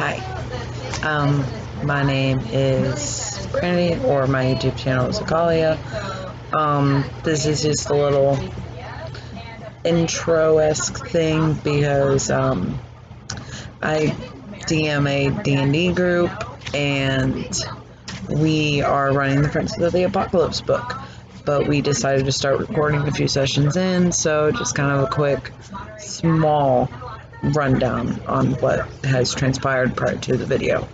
Hi, my name is Brandy, or my YouTube channel is Akalia. This is just a little intro-esque thing because I DM a D&D group and we are running the Princes of the Apocalypse book, but we decided to start recording a few sessions in, so just kind of a quick, small rundown on what has transpired prior to the video.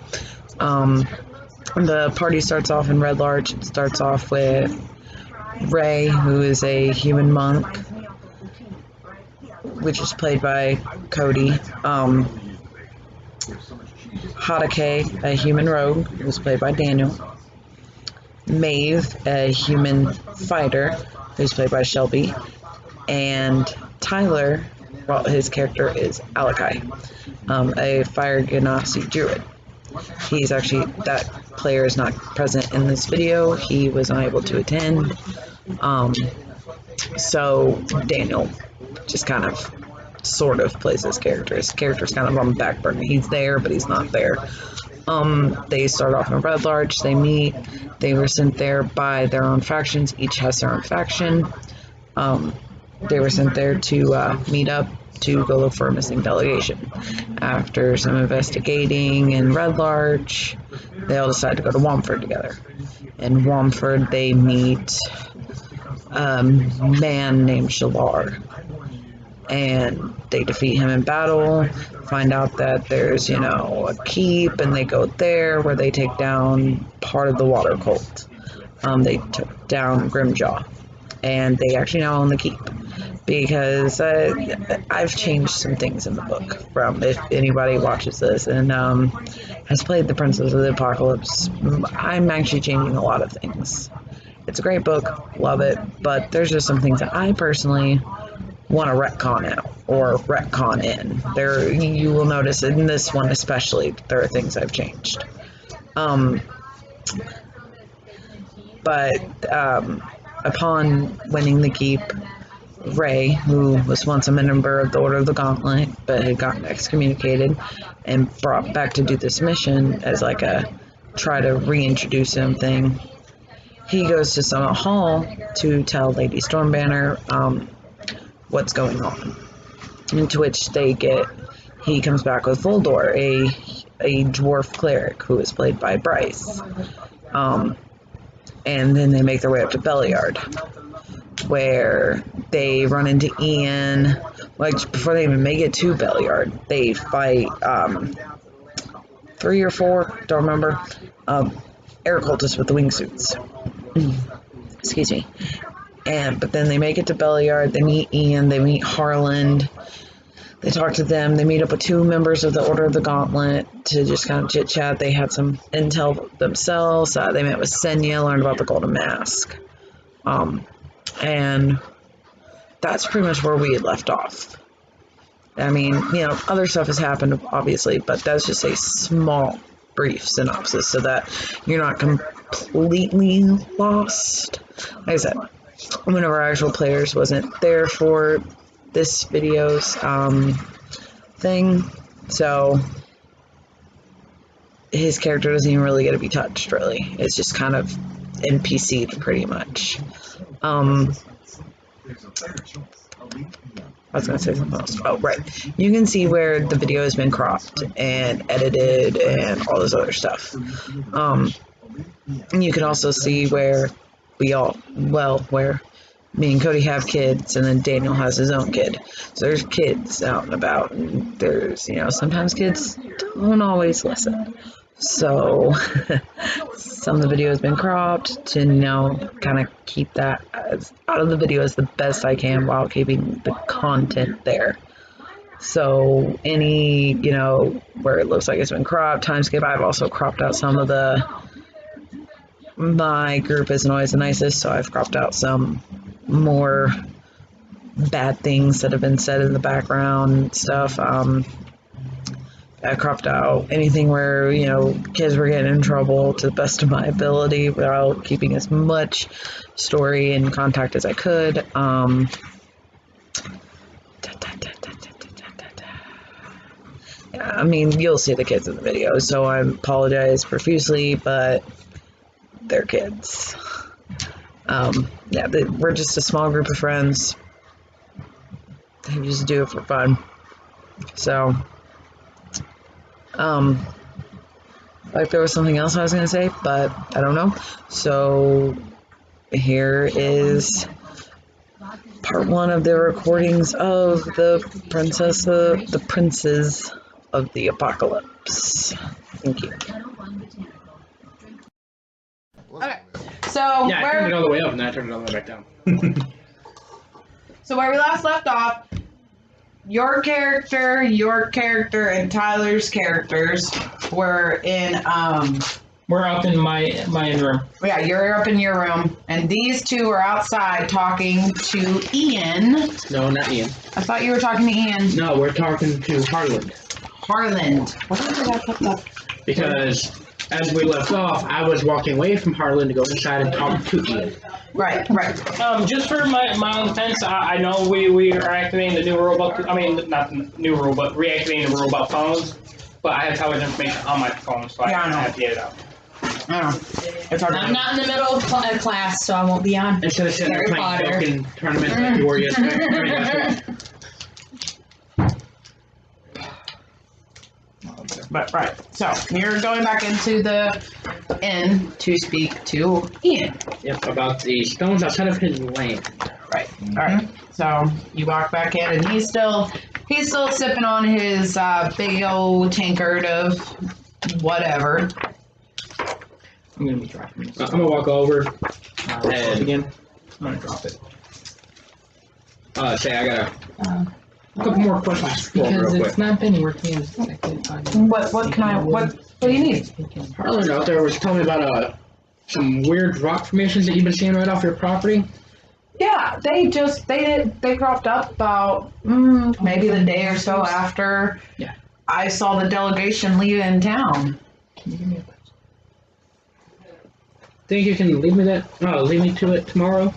The party starts off in Red Larch. It starts off with Ray, who is a human monk, which is played by Cody. Hadake, a human rogue, who's played by Daniel. Maeve, a human fighter, who's played by Shelby. And Tyler, well, his character is Alakai, a fire genasi druid. He's actually, that player is not present in this video. He was unable to attend. So Daniel just kind of sort of plays his character. His character's kind of on the back burner. He's there, but he's not there. They start off in Red Larch. They meet. They were sent there by their own factions. Each has their own faction. They were sent there to meet up to go look for a missing delegation. After some investigating in Red Larch, they all decide to go to Womford together. In Womford, they meet a man named Shalar, and they defeat him in battle, find out that there's, a keep, and they go there where they take down part of the water cult. They took down Grimjaw, and they actually now own the keep, because I've changed some things in the book from, if anybody watches this and has played the Princes of the Apocalypse, I'm actually changing a lot of things. It's a great book, love it, but there's just some things that I personally want to retcon out or retcon in. There, you will notice in this one especially, there are things I've changed. But upon winning the keep, Ray, who was once a member of the Order of the Gauntlet but had gotten excommunicated and brought back to do this mission as like a try to reintroduce him thing, he goes to Summit Hall to tell Lady Stormbanner what's going on, into which he comes back with Voldor, a dwarf cleric who is played by Bryce, and then they make their way up to Belliard, where they run into Ian. Like, before they even make it to Belliard, they fight 3 or 4, don't remember, air cultists with the wingsuits. Excuse me. But then they make it to Belliard, they meet Ian, they meet Harland, they talk to them, they meet up with 2 members of the Order of the Gauntlet to just kind of chit-chat. They had some intel themselves. They met with Senya, learned about the Golden Mask. And that's pretty much where we had left off. I mean, other stuff has happened, obviously, but that's just a small, brief synopsis so that you're not completely lost. Like I said, one of our actual players wasn't there for this video's thing, so his character doesn't even really get to be touched, really. It's just kind of NPC'd pretty much. I was going to say something else. Oh, right. You can see where the video has been cropped and edited and all this other stuff. And you can also see where where me and Cody have kids, and then Daniel has his own kid. So there's kids out and about, and there's, sometimes kids don't always listen. So some of the video has been cropped to, kind of keep that out of the video as the best I can while keeping the content there. So any, where it looks like it's been cropped, timeskip, I've also cropped out some of my group isn't always the nicest, so I've cropped out some more bad things that have been said in the background and stuff. I cropped out anything where, kids were getting in trouble to the best of my ability without keeping as much story and contact as I could. Yeah, I mean, you'll see the kids in the video, so I apologize profusely, but they're kids. Yeah, we're just a small group of friends who just do it for fun. So, like there was something else I was gonna say, but I don't know. So here is part 1 of the recordings of the princes of the apocalypse. Thank you. Okay, so yeah, I turned it all the way up and then I turned it all the way back down. So where we last left off, your character, and Tyler's characters were in We're up in my room. Yeah, you're up in your room, and these two are outside talking to Ian. No, not Ian. I thought you were talking to Ian. No, we're talking to Harland. Harland. What did I put that? Because as we left off, I was walking away from Harland to go inside and talk to Ian. Right. Just for my own defense, I know we are activating the new rule about, I mean, not the new rule, but reactivating the rule about phones. But I have Tyler's information on my phone, so I have to get it out. I don't know. It's hard. I'm not in the middle of class, so I won't be on. Instead of sitting there Harry playing Potter. fucking tournaments like you were yesterday. But right. So you're going back into the inn to speak to Ian. Yep, about the stones outside of his land. Right. All right. So you walk back in, and he's still sipping on his big old tankard of whatever. I'm going to be dropping this. I'm gonna walk over And again, I'm going to drop it. Say I got a couple more questions for him Because real it's quick. not been working as exactly. What do you need? Harland out there was telling me about some weird rock formations that you've been seeing right off your property. Yeah, they cropped up about maybe the day or so after I saw the delegation leaving town. Can you give me a Think you can leave me to it tomorrow?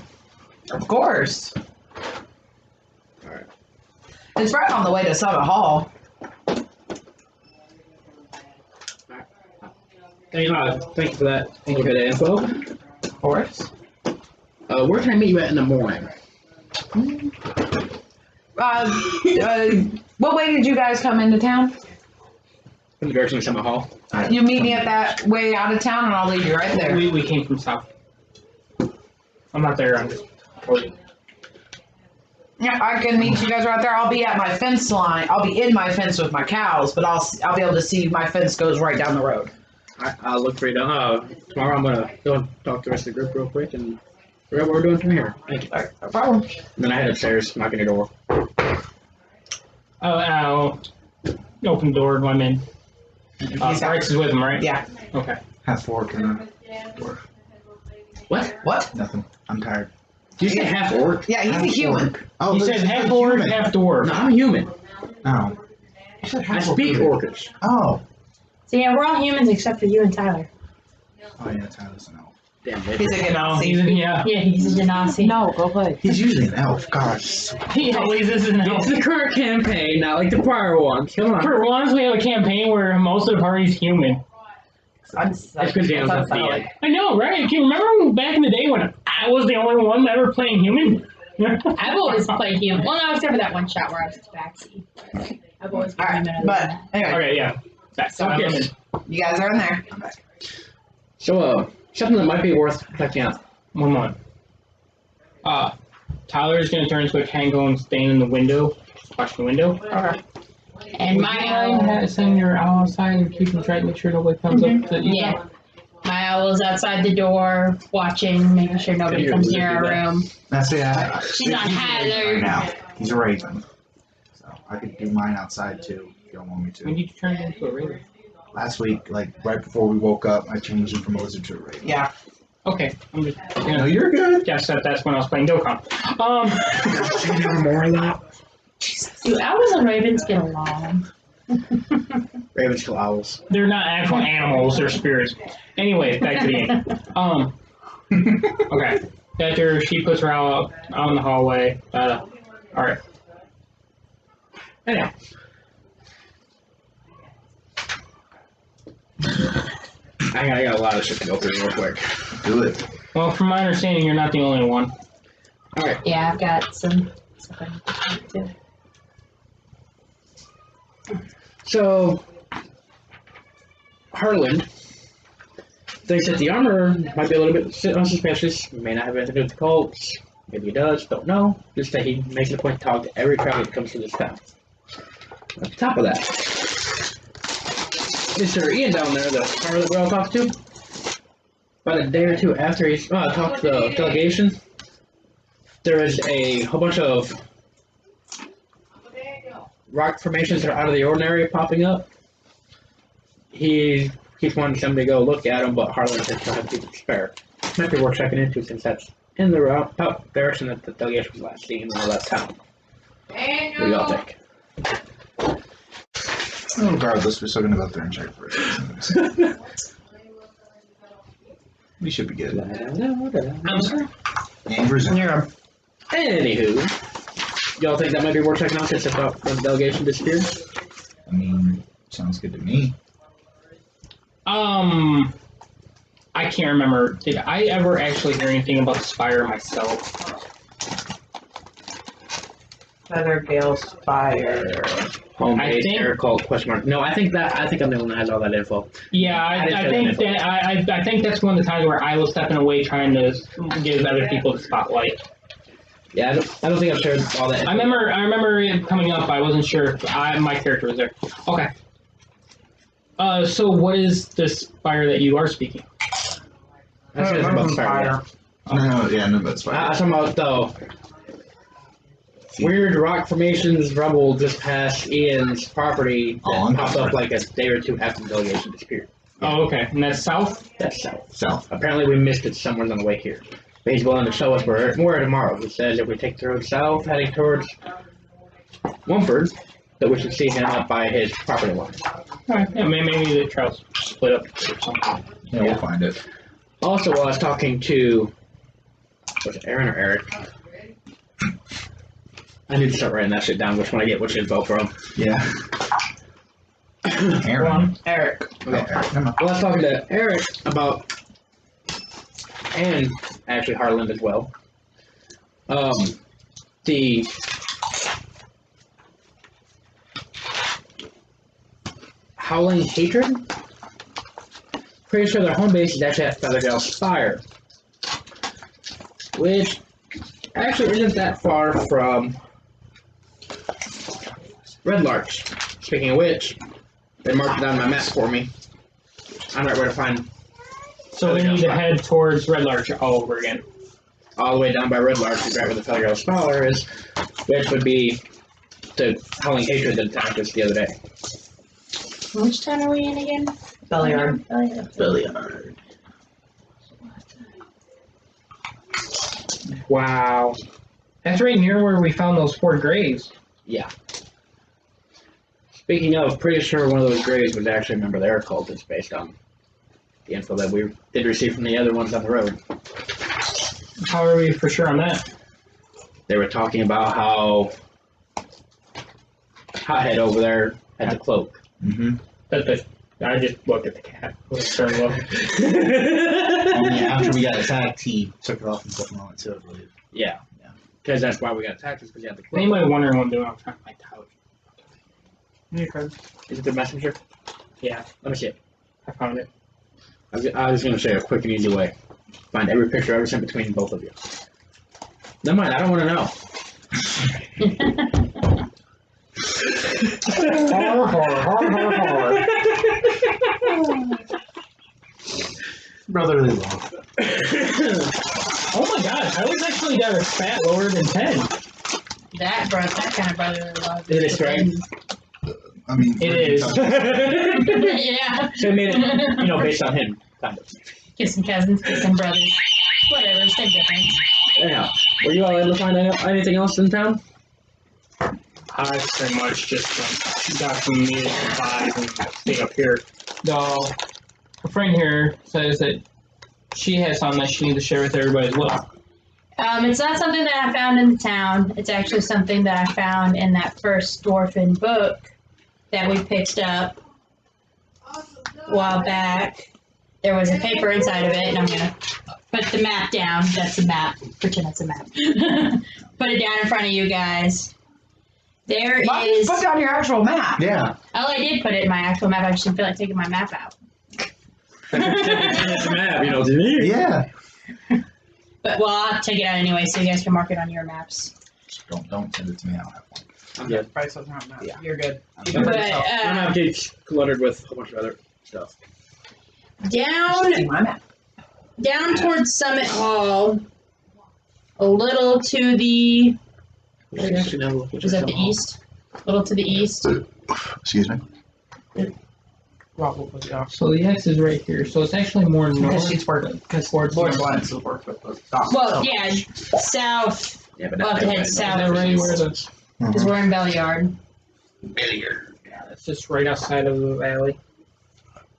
Of course. Alright. It's right on the way to Summit Hall. Thank you for that. Thank you for the info. Of course. Where can I meet you at in the morning? What way did you guys come into town? In the direction of Summit Hall. You meet me at that way out of town, and I'll leave you right there. We came from south. I'm not there. I'm just. Yeah, I can meet you guys right there. I'll be at my fence line. I'll be in my fence with my cows, but I'll be able to see my fence goes right down the road. I'll look for you down. Tomorrow I'm gonna go and talk to the rest of the group real quick and figure out what we're doing from here. Thank you. All right, no problem. And then I head upstairs, knocking the door. I'll open the door and I'm in. Bryce is with him, right? Yeah. Okay. Half orc and a dwarf. What? Nothing. I'm tired. Did you say half orc? Yeah, he's a human. Oh, He but said you half said orc, human. half dwarf. No, I'm a human. No. You said I half speak orc. orcish. Oh. So yeah, we're all humans except for you and Tyler. Oh yeah, Tyler's an elf. Damn, bitch. He's a No, Ganassi. yeah. Yeah, he's a Genasi. No, go play. He's usually an elf. Gosh. He always is an elf. It's the current campaign, not like the prior one. Come on. For once, we have a campaign where most of the party's human. That's because Dan's not the DM. I know, right? Can you remember back in the day when I was the only one ever playing human? I've always played human. Well, no, except for that one shot where I was just backseat. I've always played human. other But than that. anyway, Okay, yeah. That's Okay. human. you guys are in there. So, something that might be worth checking out. One more. Tyler's gonna turn into a kangaroo and stand in the window, watch the window. Okay. And Would my you mind sending your owl outside and keeping track, make sure nobody comes up to you? yeah, my owl's outside the door, watching, making sure nobody Can you comes near our do that? room. That's it. She's not he's Tyler. right now. He's a raven. So I could do mine outside too if you don't want me When to. did you turn it into a raven? Last week, like right before we woke up, I changed him from a lizard to a raven. Yeah. Okay, I'm just No, gonna you're good. guess that's when I was playing Dokkan. More of that. Dude, owls and ravens get along. Ravens kill owls. They're not actual animals, they're spirits. Anyways, back to the game. Okay. After she puts her owl out in the hallway, alright. Anyhow. I got a lot of shit to go through real quick. Do it. Well, from my understanding, you're not the only one. Alright. Yeah, I've got some stuff I need to do. So, Harland thinks that the armor might be a little bit unsuspicious. May not have anything to do with the cults. Maybe he does, don't know. Just that he makes it a point to talk to every traveler that comes to this town. On top of that, Mr. Ian down there, the farmer that we all talked to, about a day or two after he talked to the delegation, there is a whole bunch of rock formations that are out of the ordinary popping up. He keeps wanting somebody to go look at them, but Harlan says he'll have people spare. Might be worth checking into since that's in the direction that the delegation was last seen when they left town. What do y'all think? Regardless, we're still gonna go up there and check for it. We should be good. I'm sorry. Amber's in. Yeah. Anywho, y'all think that might be worth checking out since the delegation disappeared? I mean, sounds good to me. I can't remember. Did I ever actually hear anything about the Spire myself? Feathergale Spire. Home I base, think- air cult, question mark. No, I think I'm the one that has all that info. Yeah, I think that's one of the times where I was stepping away trying to give other people the spotlight. Yeah, I don't think I've shared all that info. I remember it coming up. I wasn't sure if my character was there. Okay. So what is this Spire that you are speaking? I said it's about Spire. No, that's fine. I'm talking about the weird rock formations rubble just past Ian's property that popped up like a day or two after the delegation disappeared. Oh, okay. And that's south? That's south. South. Apparently we missed it somewhere on the way here. But he's willing to show us where tomorrow. He says if we take the road south, heading towards Mumford, that we should see him up by his property line. Alright, yeah, maybe the trails split up or something. Yeah, we'll find it. Also, while I was talking to, was it Aaron or Eric? I need to start writing that shit down, which one I get which info from. Yeah. Aaron. Eric. Okay. Eric. Come on. Well, I was talking to Eric about, and actually Harland as well, the Howling Hatred? Pretty sure their home base is actually at Feathergale Spire, which actually isn't that far from Red Larch. Speaking of which, they marked it on my map for me. I'm right where to find. So we need to head towards Red Larch all over again. All the way down by Red Larch is right where the Feathergale Spire is, which would be the Howling Hatred that attacked us the other day. Which town are we in again? Bellyard. Billiard. Wow. That's right near where we found those 4 graves. Yeah. Speaking of, pretty sure one of those graves was actually a member of their cultists based on the info that we did receive from the other ones on the road. How are we for sure on that? They were talking about how Hothead over there had the cloak. Mm-hmm. I just looked at the cat. Let's turn look. Only after we got attacked, he took it off and put it on it too, I believe. Yeah. Yeah. Because that's why we got attacked, is because you had the cloak. Anybody wondering what I'm doing? I'm trying to find couch. Is it the messenger? Yeah, Let me see it. I found it. I was going to show you a quick and easy way. Find every picture I ever sent between both of you. Never mind, I don't want to know. Brotherly love. Oh my god, I was actually got a spat lower than 10. That kind of brotherly love. Is it straight? I mean, It is. Yeah. So it made it, based on him, kind of. Kissing cousins, kissing brothers. Whatever, same difference. Anyhow, were you all able to find anything else in town? I pretty much just got some meat supplies and stayed up here. Though, a friend here says that she has something that she needs to share with everybody as well. It's not something that I found in the town. It's actually something that I found in that first Dwarfen book that we picked up a while back. there was a paper inside of it, and I'm gonna put the map down. That's a map. Pretend that's a map. Put it down in front of you guys. There Why is. put down your actual map? Yeah. Oh, I did put it in my actual map. I just didn't feel like taking my map out. It's a map, you know. Yeah. But well, I'll have to take it out anyway, so you guys can mark it on your maps. Don't send it to me. I don't have one. I'm good. Price doesn't have a map. Yeah. You're good. I'm But good. My map gets cluttered with a whole bunch of other stuff. down See my map. down towards Summit Hall, a little to the. Actually, no, Was that the east? A little to the east. Excuse me. Probably, yeah. So the X is right here. So it's actually more Because north. she's working. Because Towards Lord's north. Alliance has worked with the dogs. Well, so- yeah, south. Yeah, but We'll have to head south. They're right where the. Because we're in Bellyard. Yeah, it's just right outside of the valley.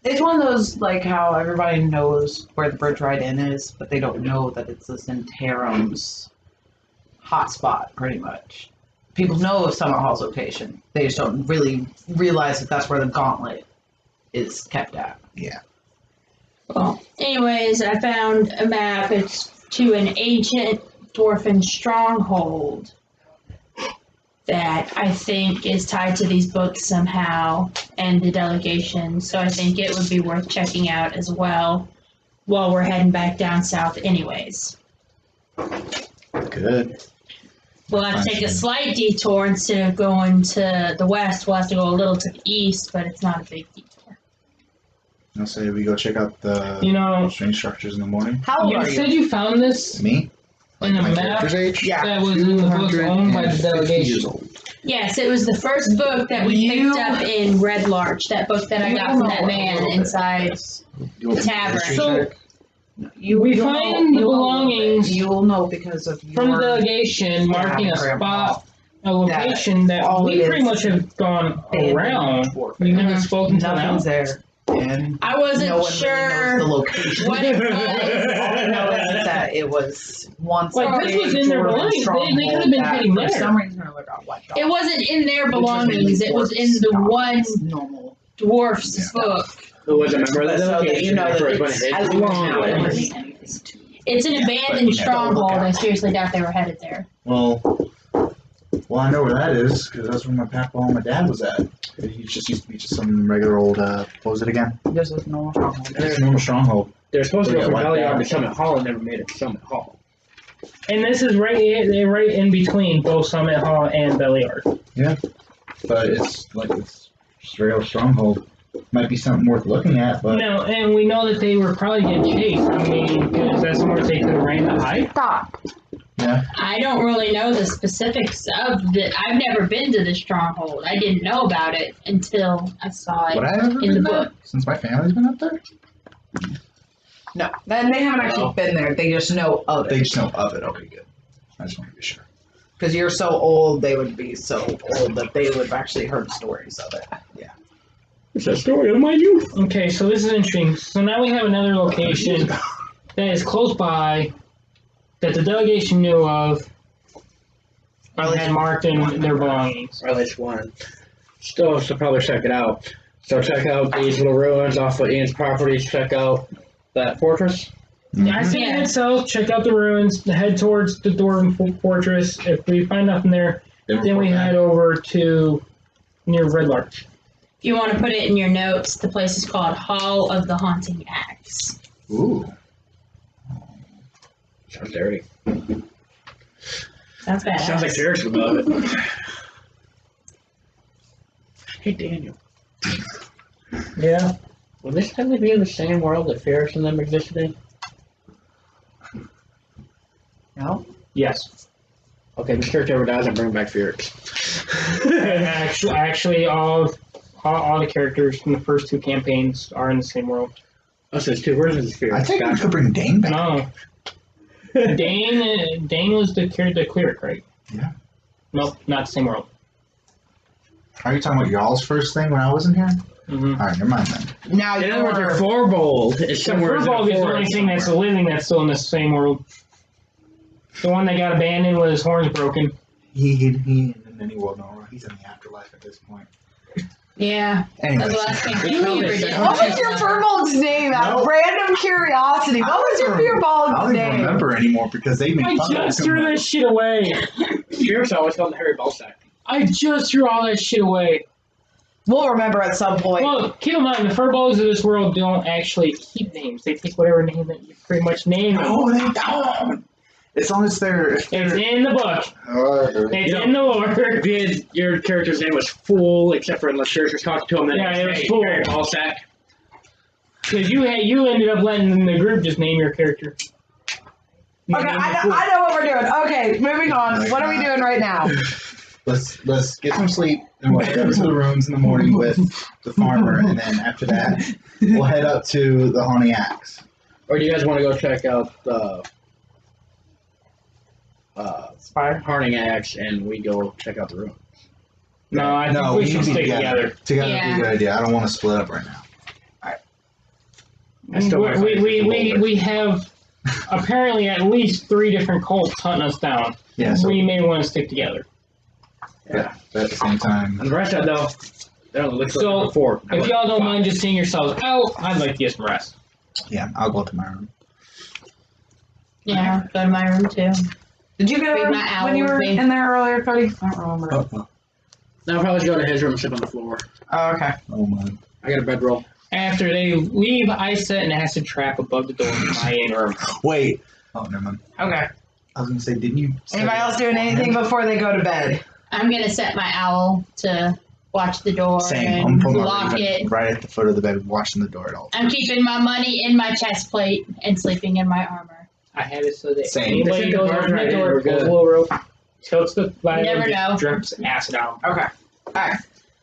It's one of those, like, how everybody knows where the bridge ride in is, but they don't know that it's this Interim's hotspot, pretty much. People know of Summit Hall's location. They just don't really realize that that's where the gauntlet is kept at. Well, anyways, I found a map. It's to an ancient dwarven stronghold that I think is tied to these books somehow and the delegation. So I think it would be worth checking out as well while we're heading back down south anyways. Good. We'll have to take a slight detour instead of going to the west. We'll have to go a little to the east, but it's not a big detour. I'll say we go check out the You know, string structures in the morning. How old you are said you? you found this Me? in a My map character's age? Yeah. that was in the books owned by the 250 delegation. years old. Yes, it was the first book that we You- picked up in Red Larch. That book that I got from that man inside. You want Tavern. history So- check? We you'll find know- the you'll know belongings You'll know because of your from the delegation marking a spot, a location that all we it pretty is much have gone abandoned around. dwarf. We've never spoken to Nothing's them. there. And I wasn't no one sure really knows the location. what it was. All I know is that it was once Like, this was in their Dwarven belongings. They stronghold could have been that hiding for there. some reason or other got wiped off. It wasn't in their Which was belongings. It was in the dwarfs, one not normal. dwarf's Yeah. book. Who was a member of the So that delegation? you know that First one it's hit. as Long now it was. is anything to you. It's an Yeah, but abandoned we have to look stronghold. out. I seriously doubt they were headed there. Well, I know where that is because that's where my papa and my dad was at. He just used to be just some regular old. What was it again? Just a normal stronghold. Just a normal stronghold. They're supposed to go Yeah, from like Bellyard that. to Summit Hall and never made it to Summit Hall. And this is right in between both Summit Hall and Bellyard. But it's just a real stronghold. Might be something worth looking at, but No, and we know that they were probably getting chased. I mean, because that's somewhere they could have ran to hide. Stop. I don't really know the specifics of the. I've never been to the stronghold. I didn't know about it until I saw would it I have ever in the been there? book. Since my family's been up there? No, then they haven't actually been there. They just know of They it. just know of it. Okay, good. I just want to be sure. Because you're so old, they would be so old that they would have actually heard stories of it. It's a story of my youth. Okay, so this is interesting. So now we have another location that is close by that the delegation knew of and had marked in their belongings. Or at least one. Still should probably check it out. So check out these little ruins off of Ian's property. Check out that fortress. I say Yeah. head south, check out the ruins, head towards the Dwarven Fortress. If we find nothing there, then we head over to near Red Larch. If you want to put it in your notes, the place is called Hall of the Haunting Axe. Ooh. Sounds dirty. Sounds bad. Sounds like Derek's about it. Hey Daniel, Yeah. will this technically be in the same world that Ferris and them existed in? No? Yes. Okay, this character ever dies, I'm bringing back Ferris. Actually, all the characters from the first two campaigns are in the same world. Oh, so it's two versions of Ferris. I think we Gotcha. could bring Dane back. No. Dane was the cleric, right? Yeah. Nope, not the same world. Are you talking about y'all's first thing when I wasn't here? Mm-hmm. Alright, never mind then. Now In other words, your you're. Forbold is somewhere in Furbolg the is the only forest thing that's somewhere. living that's still in the same world. The one that got abandoned with his horns broken. He in any world, no, he's in the afterlife at this point. Yeah. Anyway, That's what I was thinking. We You were found it. doing What was it. your furbolg's name? Out of No. random curiosity. What was your I furbolg's don't even name? remember anymore because they made I fun of just it. threw that shit away. Sheriff's always called the Harry Ballsack. I just threw all that shit away. We'll remember at some point. Well, keep in mind, the furballs of this world don't actually keep names. They take whatever name that you pretty much name them. No, they don't. As long as they're. It's in the book. It's Yeah. in the lore. If you had, your character's name was Fool, except for unless Sheriff was talking to him, then Yeah, it was hey, Fool. Harry Ballsack. Because you ended up letting the group just name your character. You Okay, named I it know, Fool. I know what we're doing. Okay, moving on. What are we doing right now? Let's get some sleep and we'll head up to the rooms in the morning with the farmer, and then after that we'll head up to the Haunting Axe. Or do you guys want to go check out the Spire. Haunting Axe and we go check out the room? No, I think we should need to stick be together. Together Yeah. would be a good idea. I don't want to split up right now. I still might find it difficult. We have apparently at least 3 different cults hunting us down. Yeah, so We may want to stick together. yeah, but at the same time, And the rest of it, though, they only look So, like 4. If y'all don't mind just seeing yourselves out, I'd like to get some rest. yeah, I'll go to my room. Yeah, go to my room too. Did you go Read my owl when you were with me. in there earlier, Cody? I don't remember. Oh, Now I'll probably just go to his room and sleep on the floor. Oh, okay. oh my. I got a bedroll. After they leave, I set an acid trap above the door in my in room. Wait. Oh, never mind. Okay. I was gonna say, didn't you? set Anybody it else up doing on anything him? before they go to bed? I'm gonna set my owl to watch the door Same. I'm and putting my lock Raven it. right at the foot of the bed, watching the door at all. I'm keeping my money in my chest plate and sleeping in my armor. I had it so that Same. anybody Just hit the goes bars over right the in, door, we're pulls a good. little rope, tilts the ladder, Never and know. just drips acid out. Okay. Alright.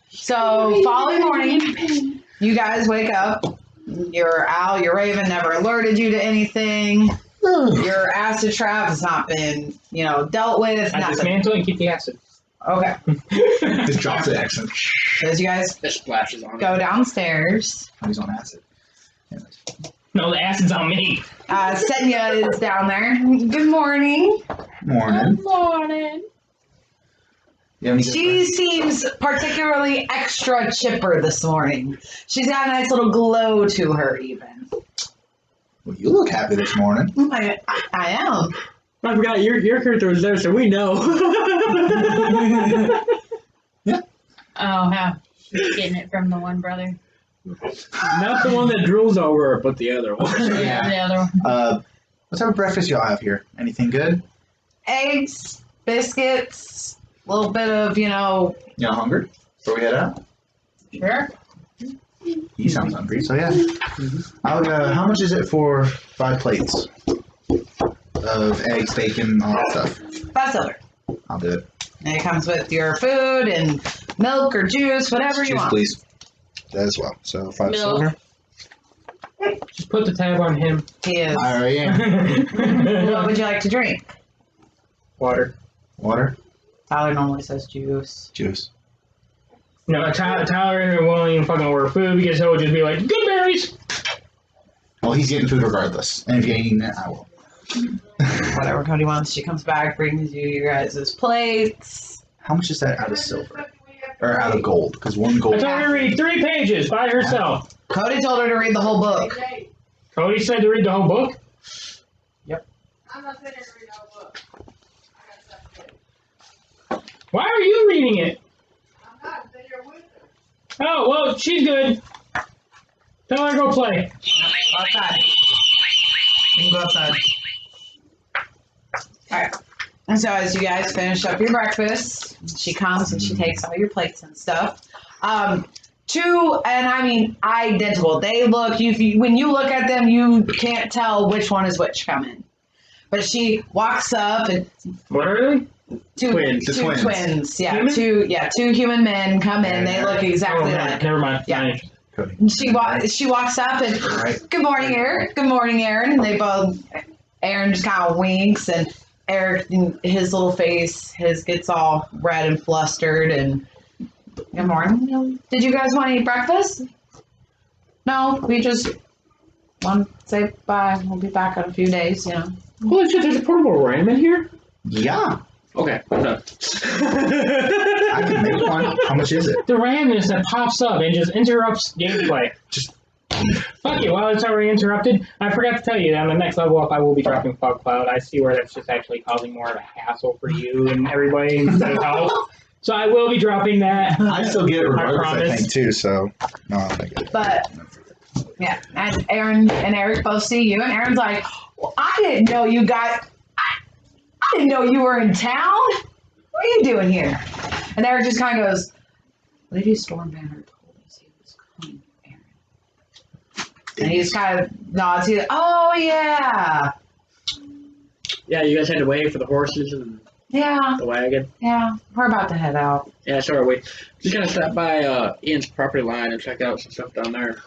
So, following morning, you guys wake up. Your owl, your raven never alerted you to anything. Your acid trap has not been, dealt with. I Nothing. dismantle it and keep the acid. Okay. Just drop the accent. So, as you guys Just splashes on go it. downstairs, He's on acid. No, the acid's on me. Senya is down there. Good morning. Morning. Morning. You have any good She seems particularly extra chipper this morning. She's got a nice little glow to her, even. Well, you look happy this morning. I am. I forgot your character was there, so we know. Oh, how she's getting it from the one brother. Not the one that drools over her, but the other one. Yeah, the other one. What type of breakfast y'all have here? Anything good? Eggs, biscuits, a little bit of, Y'all hungry? Before we head out? Sure. He sounds hungry, so yeah. How much is it for 5 plates of eggs, bacon, all that stuff? $5. I'll do it. And it comes with your food and milk or juice, whatever you Juice, want. please. That as well. So 5 Milk. silver. Just put the tab on him. He is. I already am. What would you like to drink? Water. Water, Tyler normally says juice. juice. No, Tyler won't even fucking order food because he'll just be like, good berries! Well, he's getting food regardless. And if you ain't eating it, I will. Whatever Cody wants. She comes back, brings you your guys' plates. How much is that out of silver? Or out of gold? Because one I gold. told her to read 3 pages by herself. Cody told her to read the whole book. Cody said to read the whole book. I'm not sitting here to read no book. I got stuff to do. Why are you reading it? I'm not sitting here with her. Oh, well, she's good. Tell her to go play. Outside. You can go outside. Alright. And so as you guys finish up your breakfast, she comes and she takes all your plates and stuff. Identical. They look, when you look at them, you can't tell which one is which coming. But she walks up and What are they? two Twins. The two twins. twins. Yeah, Human? two human men come in. They look exactly Oh, like. never mind. Yeah. Fine. Cody. She walks up and Right. good morning, Eric. Good morning, Aaron. And they both, Aaron just kind of winks, and Eric, his little face, gets all red and flustered. And good morning. Did you guys want to eat breakfast? No, we just want to say bye. We'll be back in a few days. Holy shit, there's a portable ram in here? Yeah. Okay, I'm done. I can make one. How much is it? The randomness that pops up and just interrupts gameplay. Just- Fuck you, well, it's already interrupted. I forgot to tell you that on the next level up, I will be dropping Fog Cloud. I see where that's just actually causing more of a hassle for you and everybody instead of help. So I will be dropping that. I still get it regardless, I promise. think, too, so. No, I think it. But yeah, and Aaron and Eric both see you, and Aaron's like, well, I didn't know you got. I didn't know you were in town. What are you doing here? And Eric just kind of goes, Lady Stormbanner told us he was coming, Aaron. And he just kind of nods. He's like, oh, yeah. Yeah, you guys had to wait for the horses and Yeah, the wagon. yeah. We're about to head out. Yeah, so are we. Just gonna stop by Ian's property line and check out some stuff down there.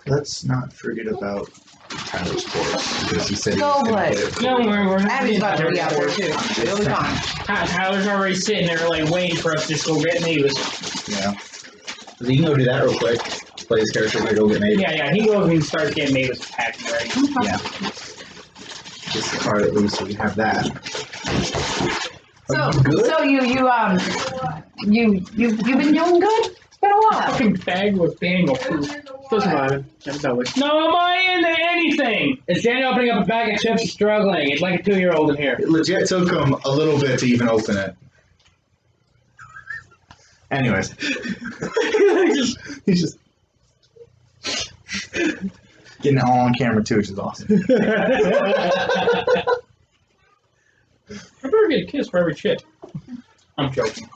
Let's not forget about Tyler's horse, because he said he Go, was going Blake. to get it. No, we're not Abby's about to be out there, getting too. It'll be fine. Tyler's already sitting there, like, waiting for us to just go get Mavis. Yeah. So you can go do that real quick. Play his character and go get made. Yeah, he goes and starts getting Mavis packed ready. Yeah. Just the card at least, so we have that. So, Are you good? so you've been doing good? It's been a while. Fucking bag with Daniel food. Still surviving. I'm done. No, am I into anything? It's Daniel opening up a bag of chips and struggling. It's like a 2-year-old in here. It legit took him a little bit to even open it. Anyways. He's just getting it all on camera too, which is awesome. I better get a kiss for every chip. I'm joking.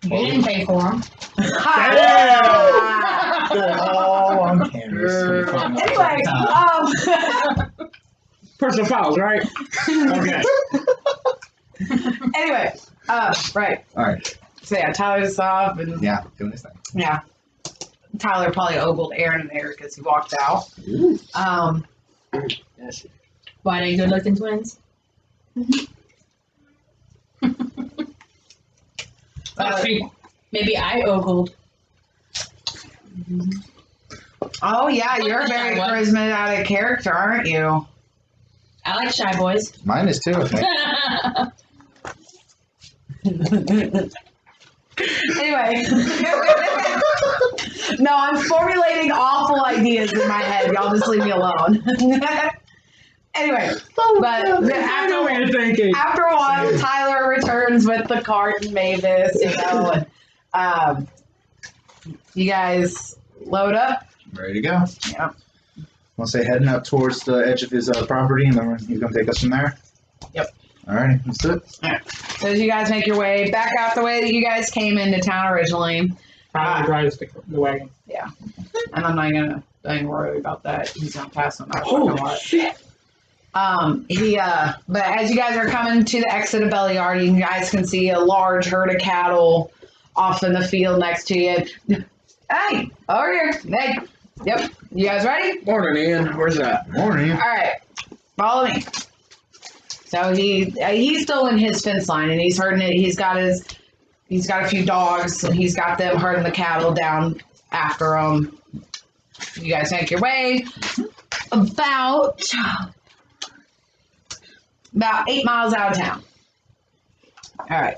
You didn't pay for them. Got it all on camera. Anyway, Personal files, right? Okay. anyway, right. Alright. So yeah, Tyler's off, and Yeah, doing his thing. yeah, Tyler probably ogled Aaron and Eric as he walked out. Yes. Why they good looking twins? Maybe I ogled. Oh yeah, you're a very charismatic character, aren't you? I like shy boys. Mine is too, I think. Anyway. No, I'm formulating awful ideas in my head. Y'all just leave me alone. Anyway, but after a while, Tyler returns with the cart and Mavis, and you guys load up. Ready to go. Yeah. We'll say heading up towards the edge of his property, and then he's gonna take us from there. Yep. Alrighty, let's do it. So as you guys make your way back out the way that you guys came into town originally, Tyler drives the wagon. yeah, and I'm not gonna worry about that. He's gonna pass on that. Holy shit. But as you guys are coming to the exit of Bellyard, you guys can see a large herd of cattle off in the field next to you. Hey, over here. Hey, yep. You guys ready? Morning, Ian. Where's that? Morning. All right, follow me. So he's still in his fence line, and he's herding it. He's got a few dogs, and he's got them herding the cattle down after him. You guys make your way about 8 miles out of town. All right.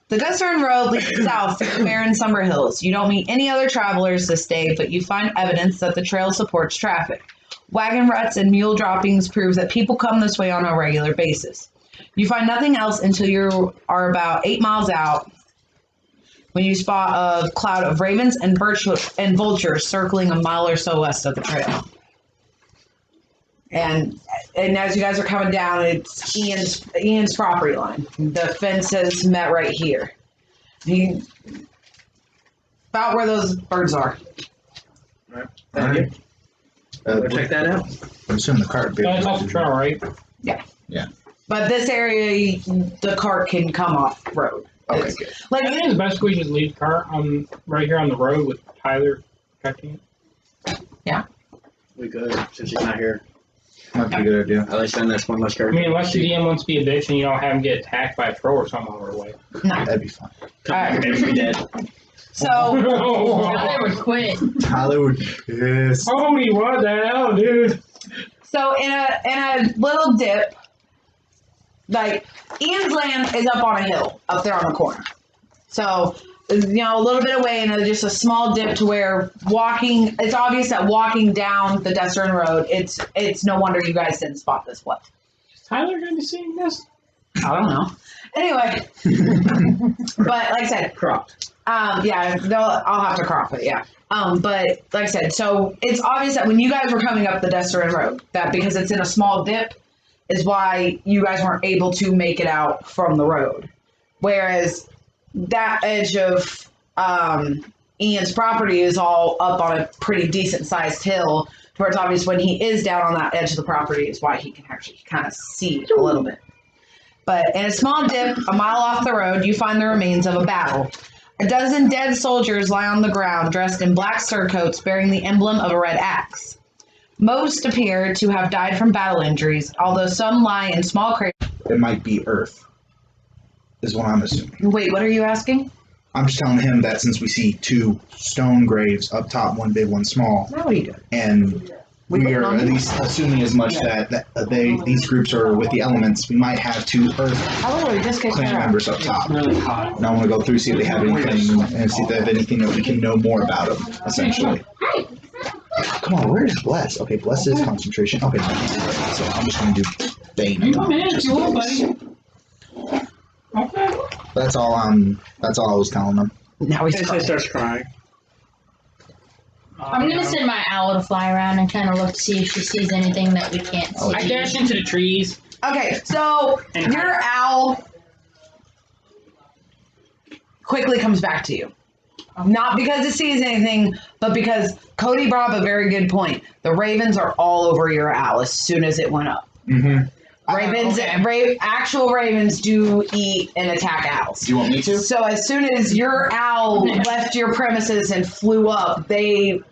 The Gusern Road leads south through the barren summer hills. You don't meet any other travelers this day, but you find evidence that the trail supports traffic. Wagon ruts and mule droppings prove that people come this way on a regular basis. You find nothing else until you are about 8 miles out, when you spot a cloud of ravens and vultures circling a mile or so west of the trail. And as you guys are coming down, it's Ian's property line. The fence is met right here. About where those birds are. Alright. Thank you. Go check that out. I'm assuming the cart would be That's off the trail, right? Yeah. Yeah. But this area, the cart can come off road. Okay, It's- good. Like, I think it's best we just leave the car right here on the road with Tyler protecting it. We good, since he's not here. Might be a good idea. At least then that's one less I character. mean, unless the DM wants to be a bitch and you don't have him get attacked by a troll or something on our way. no. That'd be fun. Come back, maybe we dead. So, I would quit. Tyler would be pissed. Cody, what the hell, dude? in a little dip, like Ian's land is up on a hill up there on the corner. So, a little bit away and just a small dip to where it's obvious that walking down the Destern Road, it's no wonder you guys didn't spot this one. Is Tyler going to be seeing this? I don't know. Anyway, but like I said, Cropped. yeah, I'll have to crop it, yeah. But like I said, so it's obvious that when you guys were coming up the Destern Road, that because it's in a small dip is why you guys weren't able to make it out from the road. Whereas that edge of Ian's property is all up on a pretty decent sized hill, where it's obvious when he is down on that edge of the property is why he can actually kind of see a little bit. But in a small dip, a mile off the road, you find the remains of a battle. A dozen dead soldiers lie on the ground, dressed in black surcoats bearing the emblem of a red axe. Most appear to have died from battle injuries, although some lie in small craters. It might be Earth, is what I'm assuming. Wait, what are you asking? I'm just telling him that since we see 2 stone graves up top, one big, one small, Now what are you doing? and we are at least assuming as much that these groups are with the elements, we might have 2 Earth Oh, just get clan members up top. Really hot. And I want to go through, see if they have anything, and see if they have anything that we can know more about them, essentially. Come on, where is Bless? Okay, Bless is concentration. Okay, so I'm just going to do Bane. Come in if you want, buddy. Okay. That's all I was telling them. Now he's He starts crying. I'm gonna send my owl to fly around and kind of look to see if she sees anything that we can't see. I dash into the trees. Okay, so And your owl quickly comes back to you. Not because it sees anything, but because Cody brought up a very good point. The ravens are all over your owl as soon as it went up. Mm-hmm. Ravens, actual ravens do eat and attack owls. Do you want me to? So as soon as your owl left your premises and flew up, the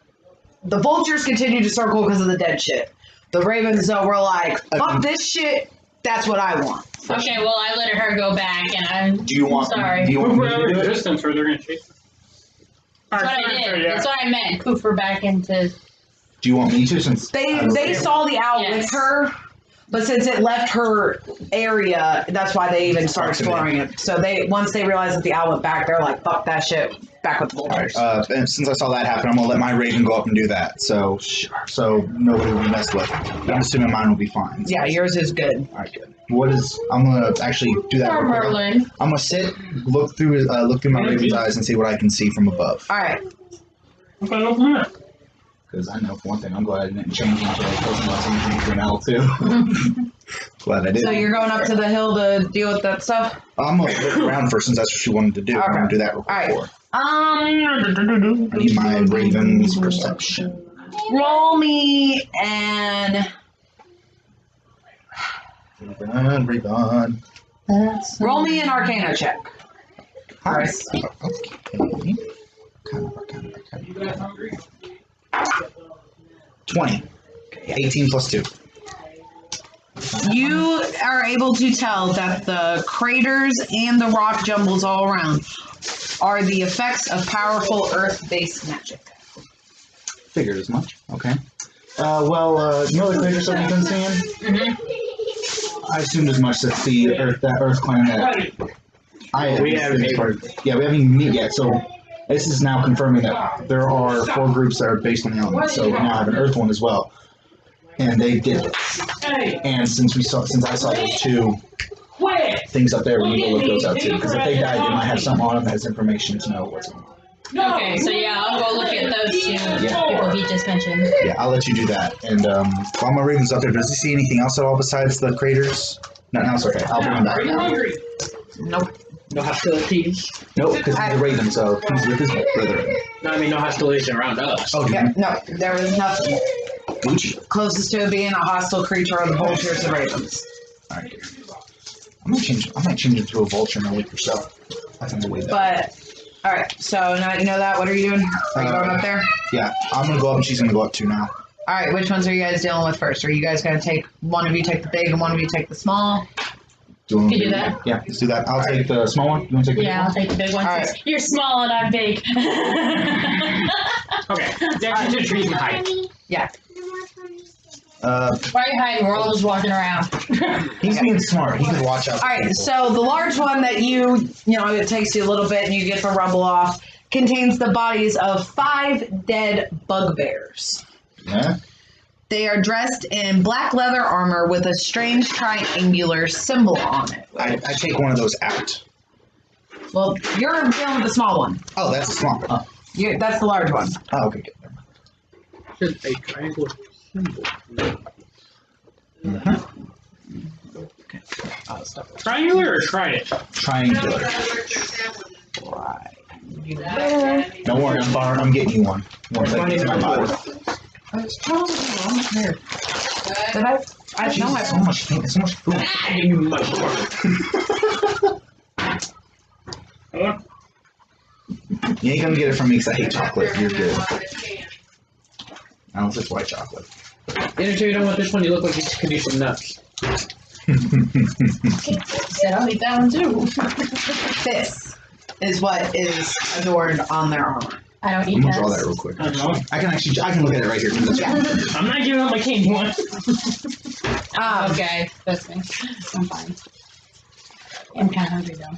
vultures continued to circle because of the dead shit. The ravens though were like, fuck this shit, that's what I want. Okay, well I let her go back, and I'm Do you want? sorry. Do you want me to Whoever do it? distance where they're going to chase. That's what I did. That's what I meant. Poof her back into. Do you want me to? Since They saw the owl Yes. with her, but since it left her area, that's why they even started exploring it. So once they realized that the owl went back, they're like, fuck that shit, back with the vultures. And since I saw that happen, I'm gonna let my raven go up and do that. So nobody will be messed with. I'm assuming mine will be fine. Yeah, yours is good. All right, good. I'm gonna actually do that. Or real quick. Merlin. I'm gonna sit, look through my raven's eyes, and see what I can see from above. All right. Okay, open it. Because I know for one thing, I'm glad I didn't change into a Pokemon into an L too. Glad I did. So you're going up to the hill to deal with that stuff? I'm gonna look around first since that's what she wanted to do. I'm gonna do that real quick. All right. For her. I need my raven's perception. Roll me and Raven. roll me an Arcana check. Hi. Nice. Okay. Arcana. You guys hungry? 20. 18 plus 2. You are able to tell that the craters and the rock jumbles all around are the effects of powerful earth-based magic. Figured as much. Okay. You know the crater stuff you've been seeing? Mm-hmm. I assumed as much that that Earth clan that We haven't we haven't even met yet. So this is now confirming that there are 4 groups that are based on the elements. So we now have an Earth one as well, and they did it. And since I saw those 2 things up there, we need to look those up too. Because if they died, they might have something on them that has information to know what's going on. Okay, so yeah, I'll go look at those 2 people he just mentioned. Yeah, I'll let you do that. And while my raven's up there, does he see anything else at all besides the craters? Nothing else? Okay, I'll bring him Are you back. hungry? Nope. No hostilities. Nope, because he's a raven, so he's with his brethren. No, I mean no hostilities around us. Oh, Yeah, no, there was nothing. Gucci. Closest to it being a hostile creature are the vultures and ravens. Alright. I might change it to a vulture in a week or so. I think the way better. But, alright, so now that you know that, what are you doing? Are you going up there? Yeah, I'm gonna go up and she's gonna go up too now. Alright, which ones are you guys dealing with first? Are you guys going to one of you take the big and one of you take the small? Do You do that? Yeah, let's do that. I'll take the small one. You wanna take the Yeah, I'll take the big one. All right. since You're small and I'm big. Okay, dash into the trees and hide. Yeah. Why are you hiding? We're all just walking around. He's being smart. He can watch out. All right, so the large one that it takes you a little bit and you get the rubble off, contains the bodies of 5 dead bugbears. Yeah. They are dressed in black leather armor with a strange triangular symbol on it. I take one of those out. Well, you're dealing with the small one. Oh, that's a small one. Oh, That's the large one. oh okay, good. Just a triangle symbol. Uh-huh. Triangular or trident? Triangular. Right. Don't worry, I'm getting you one. Once I get to my body. It's probably wrong here. Did I know Jesus, so much food. Give me much more. You ain't gonna get it from me because I hate chocolate. You're good. Unless it's white chocolate. Until you don't want this one, you look like you could use some nuts. Said I'll eat that one too. This is what is adorned on their armor. I don't I'm eat gonna draw nuts. that real quick. I don't know. I can look at it right here. I'm not giving up my king one. Okay, that's me. I'm fine. I'm kind of hungry though.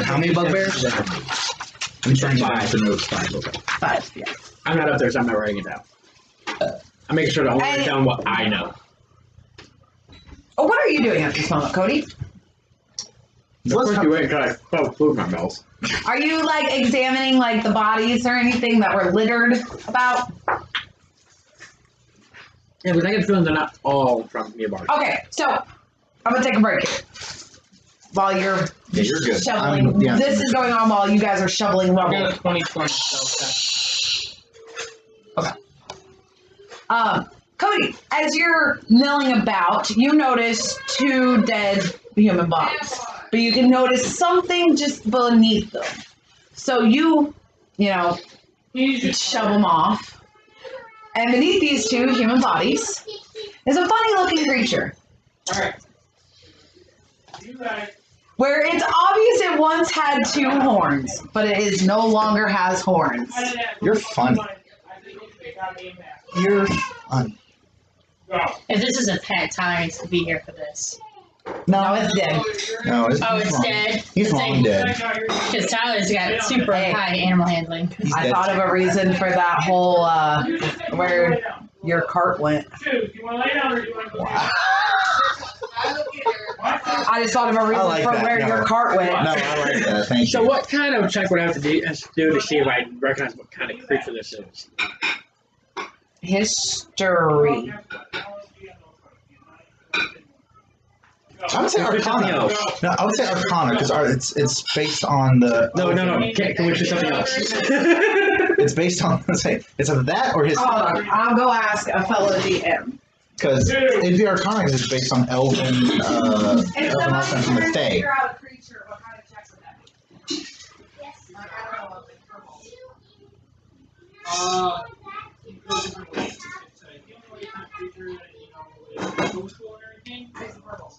How many bugbears? I'm trying to find the notes. 5. Okay. 5, yeah. I'm not up there, so I'm not writing it down. I'm making sure to only write down what I know. Oh, what are you doing at this moment, Cody? Of course you wait until I felt food in my mouth. Are you like examining like the bodies or anything that were littered about? Yeah, but I get the feeling they're not all from nearby. Okay, so I'm gonna take a break here. While you're Yeah, you're good. shoveling, Yeah. this is going on while you guys are shoveling I got rubble. a 2020, so Cody, as you're milling about, you notice 2 dead human bodies, but you can notice something just beneath them. So you shove them off, and beneath these 2 human bodies is a funny-looking creature. Alright. You guys. Where it's obvious it once had 2 horns, but it no longer has horns. You're funny. You're funny. If this is a pet, Tyler needs to be here for this. No, it's dead. No, Oh, he's it's wrong. dead? He's long dead. Because Tyler's got super high animal handling. He's I dead. thought of a reason for that whole, where your cart went. Dude, you want to lay down or do you want to go? Wow. I just thought of a reason like for that, where no. your cart went. No, I like that. Thank So you. what kind of check would I have to do to see if I recognize what kind of creature this is? History. I would say Or something Arcana. else? No, I would say Arcana because it's based on the. No. Can we do something else? It's based on. Let's say it's either that or history. Hold on, I'll go ask a fellow DM. Because it'd be Arcana because it's based on Elven. Elven art from the Fae. Figure out a creature, what kind of checks would that be? Like, I don't know, like purple. It's a human kind of creature that, is social and everything. It's purple.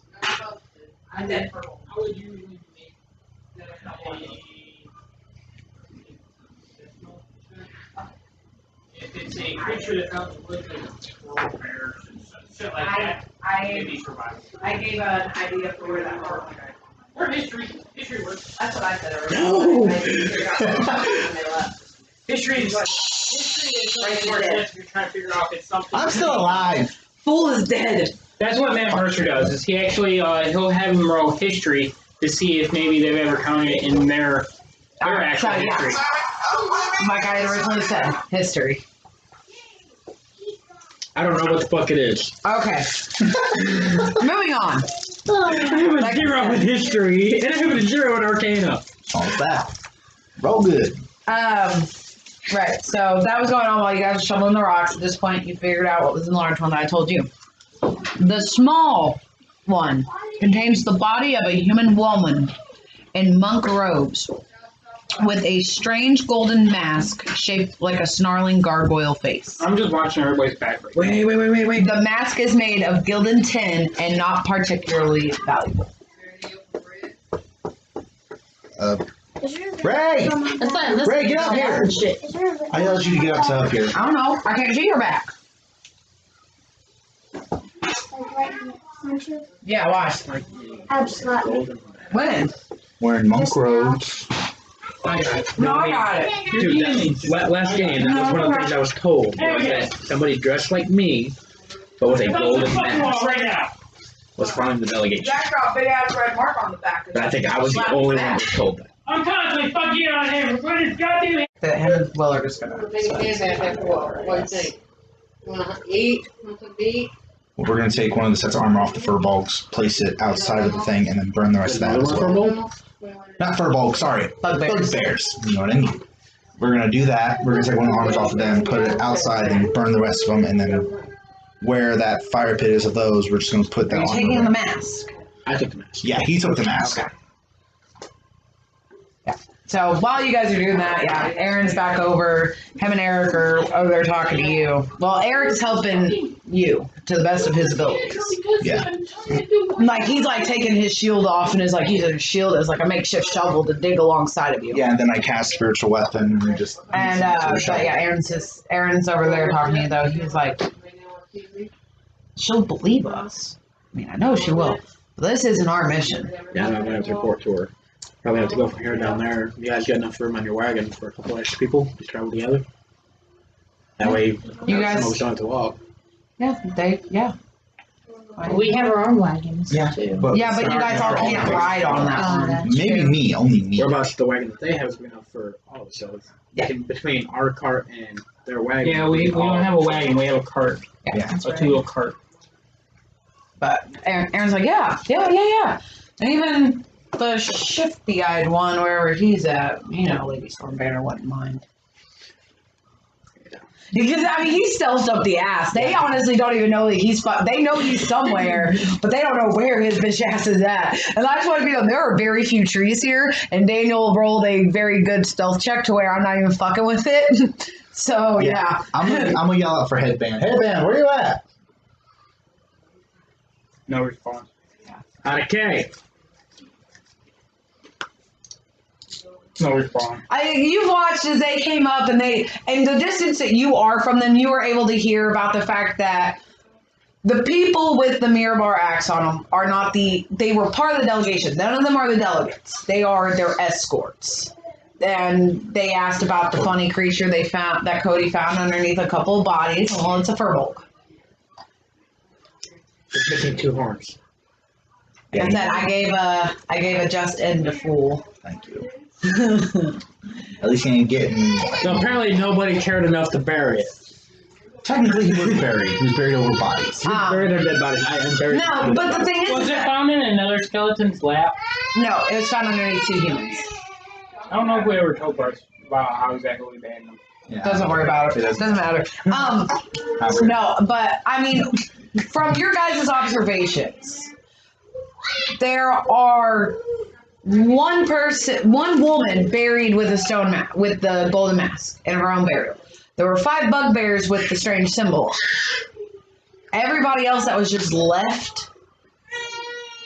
I did purple. How would you usually make that if it's a creature that's out in the woods, like bears and shit like that, maybe survive. I gave an idea for where that part went. Or history. History works. That's what I said earlier. No! I didn't figure out when they left. History is like right where you're trying to figure out if it's something. I'm still alive. Fool is dead. That's what Matt Mercer does. Is he actually he'll have him roll history to see if maybe they've ever counted it in their actual So, yeah. history. Like I had originally said, history. I don't know what the fuck it is. Okay. Moving on. I have a 0 in history, and I have a 0 in Arcana. All that. Roll good. Right, so that was going on while you guys were shoveling the rocks. At this point, you figured out what was in the large one that I told you. The small one contains the body of a human woman in monk robes with a strange golden mask shaped like a snarling gargoyle face. I'm just watching everybody's back. Wait. The mask is made of gilded tin and not particularly valuable. Ray! That's fine. Listen, Ray, get up here! Shit. I yelled you to get up here. I don't know. I can't see your back. Yeah, why? Absolutely. When? Wearing monk robes. I got it. No, I got it. Dude, last game, that was one of the things I was told. Was that somebody dressed like me, but with a golden mask, right now. was running the delegation. Jack got a big ass red mark on the back. But I think I was the only one that was told that. I'm constantly fucking you on him. What is goddamn? That him and Will are just gonna. What do you think? You wanna eat? Want some meat? Well, we're gonna take one of the sets of armor off the fur bulks, place it outside of the thing, and then burn the rest of that as well. Not fur bulk, sorry. Bugbears. Bugbears. You know what I mean? We're gonna do that. We're gonna take one of the armors off of them, put it outside, and burn the rest of them, and then where that fire pit is of those, we're just gonna put that Are you armor. taking the away. mask? I took the mask. Yeah, he took the mask. Okay. So while you guys are doing that, yeah, Aaron's back over. Him and Eric are over there talking to you. Well, Eric's helping you to the best of his abilities. Yeah. Like he's like taking his shield off and is like using his shield as like a makeshift shovel to dig alongside of you. Yeah, and then I cast spiritual weapon and just. And but yeah, Aaron's over there talking to you though. He was like, she'll believe us. I mean, I know she will. But this isn't our mission. Yeah, I'm gonna have to report to her. Probably have to go from here down there. You guys got enough room on your wagon for a couple extra people to travel together? That way, You guys- some of us don't have to walk. Yeah. We have our own wagons Yeah, too. but Yeah, but you guys all can't ride on that one. that's maybe true. me, only me. What about the wagon that they have is big enough for all of us? So Yeah. between our cart and their wagon. Yeah, we don't have a wagon. We have a cart. Yeah. A two-wheel cart. But Aaron's like, yeah. And even the shifty-eyed one, wherever he's at, you know, Lady Stormbanner wouldn't mind. Because, I mean, he's stealthed up the ass. They honestly don't even know that they know he's somewhere, but they don't know where his bitch ass is at. And I just want to be there are very few trees here, and Daniel rolled a very good stealth check to where I'm not even fucking with it. So, yeah. I'm gonna yell out for Headband. Headband, where you at? No response. Okay. No response. You've watched as they came up and the distance that you are from them, you were able to hear about the fact that the people with the Mirabar axe on them are not they were part of the delegation. None of them are the delegates. They are their escorts. And they asked about the funny creature they found, that Cody found underneath a couple of bodies. Well, it's a furbolg. It's missing 2 horns. Like I said, I gave a just end to fool. Thank you. At least he ain't getting. So apparently nobody cared enough to bury it. Technically, he wasn't buried. He was buried over bodies. Buried their dead bodies. I'm buried. No, but the thing is, Was it found in another skeleton's lap? no, it was found underneath 2 humans. I don't know if we ever told us about how exactly we banned them. Yeah. Doesn't worry about it. It Doesn't matter. No, but I mean, from your guys' observations, there are one woman buried with a stone with the golden mask in her own burial. There were 5 bugbears with the strange symbol. Everybody else that was just left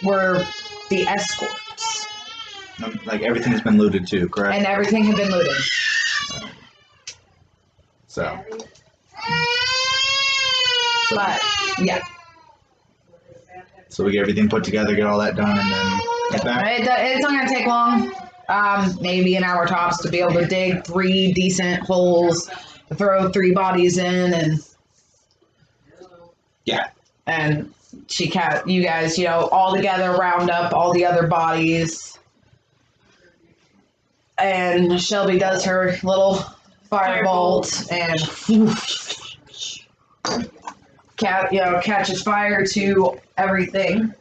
were the escorts, Like everything's been looted too, correct? and everything had been looted. So. But yeah, So we get everything put together, get all that done, and then get back. it's not gonna take long. Maybe an hour tops to be able to dig 3 decent holes, to throw 3 bodies in, and Yeah. and you guys, all together round up all the other bodies, and Shelby does her little firebolt and catches fire to everything.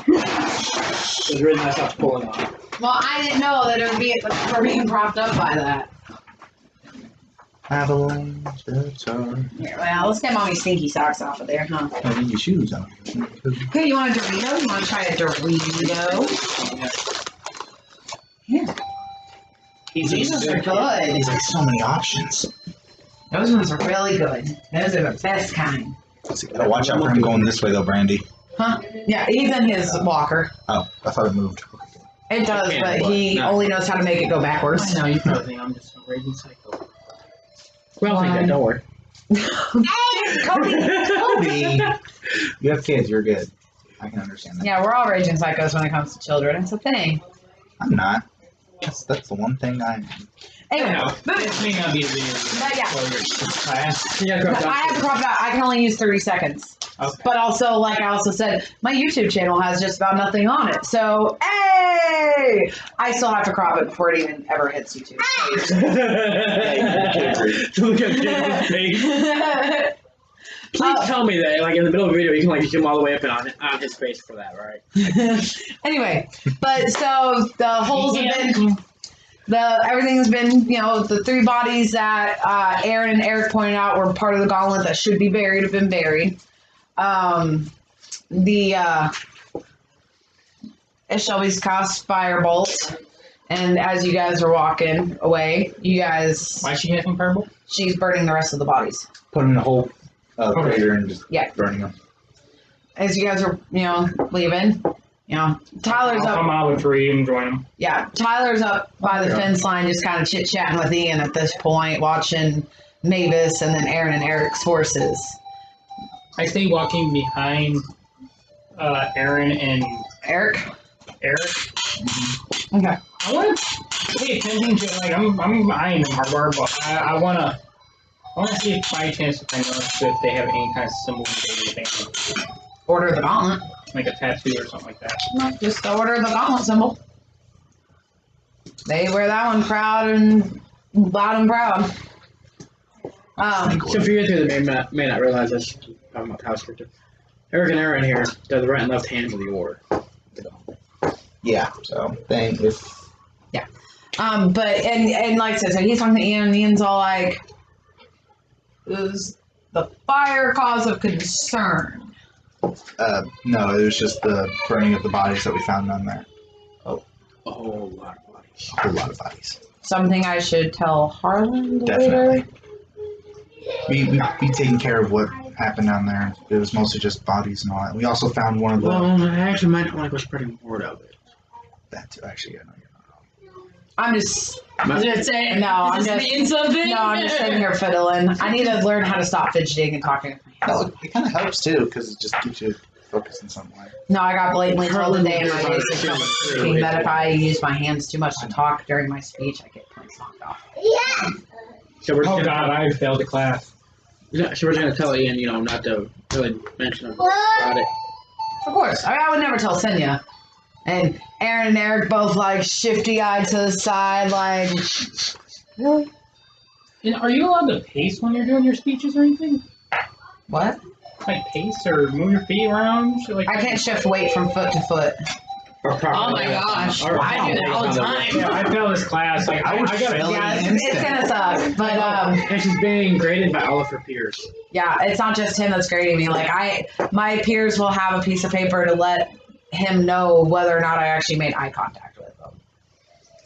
There's a reason I stopped pulling on it. Well, I didn't know that it would be for being propped up by that. Avalanche, sorry. Here, well, let's get Mommy's stinky socks off of there, huh? I need your shoes on. Okay, you want a Dorito? You want to try a Dorito? Yeah. These ones are good. There's like so many options. Those ones are really good. Those are the best kind. Gotta watch out for him going this way though, Brandy. Huh? Yeah, he's in his walker. Oh, I thought it moved. It does, but he only knows how to make it go backwards. I know, you probably think I'm just a raging psycho. Well, think that, don't worry. Cody, you have kids. You're good. I can understand that. Yeah, we're all raging psychos when it comes to children. It's a thing. I'm not. That's the one thing I. Anyway, This may not be a video But yeah. for your class. Yeah, but I have to crop it out. I can only use 30 seconds. Okay. But also, like I also said, my YouTube channel has just about nothing on it. So, hey! I still have to crop it before it even ever hits YouTube. Look at Jacob's face. Please tell me that, like in the middle of the video, you can like zoom all the way up and on his face for that, right? Anyway, but so the holes have been, everything's been, you know, the 3 bodies that Aaron and Eric pointed out were part of the gauntlet that should be buried have been buried. Shelby's cast firebolt, and as you guys are walking away, you guys, Why is she having purple? she's burning the rest of the bodies. Put in a whole crater and just Yeah. burning them. As you guys are, you know, leaving, you know, Tyler's I'll up. come out with 3 and join them. Yeah, Tyler's up by the Yeah. fence line, just kind of chit chatting with Ian at this point, watching Mavis and then Aaron and Eric's horses. I stay walking behind Aaron and Eric? Eric. Okay. I want to pay attention to, like, I'm eyeing them hard, but I want to see if by chance if I notice if they have any kind of symbol or anything, Order of the Gauntlet. like a tattoo or something like that. No, just the Order of the Gauntlet symbol. They wear that one proud and loud and proud. So for you two that may not realize this, talking about house character, Eric and Aaron here, they're the right and left hands of the order. Yeah. So if But and like I said, so he's talking to Ian, and Ian's all like, "Is the fire cause of concern?" no, it was just the burning of the bodies that we found down there. A whole lot of bodies. A whole lot of bodies. Something I should tell Harlan Definitely. later. We taken care of what happened down there. It was mostly just bodies and all that. We also found one of the. Well, I actually might not want to go spreading word of it. That too. Actually, yeah, no, you're not. I'm just I was gonna say, No, I'm does this just- mean something? no, I'm just sitting here fiddling. I need to learn how to stop fidgeting and talking with my hands. No, it kind of helps too because it just keeps you focused in some way. No, I got blatantly told today in my basic public speaking that if I use my hands too much to talk during my speech, I get points knocked off. So we're Oh just God, I failed the class. so we're just gonna tell Ian, you know, not to really mention about it. Of course. I would never tell Senya. And Aaron and Eric both like shifty-eyed to the side, like, really? And are you allowed to pace when you're doing your speeches or anything? What? Like pace or move your feet around? Shit like I can't shift weight from foot to foot. Oh my gosh, I do that all the time. Yeah, I failed this class. Like I got fail it. Yeah, it it's gonna suck. But And she's being graded by all of her peers. yeah, it's not just him that's grading me. Like my peers will have a piece of paper to let him know whether or not I actually made eye contact with them.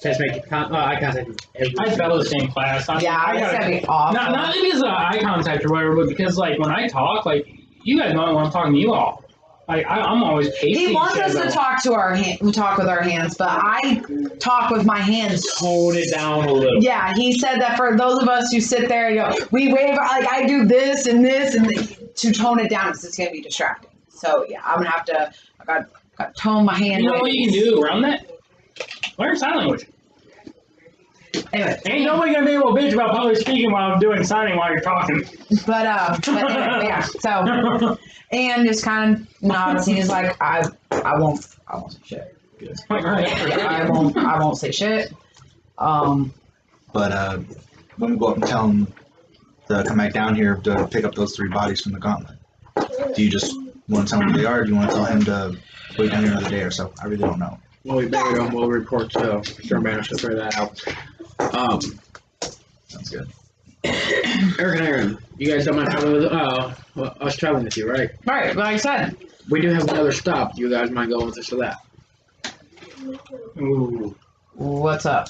Just make eye contact with every I failed the same class. I It's gotta, gonna be awful. not because of eye contact or whatever, but because like when I talk, like you guys know when I'm talking to you all. Like I'm always pacing. He wants us to talk to talk with our hands, but I talk with my hands. Tone it down a little. Yeah, he said that for those of us who sit there and go, we wave, like I do this and this and to tone it down because it's gonna be distracting. So yeah, I'm gonna have to. I got to tone my hand. You know what you can do around that? Learn sign language. Anyway, Ain't nobody gonna be able to bitch about public speaking while I'm doing signing while you're talking. but anyway, yeah. So and just kind of nods. He's like, I won't say shit. I won't say shit. But when we go up and tell him to come back down here to pick up those 3 bodies from the gauntlet, do you just want to tell him who they are? Or do you want to tell him to wait down here another day or so? I really don't know. Well, we buried them. We'll report to Sure Managed to figure that out. Sounds good. Eric and Aaron, you guys don't mind traveling with us traveling with you, right? Right, like I said. We do have another stop. Do you guys mind going with us to that? Ooh. What's up?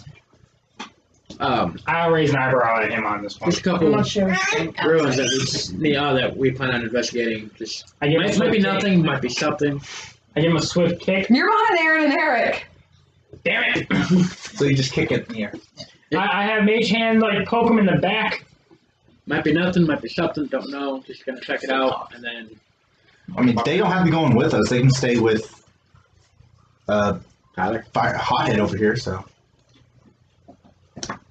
I'll raise an eyebrow at him on this one. Just a couple sure. ruins that we plan on investigating. Just I give him a might swift be kick. nothing, might be something. I give him a swift kick. You're behind Aaron and Eric. Damn it! So you just kick it in the air. I have Mage Hand like poke him in the back. Might be nothing, might be something, don't know. Just gonna check it out, and then I mean, they don't have to be going with us. They can stay with Tyler. Hothead over here. So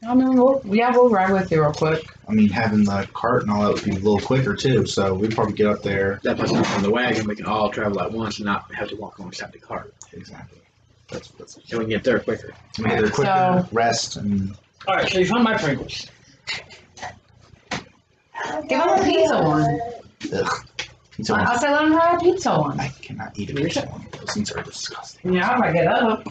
I mean, we'll ride with you real quick. I mean, having the cart and all that would be a little quicker too. So we'd probably get up there. That puts us on the wagon. We can all travel at once and not have to walk alongside the cart. Exactly. That's So we can get there quicker. we get there quicker, rest, and All right, so you found my Pringles. Give him a pizza one. ugh. Pizza one. I said let him have a pizza one. I cannot eat a pizza one. Those things are disgusting. Yeah, I might get up.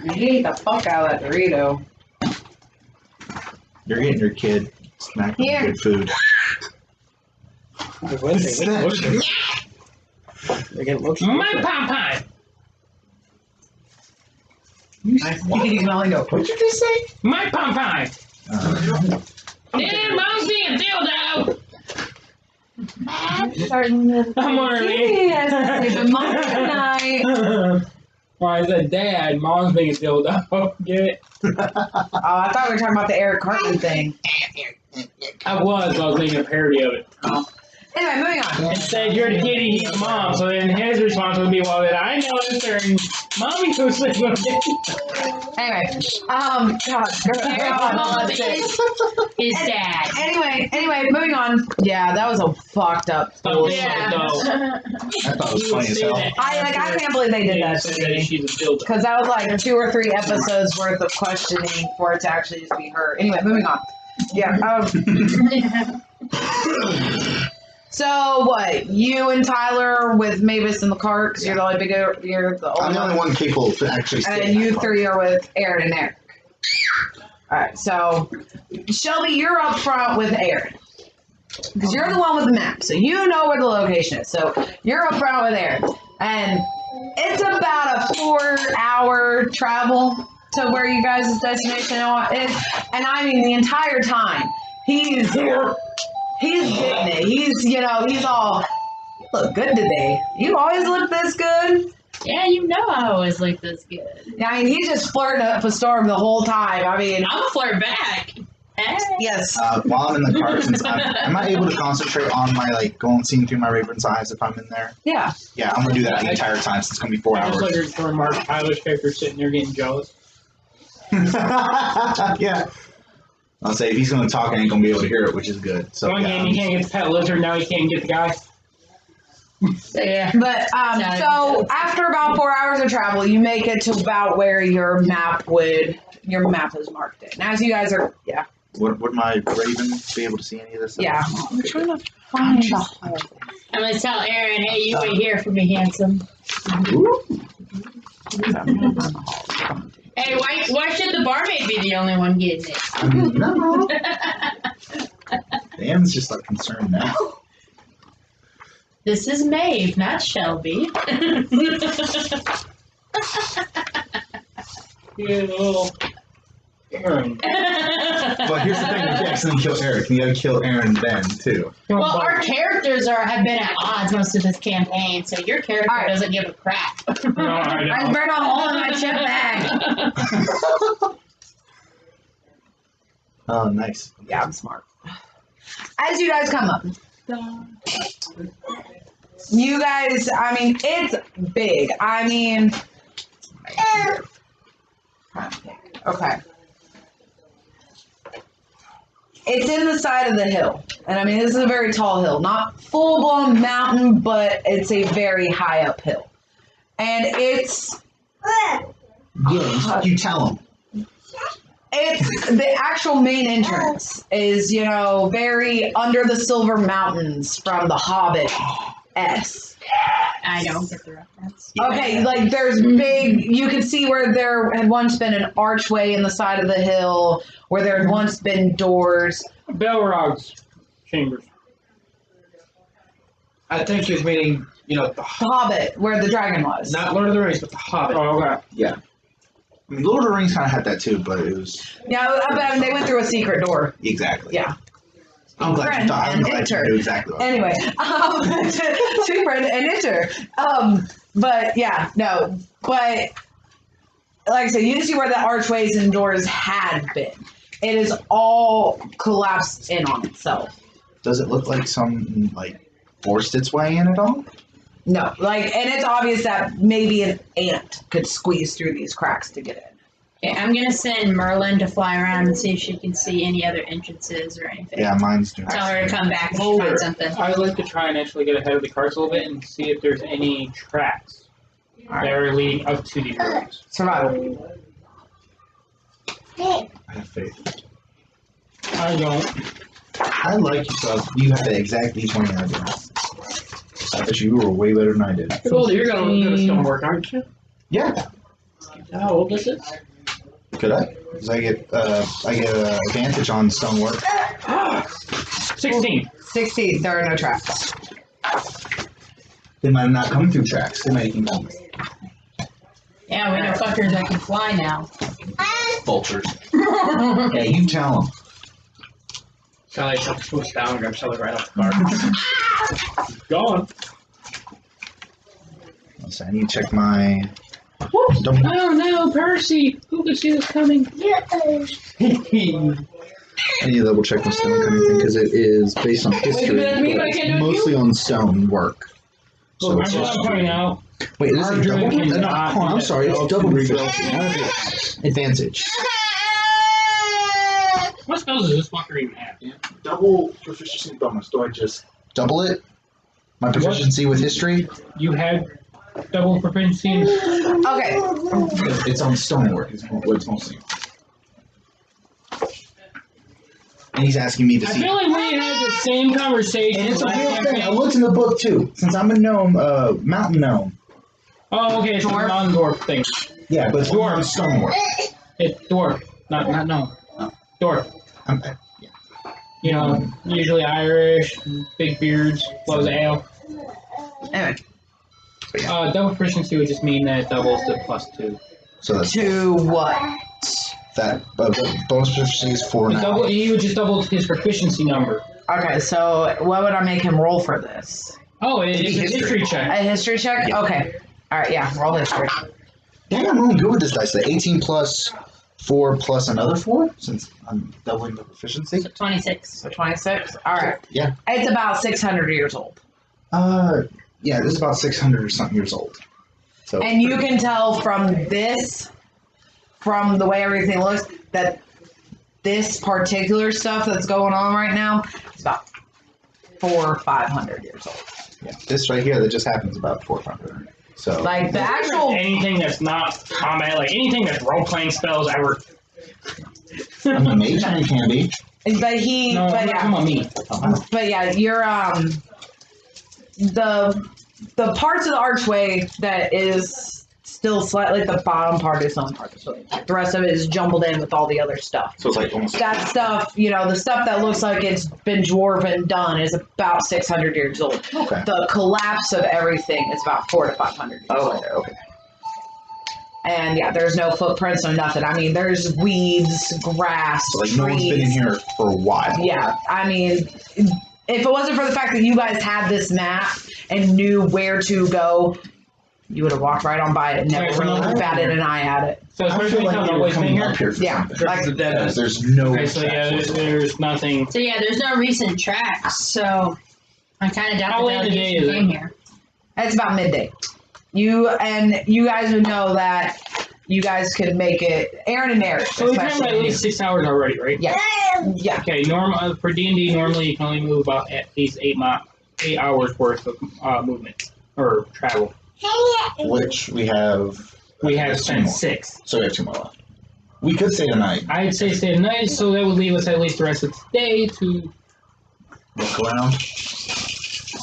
You eat the fuck out of that Dorito. You're getting your kid snack on Here. good food. They get motion. My pie. You can only go. What did you just say? My pie. Yeah, mom's being a dildo. I'm already. Tonight. Why is that dad? Mom's being a dildo. Get it? Oh, I thought we were talking about the Eric Cartman thing. I was making a parody of it. Anyway, moving on. Instead, you're the kitty, he's the mom. So then his response would be, well, then I noticed her and mommy was sleeping with me. Anyway, God, Eric's mom is his dad. Anyway, moving on. Yeah, that was a fucked up. Oh, Yeah. no. I thought it was funny as hell. I can't believe they did that Said to that me. she's a dildo. Because that was like 2 or 3 episodes worth of questioning for it to actually just be her. Anyway, moving on. Yeah. So what? You and Tyler with Mavis in the cart because you're the only you're the I'm only the only one capable to actually and stay then in you that car. 3 are with Aaron and Eric. All right. So Shelby, you're up front with Aaron because you're the one with the map, so you know where the location is. So you're up front with Aaron, and it's about a 4-hour travel to where you guys' destination is. And I mean, the entire time he's getting it. He's all, look good today. You always look this good. Yeah, you know I always look this good. Yeah, I mean, he's just flirting up a storm the whole time. I mean, I'm a flirt back. Hey. yes. While I'm in the car, since am I able to concentrate on my going seeing through my Raven's eyes if I'm in there? Yeah. Yeah, I'm gonna do that the entire time since it's gonna be 4 I just like hours. your remark, Tyler's character sitting there getting jealous. Yeah. I'll say if he's gonna talk, I ain't gonna be able to hear it, which is good. So One game you can't get the pet lizard, now you can't get the guy. So yeah. But so after about 4 hours of travel, you make it to about where your map is marked in. As you guys are, yeah. Would my Raven be able to see any of this? Yeah. I'm trying to find the hole. I'm gonna tell Aaron, hey, you wait here for me, handsome. Hey, why should the barmaid be the only one getting it? No. Dan's just concerned now. This is Maeve, not Shelby. Yeah, little Aaron. But here's the thing: if you accidentally kill Eric, you gotta kill Aaron then too. Well, our characters have been at odds most of this campaign, so your character All right. doesn't give a crap. No, I I don't. burned a hole in my chip bag. Oh, nice. Yeah, I'm smart. As you guys come up, you guys, I mean, it's big. I mean, okay. It's in the side of the hill. And I mean, this is a very tall hill. Not full-blown mountain, but it's a very high up hill. And it's... Yeah, you tell him. It's the actual main entrance is, very under the Silver Mountains from The Hobbit S. I don't get the reference. Okay, there's big, you can see where there had once been an archway in the side of the hill, where there had once been doors. Belrog's chambers. I think she was meaning, the The Hobbit, where the dragon was. not Lord of the Rings, but the Hobbit. Oh, okay. Yeah. I mean, Lord of the Rings kind of had that too, but it was Yeah, but they went through a secret door. exactly. Yeah. I'm glad you thought. I'm And glad enter. you knew exactly what. Anyway, to friend and enter. But yeah, no. But like I said, you can see where the archways and doors had been. It is all collapsed in on itself. Does it look like some forced its way in at all? No, and it's obvious that maybe an ant could squeeze through these cracks to get in. Okay, I'm gonna send Merlin to fly around and see if she can see any other entrances or anything. Yeah, mine's doing. Tell her to come back if she Older. finds something. I'd like to try and actually get ahead of the carts a little bit and see if there's any tracks that are leading up to these rooms. Survival. I have faith. I don't. I like you, so you have the exact D20 I do. I bet you were way better than I did. Well, you're gonna go to stonework, aren't you? Yeah. How old is it? Could I? Because I get advantage on stonework. 16. 16, there are no tracks. They might have not come through tracks. They might have come Yeah, we know fuckers that can fly now. vultures. Yeah, you tell them. Charlie swoops down and grabs Charlie right off the car. Gone. So I need to check my. Oh no, Percy! Who could see this coming? I need to double check my stone cutting thing because it is based on history, but it's mostly on stone work. So Look, it's I'm just, pointing out. wait, is it double? Arjun No, cannot hold on, I'm do sorry, it's that. double proficiency. Advantage. What spells does this fucker even have? Double proficiency bonus. Do I just double it? My proficiency with history? You had double proficiency in. Okay. It's on stonework. It's what it's mostly. And he's asking me to I see. feel like we had the same conversation. And it's a last real thing. I campaign. looked in the book too. Since I'm a gnome, mountain gnome. Oh, okay, it's a non-dwarf thing. Yeah, but it's Dwarf. on stonework. It's dwarf, not no. Dwarf. Yeah. You know, usually Irish, big beards, loves ale. Anyway, Double proficiency would just mean that it doubles to +2. So that's to what? that. The bonus proficiency is 4 now. He would just double his proficiency number. Okay, so what would I make him roll for this? Oh, it's It'd a be history. history check. A history check? Yeah. Okay. Alright, yeah, roll history. Dang, I'm really good with this dice. The 18 plus 4 plus another 4, since I'm doubling the proficiency. So 26. So 26? Alright. Yeah. It's about 600 years old. Yeah, this is about 600 or something years old. So. And you can tell from this, from the way everything looks, that this particular stuff that's going on right now is about 400 or 500 years old. Yeah, this right here that just happened is about 400. So. Like the actual. Anything that's not combat, like anything that's role-playing spells ever. I mean, mage hand can be. But he. No, but come yeah. on me. But yeah, you're the parts of the archway that is still slightly the bottom part is on part. So the rest of it is jumbled in with all the other stuff. So it's like almost. That stuff, the stuff that looks like it's been dwarven done is about 600 years old. Okay. The collapse of everything is about 400 to 500 years old. Okay. And yeah, there's no footprints, no nothing. I mean, there's weeds, grass, So like trees. no one's been in here for a while. Yeah, I mean, if it wasn't for the fact that you guys had this map and knew where to go, you would have walked right on by it and never Right, so really no- batted an eye at it. So I especially feel like like we were always been coming here. up here for Yeah, something. like Because there's no. Okay, so yeah, there's nothing. So yeah, there's no recent tracks, so I kind of doubt How the late in the day delegation is it? came here. It's about midday. You guys would know that you guys could make it. Aaron and Eric, So we've had especially. at least 6 hours already, right? Yeah. Yeah. Okay, for D&D, normally you can only move about at least 8 hours worth of movement or travel. Which we have. We have two spent more. 6. So we have 2 more left. We could stay tonight. I'd say stay the night, so that would leave us at least the rest of today to. Look around.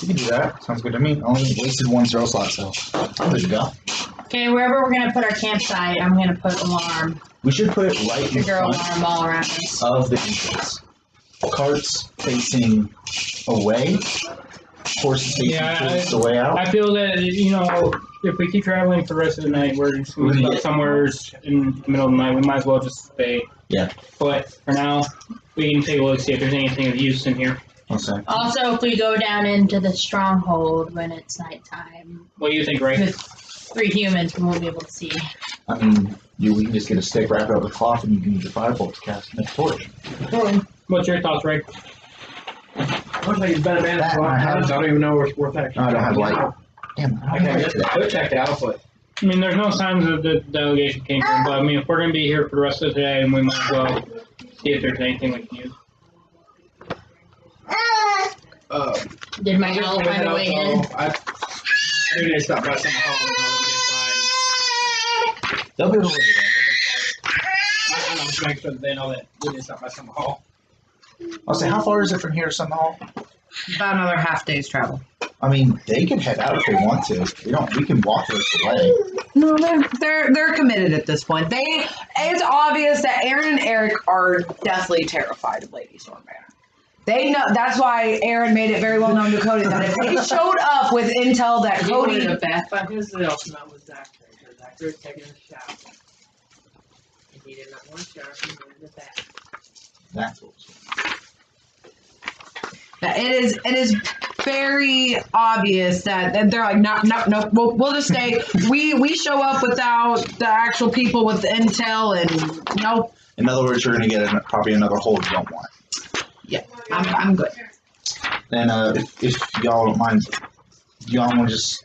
You can do that. Sounds good to me. I only wasted 1 zero slot, so I'm good to go. Okay, wherever we're gonna put our campsite, I'm gonna put alarm. We should put it right in Trigger front alarm all around us. of the entrance. Carts facing away. Horses facing Yeah, towards the way out. I feel that, if we keep traveling for the rest of the night, we're just going to Yeah. stop somewhere in the middle of the night. We might as well just stay. Yeah. But for now, we can take a look, see if there's anything of use in here. Okay. Also, if we go down into the stronghold when it's nighttime, What do you think, Ray? with 3 humans, we won't be able to see. I mean, we can just get a stick, wrap it up with cloth, and you can use your firebolt to cast and make a torch. What's your thoughts, Ray? Looks like it's better than That I have- I don't even know what's worth actually. No, I don't have light. Damn, I don't have light today. Go check it out, but I mean, there's no signs of the delegation came through, but I mean, if we're going to be here for the rest of the day, and we might as well see if there's anything we can use. Did my owl find a way in? I need to stop by some home and They'll be able to do I'm just making sure that they know that we need to stop by some hall. that. I'll say, how far is it from here to Summit? About another half day's travel. I mean, they can head out if they want to. We can walk the rest of the way. No, they're committed at this point. It's obvious that Aaron and Eric are deathly terrified of Lady Stormbanner. They know. That's why Aaron made it very well known to Cody that if they showed up with intel that He Cody, wanted a bath by himself, and that was Zachary, because Zachary was taking a shower. And he did not want to shower, he wanted a bath. That's what that it is very obvious that they're like, no, we'll just stay. We show up without the actual people with the intel, and nope. In other words, you're going to get probably another hole you don't want. Yeah, I'm good. And if y'all don't mind, y'all want to just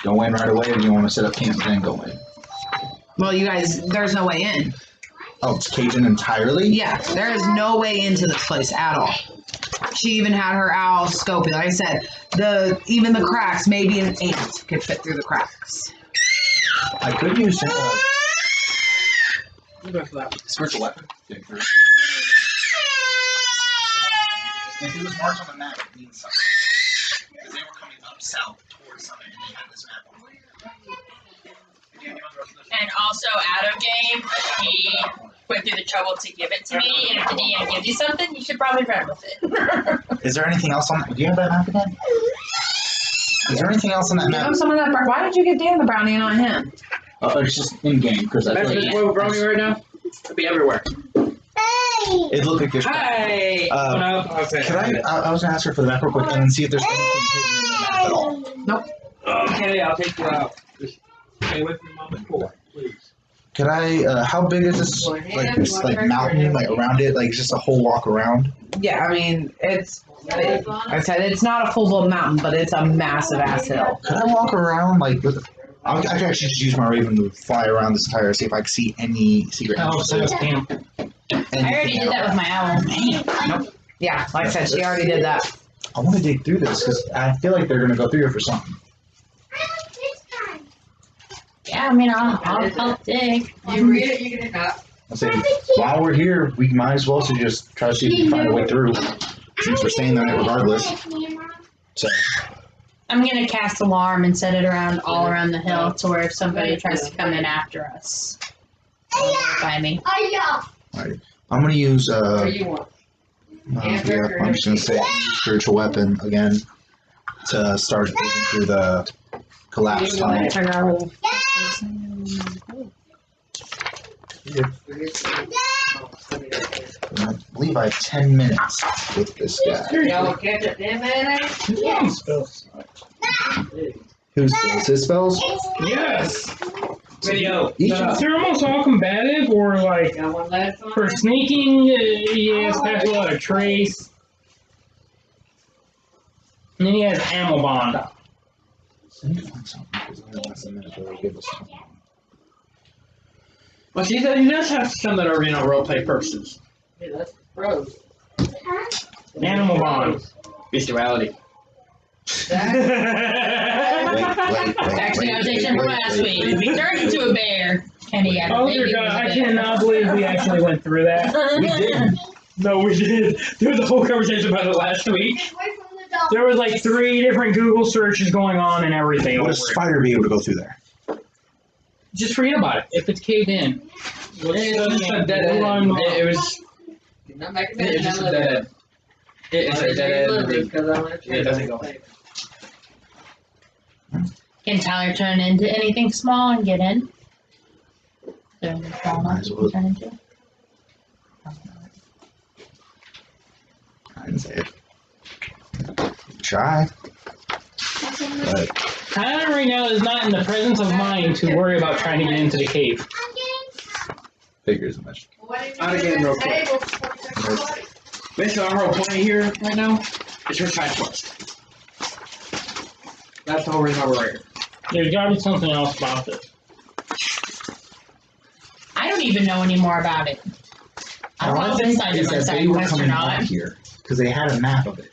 go in right away, or do you want to set up camp and then go in? Well, you guys, there's no way in. Oh, it's caved in entirely? Yeah, there is no way into this place at all. She even had her owl scoping. Like I said, even the cracks, maybe an ant could fit through the cracks. I could use We'll go for that. spiritual weapon. Dig through. If it was marked on the map, it means something. Because they were coming up south towards Summit, and they had this map on. And also out of game, he went through the trouble to give it to me, and if the DM gives you something, you should probably run with it. Is there anything else on? Do you have that map again? Is there anything else on that Give him map? some of that. Why did you give Dan the brownie and not him? It's just in game because I Imagine feel this like boy with brownie right now. It'll be everywhere. it looked like there's. Hey! Okay. Could I was gonna ask her for the map real quick and then see if there's anything hidden in the map at all. Okay, I'll take you out. Just stay away from your mom and boy, please. Could I? How big is this? Like this, like mountain, like around it, like just a whole walk around? Yeah, I mean, it's big. Like I said, it's not a full-blown mountain, but it's a massive ass hill. Could I walk around like with? I could actually just use my Raven to fly around this entire, see if I can see any secret entrances. I already did that with my owl. Nope. Yeah, like I said, she already did that. I want to dig through this because I feel like they're gonna go through here for something. Yeah, I mean, I'll help dig. You read it, you get it up. I say while we're here, we might as well just try to see if we can find a way through, since we're staying there regardless. So I'm gonna cast alarm and set it around all around the hill to where if somebody tries to come in after us, find me. alright, I'm gonna use What do you want? I'm just gonna say spiritual weapon again to start digging through the collapsed tunnel. I believe I have 10 minutes with this guy. Y'all catch it, damn it. Who's this? His spells? Yes! Video. Each They're almost all combative, or like, Got one last one? for sneaking, he has a lot of trace. And then he has ammo bond. Well, she said you just have some that are, roleplay persons. Yeah, that's pros. Animal bond. Bestiality. Actually, I was taking from last week. We turned into a bear. And he had a Oh baby dear God, I with a bear. cannot believe we actually went through that. We did. No, we did. There was a whole conversation about it last week. There was like 3 different Google searches going on and everything. Would over a it. spider be able to go through there? Just forget about it. If it's caved in, It's just a dead end. It was. Did not make a It's just a dead end. It's a dead end. It doesn't go. Can Tyler turn into anything small and get in? There anything small enough you can turn into? I didn't say it. Try. But Tyler right now is not in the presence of mind to worry about trying to get into the cave. figures and much. Out again, real quick. Basically, our whole point here right now is her side quest. That's the whole reason why we're here. There's gotta be something else about this. I don't even know any more about it. I don't know if this side is my that side they were quest or coming up not. here because they had a map of it.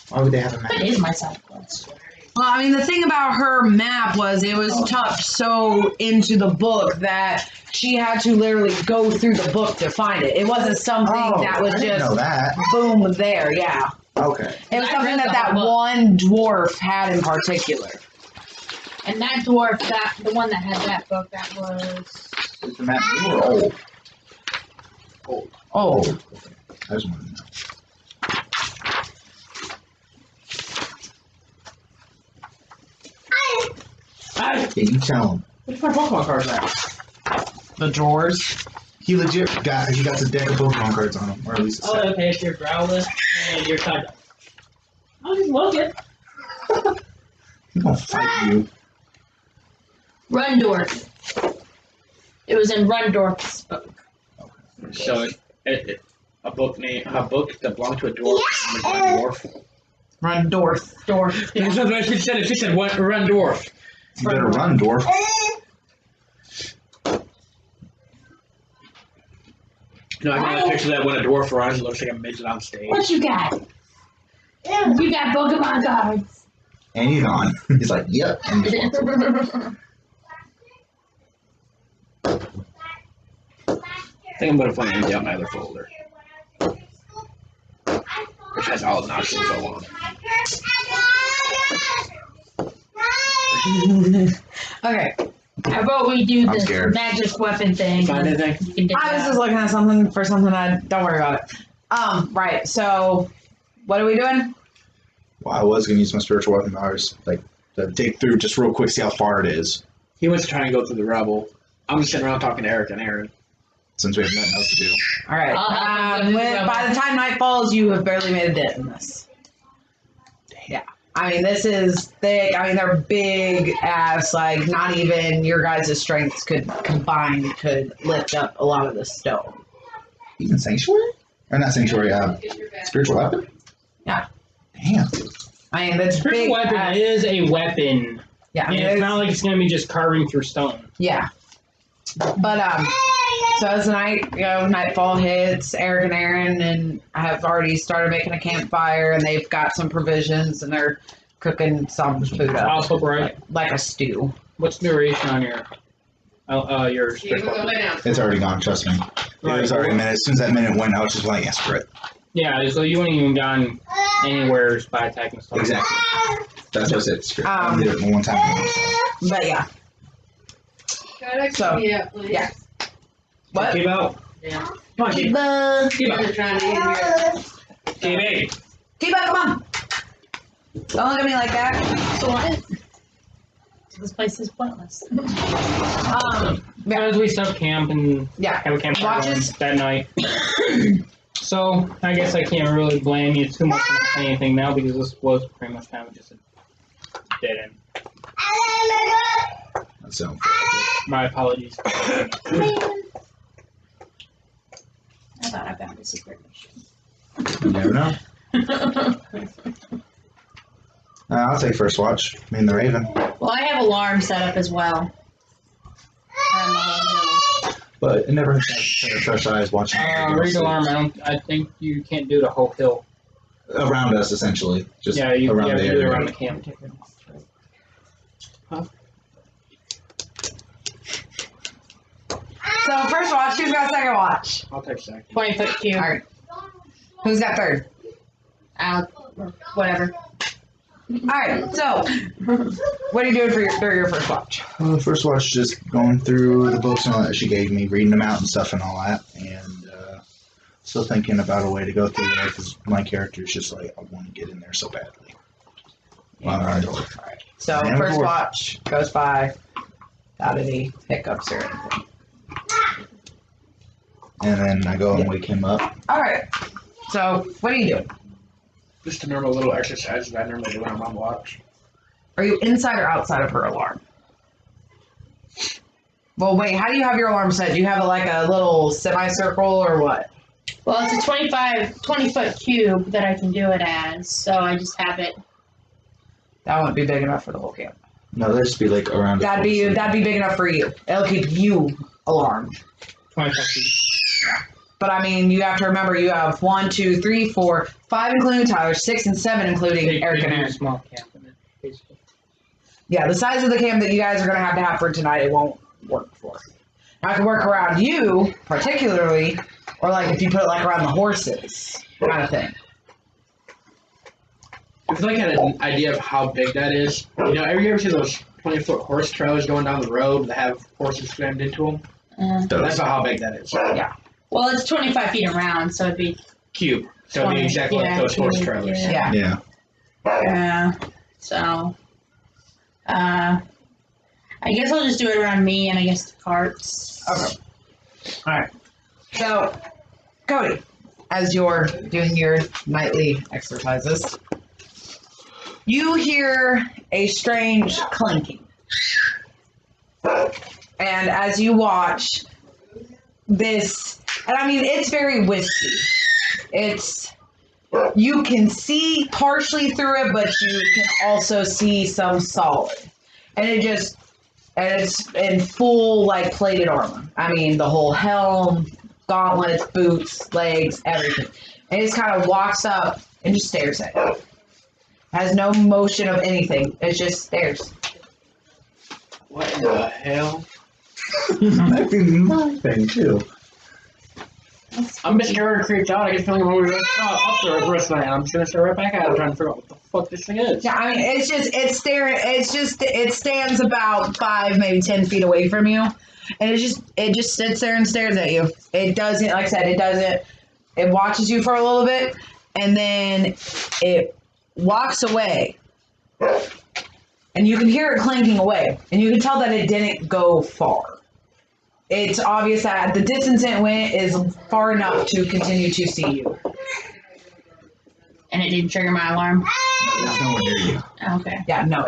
Why would they have a map? It is my side quest. Well, I mean, the thing about her map was it was tucked so into the book that she had to literally go through the book to find it. It wasn't something that was I didn't know just that. boom there. Yeah, Okay. it was I something read that the that whole book. one dwarf had in particular. And that dwarf, the one that had that book, that was. Is the map new or old? Oh, Old. Okay. I just wanted to know. Hi! Yeah, you tell him. Where's my Pokemon cards at? the drawers. He legit got a deck of Pokemon cards on him, or at least a Oh, set. okay, it's your Growlithe and your Psyduck. I'll just look it. He gonna fight you. Rundorf. It was in Rundorf's book. So, a book that belonged to a dwarf and a dwarf. Run dwarf. Dwarf. That's what she said. She said, "What? Run dwarf." You better run, dwarf. No, I got a picture of that when a dwarf runs, it looks like a midget on stage. What you got? You got Pokemon cards. And he's gone. He's like, yep. And just walks away. I think I'm gonna find empty out my other folder, which has all the Nox info on it. Okay, How about we do I'm this scared. magic weapon thing? Find anything? You can dig I was that just up. looking at something for something. Don't worry about it. Right. So, what are we doing? Well, I was gonna use my spiritual weapon powers, like to dig through just real quick, see how far it is, He wants to try and go through the rubble. I'm just sitting around talking to Eric and Aaron. since we have nothing else to do. All right. I'll have to go to the By the time night falls, you have barely made a dent in this. Yeah. I mean, this is thick. I mean, they're big ass. Like, not even your guys' strengths could lift up a lot of this stone. Even sanctuary? Or not sanctuary? Spiritual weapon? Yeah. Damn. I mean, that's Spiritual big. weapon is a weapon. Yeah. I mean, And it's not like it's gonna be just carving through stone. yeah. But so as the nightfall hits, Eric and Aaron and have already started making a campfire, and they've got some provisions, and they're cooking some food up, Also, right. like a stew. What's the duration on your spiritual weapon? It's already gone, trust me. It was already a minute. As soon as that minute went, I was just like, yes, for it. Yeah, so you wouldn't even gone anywhere by attacking stone. Exactly. That's just it. Straight. I Um, did it one time. But yeah. So, yeah. What? Keep out. Yeah. Come on, keep. Kiba. Keep out. Trying to get here. Keep. Kiba, come on. Don't look at me like that. So what? This place is pointless. As we set up camp and Yeah. have a campfire going Watches. that night. So I guess I can't really blame you too much for saying anything now because this was pretty much kind of just a dead end. That sounds My apologies. I thought I found a secret mission. You never know. I'll take first watch. Me and the Raven. Well, I have alarm set up as well. But it never hurts to have fresh eyes watching. Read alarm. I think you can't do the whole hill. Around us, essentially. Just Yeah, you around have the to do it area. around the camp. So first watch, who's got second watch? I'll take second. 20-foot cube. All right. Who's got third? Whatever. All right. So, what are you doing for your first watch? First watch, just going through the books and all that she gave me, reading them out and stuff and all that, and still thinking about a way to go through there because my character is just like, I want to get in there so badly. So And first fourth. watch goes by without any hiccups or anything. And then I go and wake him up. All right. So what are you doing? Just a normal little exercise that I normally do when I'm on watch. Are you inside or outside of her alarm? Well, wait, how do you have your alarm set? Do you have like a little semicircle or what? Well, it's a 20-foot cube that I can do it as, so I just have it. That wouldn't be big enough for the whole camp. No, there should be like around. That'd be big enough for you. It'll keep you alarmed. 25 feet. But I mean, you have to remember you have 1, 2, 3, 4, 5 including Tyler, 6 and 7 including Eric and They do a Aaron. small camp in it, basically. Yeah, the size of the camp that you guys are gonna have for tonight, it won't work for. Now I can work around you, particularly, or like if you put it like around the horses, kind of thing. If I had an idea of how big that is, you know, you ever see those 20-foot horse trailers going down the road that have horses slammed into them? That's about how big that is. Well, it's 25 feet around, so it'd be Cube. So it'd be exactly like those horse trailers. Yeah. Yeah. So, I guess I'll just do it around me and I guess the carts. Okay. Alright. So, Cody, as you're doing your nightly exercises, you hear a strange clinking. And as you watch this, and I mean, it's very wispy. You can see partially through it, but you can also see some solid. And it's in full, like, plated armor. I mean, the whole helm, gauntlets, boots, legs, everything. And it just kind of walks up and just stares at you. Has no motion of anything. It just stares. What in the hell? That'd be my thing too. I'm a bit scared and creeped out. I get feeling I'm over up there the rest of the night. I'm just gonna stare right back at it trying to figure out what the fuck this thing is. Yeah, I mean, it stands about 5, maybe 10 feet away from you. And it just sits there and stares at you. It doesn't, like I said, it watches you for a little bit, and then it walks away. And you can hear it clanking away. And you can tell that it didn't go far. It's obvious that the distance it went is far enough to continue to see you. And it didn't trigger my alarm. There's no one near you. Okay. Yeah, no,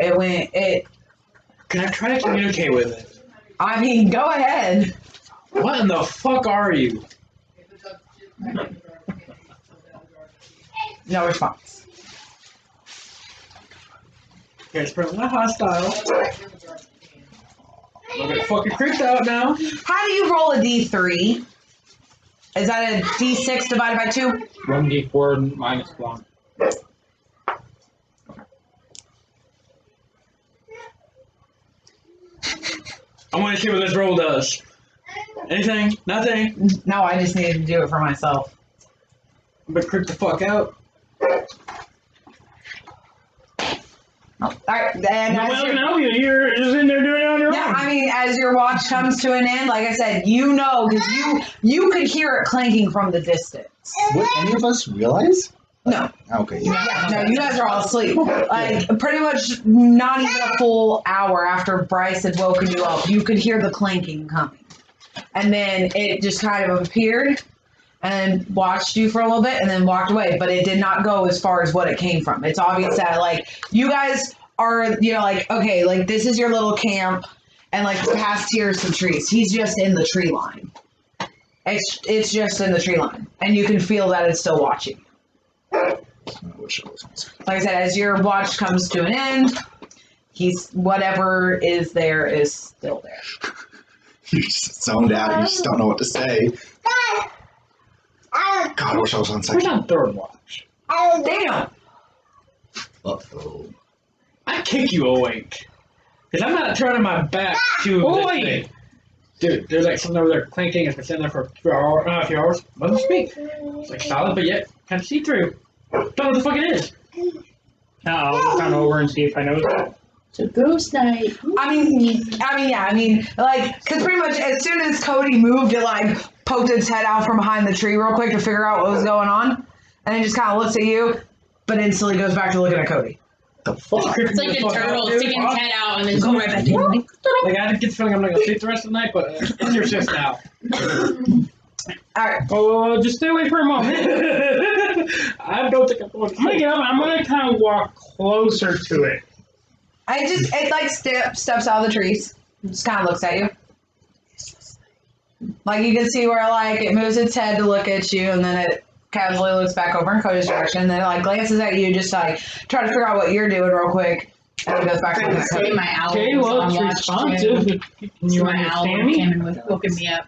Can I try to communicate with it? I mean, go ahead. What in the fuck are you? No response. Okay, it's probably not hostile. I'm a bit fucking creeped out now. How do you roll a D3? Is that a D6 divided by 2? 1d4 minus 1. I want to see what this roll does. Anything? Nothing? No, I just needed to do it for myself. I'm gonna creep the fuck out. Alright, then You're just in there doing it on your yeah, own. I mean, as your watch comes to an end, like I said, you know, because you could hear it clanking from the distance. Would any of us realize? No. Okay. Yeah. Yeah, no, you guys are all asleep. Like, pretty much not even a full hour after Bryce had woken you up, you could hear the clanking coming. And then it just kind of appeared and watched you for a little bit and then walked away. But it did not go as far as what it came from. It's obvious that, like, you guys are, you know, like, okay, like, this is your little camp. And, like, past here are some trees. He's just in the tree line. It's just in the tree line. And you can feel that it's still watching. Like I said, as your watch comes to an end, whatever is there is still there. You just zoned out. You just don't know what to say. God, I wish I was on Who's second. on third watch? They don't. Uh-oh. I kick you awake. Because I'm not turning my back to this thing. Dude, there's like something over there clanking. It's been sitting there for a few hours. Doesn't speak. It's like solid, but yet kind of see through. Don't know what the fuck it is. I'll look on over and see if I know that. So ghost night. I mean, like, because pretty much as soon as Cody moved, it, like, poked its head out from behind the tree real quick to figure out what was going on. And then just kind of looks at you, but instantly goes back to looking at Cody. The fuck? It's like a turtle sticking its head out and then going right back in. Like, I get the feeling I'm not going to sleep the rest of the night, but it's your shift now. Alright. Oh, just stay away for a moment. I don't think I'm going to I'm gonna get up. I'm gonna kind of walk closer to it. It like steps out of the trees. Just kind of looks at you. Like you can see where like it moves its head to look at you, and then it casually looks back over in Cody's direction, and then it like glances at you, just like try to figure out what you're doing real quick, and it goes back to looking at Say Cody. my owl. Okay, well, it's responsive. Can you My owl understand me? came and woken me up.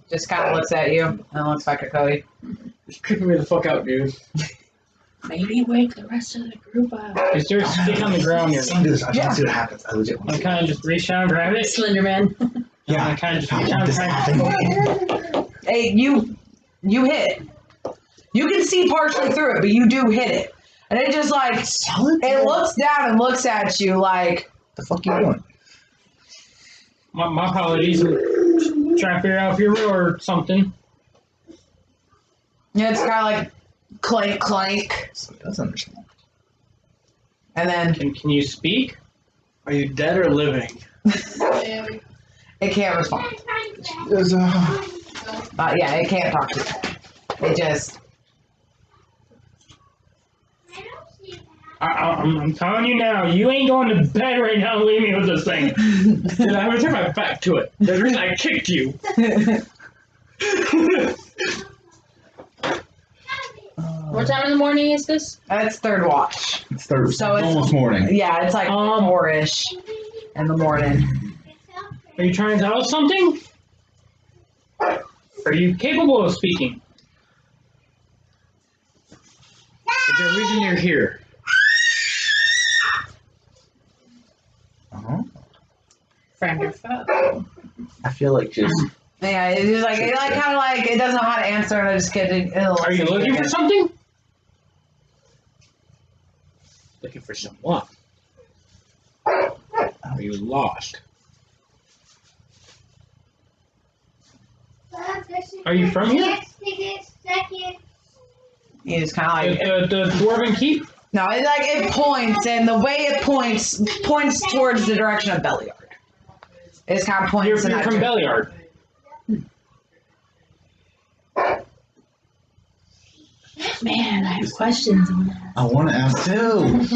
Just kind of looks at you, and looks back at Cody. Just creeping me the fuck out, dude. Maybe wake the rest of the group up. Is there a stick on the ground near Let's me? do this. I just want to see what happens. I legit want I to see. kind of just reach out and grab it. Slenderman. Yeah, I kind of just I reach out want and this to try. happen. Hey, you hit. You can see partially through it, but you do hit it, and it just like Solid. it looks down and looks at you like. The fuck you doing? My apologies. I'm trying to figure out if you're real or something. Yeah, it's kind of like clank, clank, So he doesn't understand. and then Can you speak? Are you dead or living? it can't respond. There's a. Yeah, it can't talk to you. It just. I'm telling you now, you ain't going to bed right now and leave me with this thing. Dude, I haven't turned my back to it. There's a reason I kicked you. What time in the morning is this? That's third watch. It's third. So it's- almost morning. Yeah, it's like 4-ish in the morning. Are you trying to tell us something? Are you capable of speaking? Is there a reason you're here? Uh-huh. Friend or foe? I feel like just. Yeah, it's just like it like kind of like it doesn't know how to answer, and I just get it. Are you looking for something? Looking for someone. Are you lost? Are you from here? You just kind of like The Dwarven Keep? no, it like it points, and the way it points towards the direction of Bellyard. It's kind of points. You're in that from direction. Bellyard. Man, I have questions on that. I want to ask too.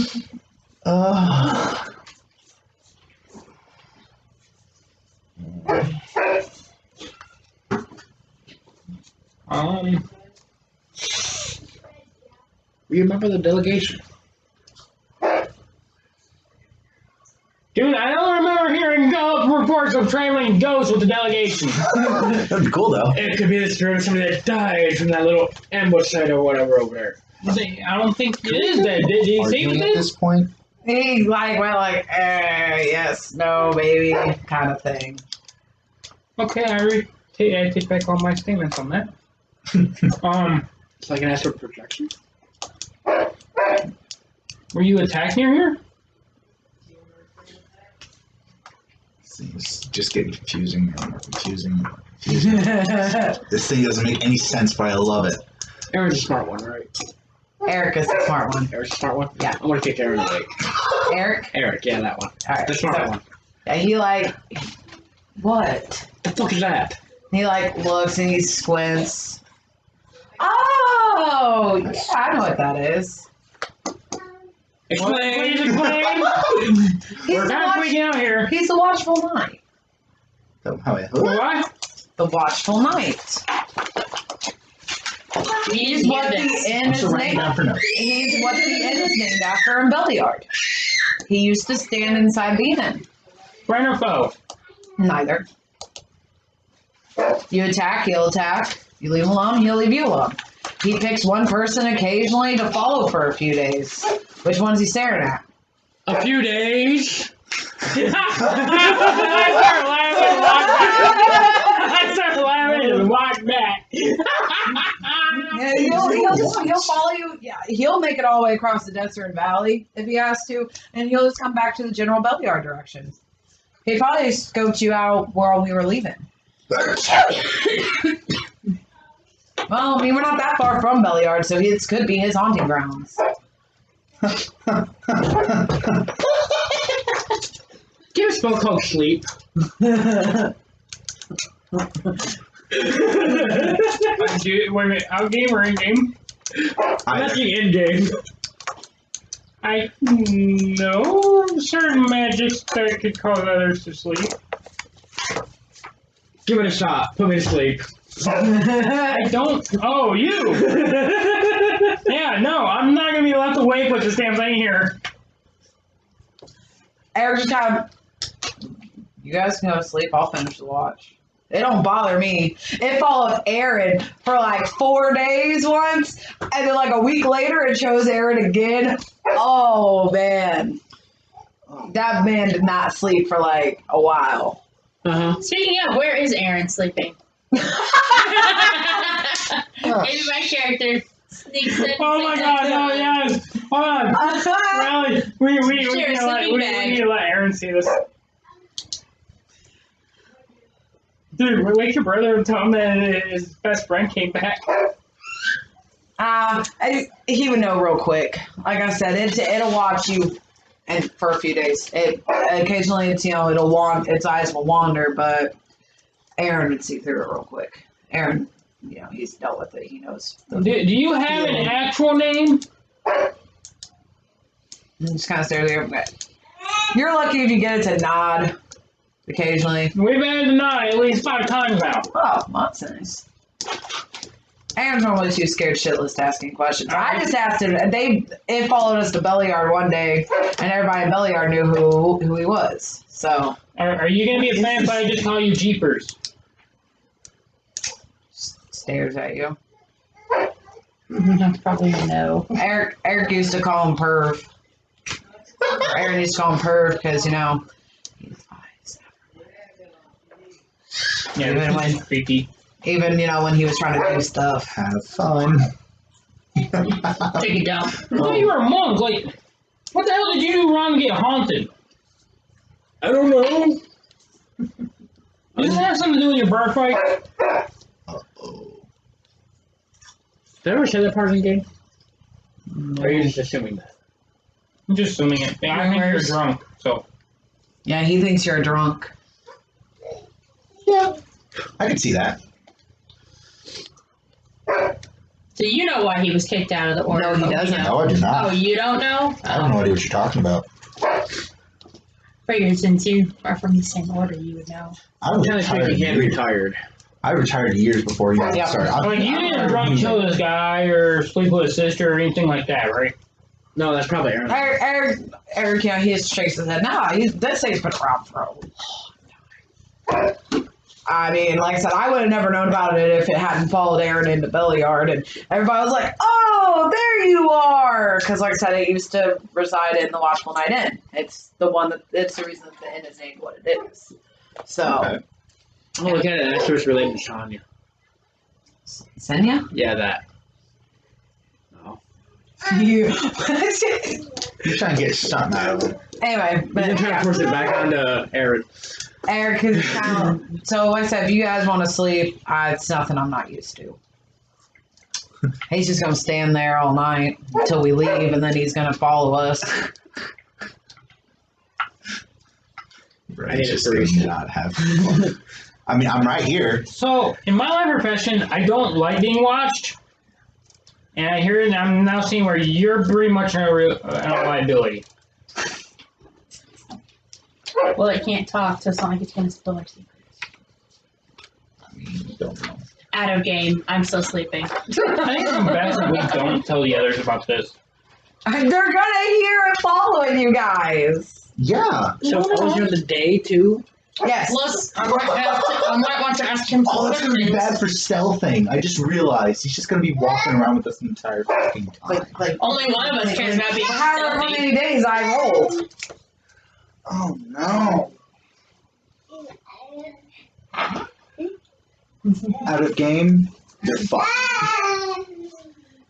Remember the delegation? Dude, I don't remember hearing reports of trailing ghosts with the delegation. That'd be cool though. It could be the spirit of somebody that died from that little ambush site or whatever over there. I don't think it is dead. Did you see Arguing at it? this point. He like went like yes, no, baby, kind of thing. Okay, I take back all my statements on that. So I can ask for projection? Were you attacked near here? It's just getting confusing and more confusing. This thing doesn't make any sense, but I love it. Aaron's a smart one, right? Eric is the smart one. Aaron's a smart one? Yeah. I'm gonna kick Aaron in the leg. Eric. Eric, yeah, that one. All right. The smart one. Yeah, he like what? The fuck is that? He like looks and he squints. Oh, yeah, I know what that is. Explain! Please explain! We're kind of freaking out here. He's the watchful knight. So, how I What? The watchful knight. He's what the inn I'm is still writing named. down for notes. He's what the inn is named after in Bellyard. He used to stand inside the inn. Friend or foe? Neither. You attack, he'll attack. You leave him alone, he'll leave you alone. He picks one person occasionally to follow for a few days. Which one's he staring at? A few days. I start laughing and walk back. Yeah, he'll follow you. Yeah, he'll make it all the way across the Desert Valley if he has to, and he'll just come back to the general Bellyard direction. He probably scoped you out while we were leaving. Well, I mean, we're not that far from Bellyard, so it could be his haunting grounds. Give a spell called sleep. Wait a minute, out game or in game? I'm at the end game. I know certain magics that could cause others to sleep. Give it a shot. Put me to sleep. I don't. Oh, you! Yeah, no, I'm not gonna be left awake with this damn thing here. Every time you guys can go to sleep, I'll finish the watch. It don't bother me. It followed Aaron for like 4 days once, and then like a week later it chose Aaron again. Oh man. That man did not sleep for like a while. Speaking of, where is Aaron sleeping? Maybe my character sneaks in. Oh my god, no, yes! Hold on. Rally, we need to let Aaron see this. Dude, wake your brother and tell him that his best friend came back. He would know real quick. Like I said, it'll watch you, and for a few days. Occasionally, its eyes will wander, but Aaron would see through it real quick. Aaron, he's dealt with it. He knows. Do you have an actual name? And just kind of stare there. You're lucky if you get it to nod occasionally. We've had to nod at least 5 times now. Oh, that's nice. Aaron's normally too scared shitless to asking questions. I just asked him. It followed us to Bellyard one day, and everybody in Bellyard knew who he was. So, Are you gonna be a fan if I just call you Jeepers? stares at you. That's probably a no. Eric used to call him Perv. Aaron used to call him Perv because he's eyes. Yeah, Even this is creepy. Even when he was trying to do stuff. Have fun. Take a dump. I thought you were a monk. Like, what the hell did you do wrong to get haunted? I don't know. Does it have something to do with your birthright? Uh-oh. Did I ever say that part of the game? Or are you just assuming that? I'm just assuming it. Yeah, I think you're drunk, so. Yeah, he thinks you're a drunk. Yeah. I can see that. So you know why he was kicked out of the order? No, he doesn't. No, I do not. Oh, you don't know? I have no idea what you're talking about. Figured since you are from the same order, you would know. I was Kind of retired think he can be years. retired. I retired years before you Yeah. started. Like, you didn't drunk kill this guy or sleep with his sister or anything like that, right? No, that's probably Aaron. Eric, he just shakes his head. Nah, this thing's been around for a long time. I mean, like I said, I would have never known about it if it hadn't followed Aaron into Bellyard, and everybody was like, "Oh, there you are!" Because, like I said, it used to reside in the Watchful Night Inn. It's the reason that the inn is named what it is. So, Okay. Oh, look at it. That's what's related to Shania. Senya? Yeah, that. No. You. You're trying to get something out of him. Anyway, He's but trying to yeah. push it back onto Aaron. Eric is kind of, so like I said, if you guys want to sleep, it's nothing I'm not used to. He's just gonna stand there all night until we leave, and then he's gonna follow us. Right. I need Just a priest. not have fun. I mean, I'm right here. So, in my line of profession, I don't like being watched. And I hear it, I'm now seeing where you're pretty much a liability. Well, it can't talk, so it's not like it's going to spill our secrets. I mean, don't know. Out of game. I'm still sleeping. I think it's best if we don't tell the others about this. They're gonna hear it following you guys. Yeah. So it follows you on the day, too? Yes. Plus, I might want to ask him Oh, that's gonna be questions. bad for stealthing. I just realized he's just gonna be walking around with us the entire fucking time. Like Only one of us cares about being however stealthy. many days I rolled. Oh no. Out of game, you're fucked.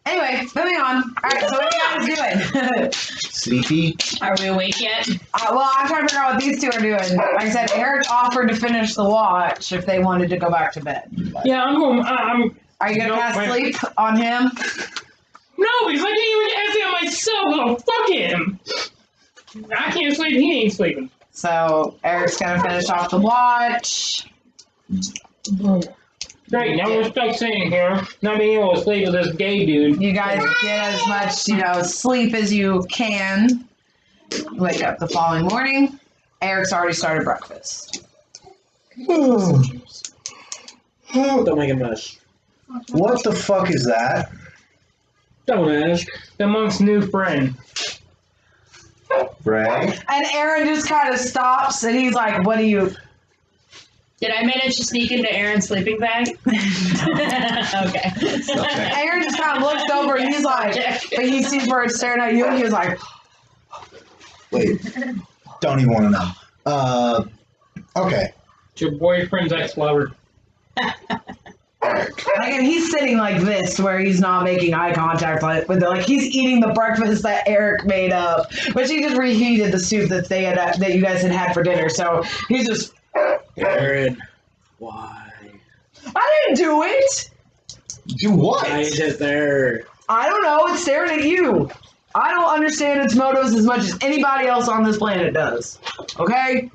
Anyway, moving on. Alright, so what are you guys doing? Sleepy. Are we awake yet? Well, I'm trying to figure out what these two are doing. Like I said, Eric offered to finish the watch if they wanted to go back to bed. Yeah, I'm going. Are you gonna No, cast wait. sleep on him? No, because I can't even cast it on myself. So fuck him. I can't sleep. He ain't sleeping. So Eric's gonna finish off the watch. Great, now we're stuck sitting here, not being able to sleep with this gay dude. You guys get as much, sleep as you can. Wake up the following morning. Eric's already started breakfast. Don't make a mess. What the fuck is that? Don't ask. The monk's new friend. Ray? And Aaron just kind of stops and he's like, what do you... Did I manage to sneak into Aaron's sleeping bag? Okay. Aaron just kind of looks over and he's like, but he sees where it's staring at you and he was like, Wait. Don't even want to know. Okay. It's your boyfriend's ex-lover. and he's sitting like this where he's not making eye contact with it. Like he's eating the breakfast that Eric made up, but she just reheated the soup that you guys had for dinner. So he's just... Aaron, why? I didn't do it. Do what? Why is it there? I don't know. It's staring at you. I don't understand its motives as much as anybody else on this planet does. Okay?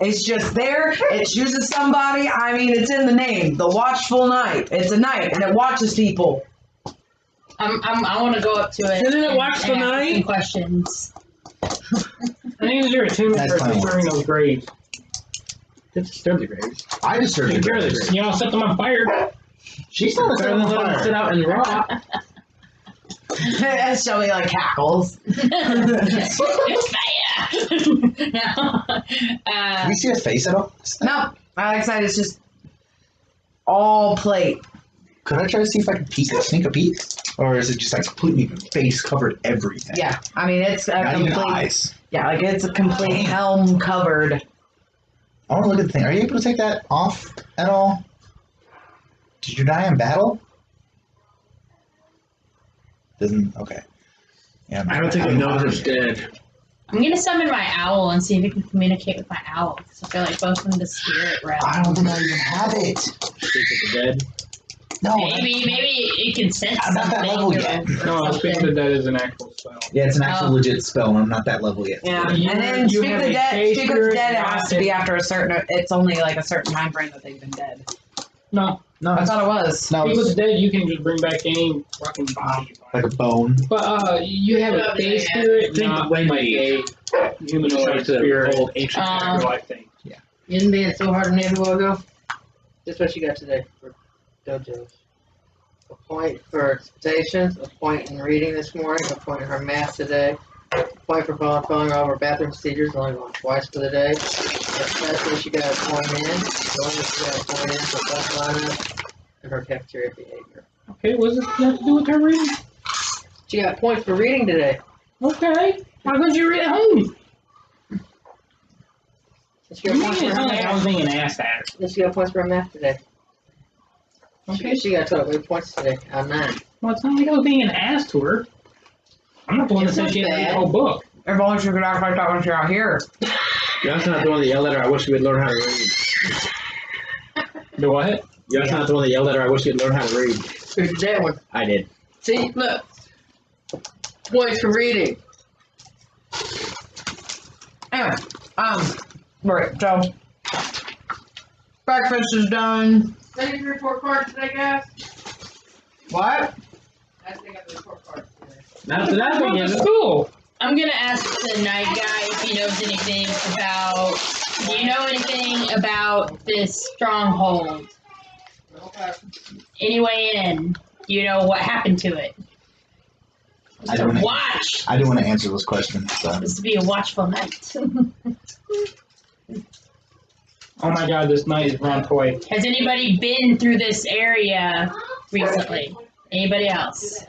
It's just there. It chooses somebody. I mean, it's in the name. The Watchful Night. It's a night, and it watches people. I want to go up to it. Isn't it and Watchful ask Night? some questions. I think it's your attunement for destroying those graves. Just disturb the graves. I disturbed Take the care of the graves. graves. You know, set them on fire. She's not a Better than let them sit out and rot. And Shelby like cackles. It's fire. No. Can we see his face at all? No, like I said, it's just all plate. Could I try to see if I can sneak a peek? Or is it just like completely face covered everything? Yeah, I mean it's a Not even complete. eyes. Yeah, like it's a complete helm covered. I want to look at the thing. Are you able to take that off at all? Did you die in battle? Doesn't. Okay. Yeah. I don't think I know it's dead. I'm gonna summon my owl and see if it can communicate with my owl. Because I feel like both in the spirit realm. I don't think I even have it. Speak of the dead. No. Maybe it can sense I'm not that something level or- yet. or No, something. Speak of the Dead is an actual spell. Yeah, it's an actual Oh. legit spell, and I'm not that level yet. Yeah, You- and then you Speak of have the a Dead. case Speak of the for Dead. It it, has not to be it. after a certain. It's only like a certain time frame that they've been dead. No, No, I it's thought it was. no, Speak of the it's Dead, you can just bring back any fucking body. like a bone. But you have a base spirit, Think not when like we- a humanoid Sorry to the spirit. old ancient Afterlife thing. You didn't being so hard on me a while ago. This is what you got today for dojos. A point for citations, a point in reading this morning, a point in her math today, a point for following all of her bathroom procedures, only going twice for the day. Especially she got a point in, the one that she got a point in for bus lineup, and her cafeteria behavior. Okay, what's this got to do with her reading? She got points for reading today. Okay, why couldn't you read at home? And she got points for It's her not like I was math. being an ass at her. And she got points for her math today. Okay. She got total 8 points today out of 9. Well, it's not like I was being an ass to her. I'm not the one that It's said not she had to read the bad. whole book. If only she could act like that when she's out here. You're not the one that yelled at her, I wish you would learn how to read. Do what? You're not the one that yelled at her, I wish you'd learn how to read. Who did that one? I did. See, look. Points for reading. Anyway, right. So breakfast is done. Ready for report cards today, guys? What? I think I got the report cards today. Not that I Go to begin. school. I'm gonna ask the night guy if he knows anything about. Do you know anything about this stronghold? Okay. Any way in? Do you know what happened to it? I don't know. Watch. I do want to answer those questions. So. This to be a watchful night. Oh my god, this night is run toy. Has anybody been through this area recently? Anybody else?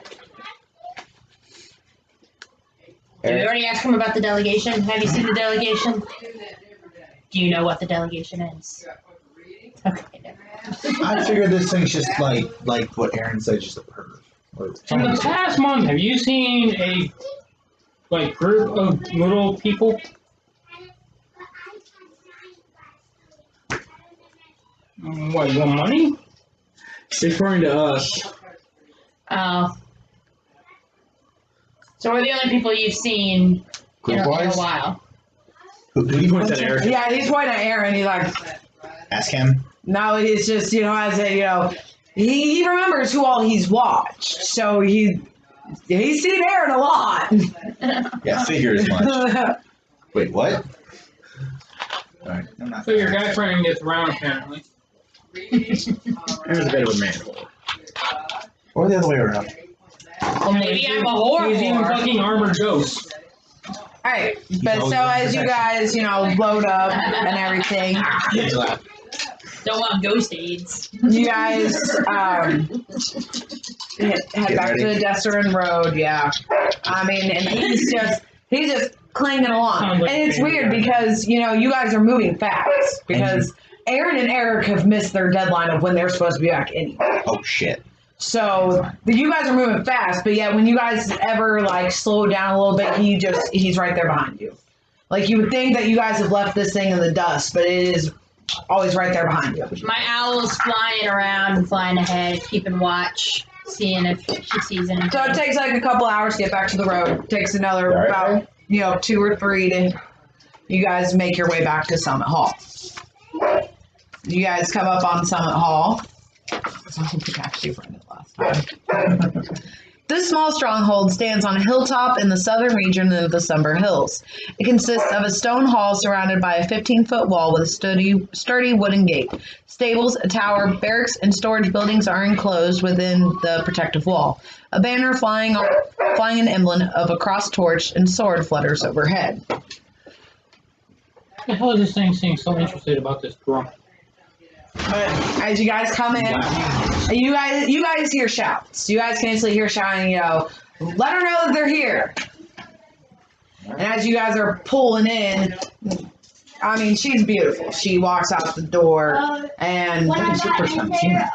Did we already ask him about the delegation? Have you seen the delegation? Do that every day. Do you know what the delegation is? You got point for reading. Okay, never mind. I figured this thing's just like what Aaron said, just a perv. Or In the past month, have you seen a group of little people? What, you want money? She's referring to us. Oh. So we're the only people you've seen in Group-wise? a while. Who do you Point point that to? Eric. Yeah, he's pointing at Aaron. He's like, Ask him. Now it's just, as a, he remembers who all he's watched. So he's seen Aaron a lot. Yeah, figure as much. Wait, what? Alright, I'm not. So your guy friend gets around apparently. Aaron's a bit of a man whore. Or the other way around. Well, maybe I'm a whore. He's even fucking armored ghosts. Alright, but so as you guys, load up and everything, Don't want ghost aids. you guys head back to the Desserin Road, yeah. I mean, and he's just clinging along. Sounds like And it's a weird family guy. because, you guys are moving fast. Because Aaron and Eric have missed their deadline of when they're supposed to be back anyway. Oh shit. So you guys are moving fast, but yet when you guys ever slow down a little bit, he's right there behind you. Like you would think that you guys have left this thing in the dust, but it is always right there behind you. My owl's flying around, flying ahead, keeping watch, seeing if she sees anything. So it takes a couple hours to get back to the road. It takes another Right. about 2 or 3 to you guys make your way back to Summit Hall. You guys come up on Summit Hall. I don't think I actually read it last time. This small stronghold stands on a hilltop in the southern region of the Sumber Hills. It consists of a stone hall surrounded by a 15-foot wall with a sturdy wooden gate. Stables, a tower, barracks, and storage buildings are enclosed within the protective wall. A banner flying an emblem of a cross torch and sword flutters overhead. What the hell is this thing seeming so interested about this drunk? But as you guys come in, you guys hear shouts. You guys can instantly hear shouting, let her know that they're here. And as you guys are pulling in, I mean, she's beautiful. She walks out the door, and When I got in there,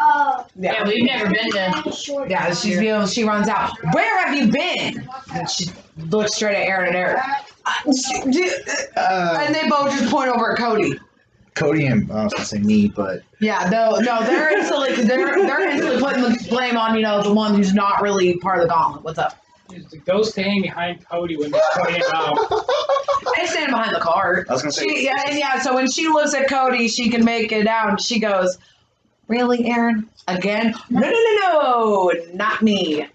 Yeah, we've never been to. yeah, she's beautiful. She runs out. Where have you been? And she looks straight at Aaron and Eric. And they both just point over at Cody. Cody and I was gonna say me, but Yeah, no, they're instantly putting the blame on the one who's not really part of the gauntlet. What's up? Is the ghost standing behind Cody when they're pointing him out? I stand behind the cart. I was gonna say So when she looks at Cody, she can make it out. And she goes, "Really, Aaron? Again? No, not me."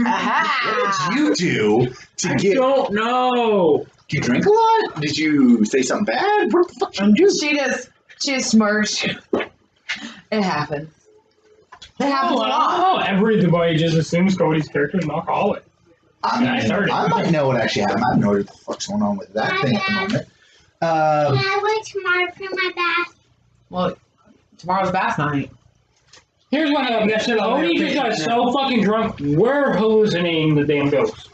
Aha! what did you do to I get? don't know. Did you drink a lot? Did you say something bad? What the fuck did you do? She just smirched. It happens. It happens a lot. Everybody just assumes Cody's character is an alcoholic. I mean, I started. I might know what actually happened. I have no idea what the fuck's going on with that thing at the moment. Can I wait tomorrow for my bath? Well, tomorrow's bath night. Here's what happened. Cody just got so fucking drunk, we're hallucinating the damn ghost.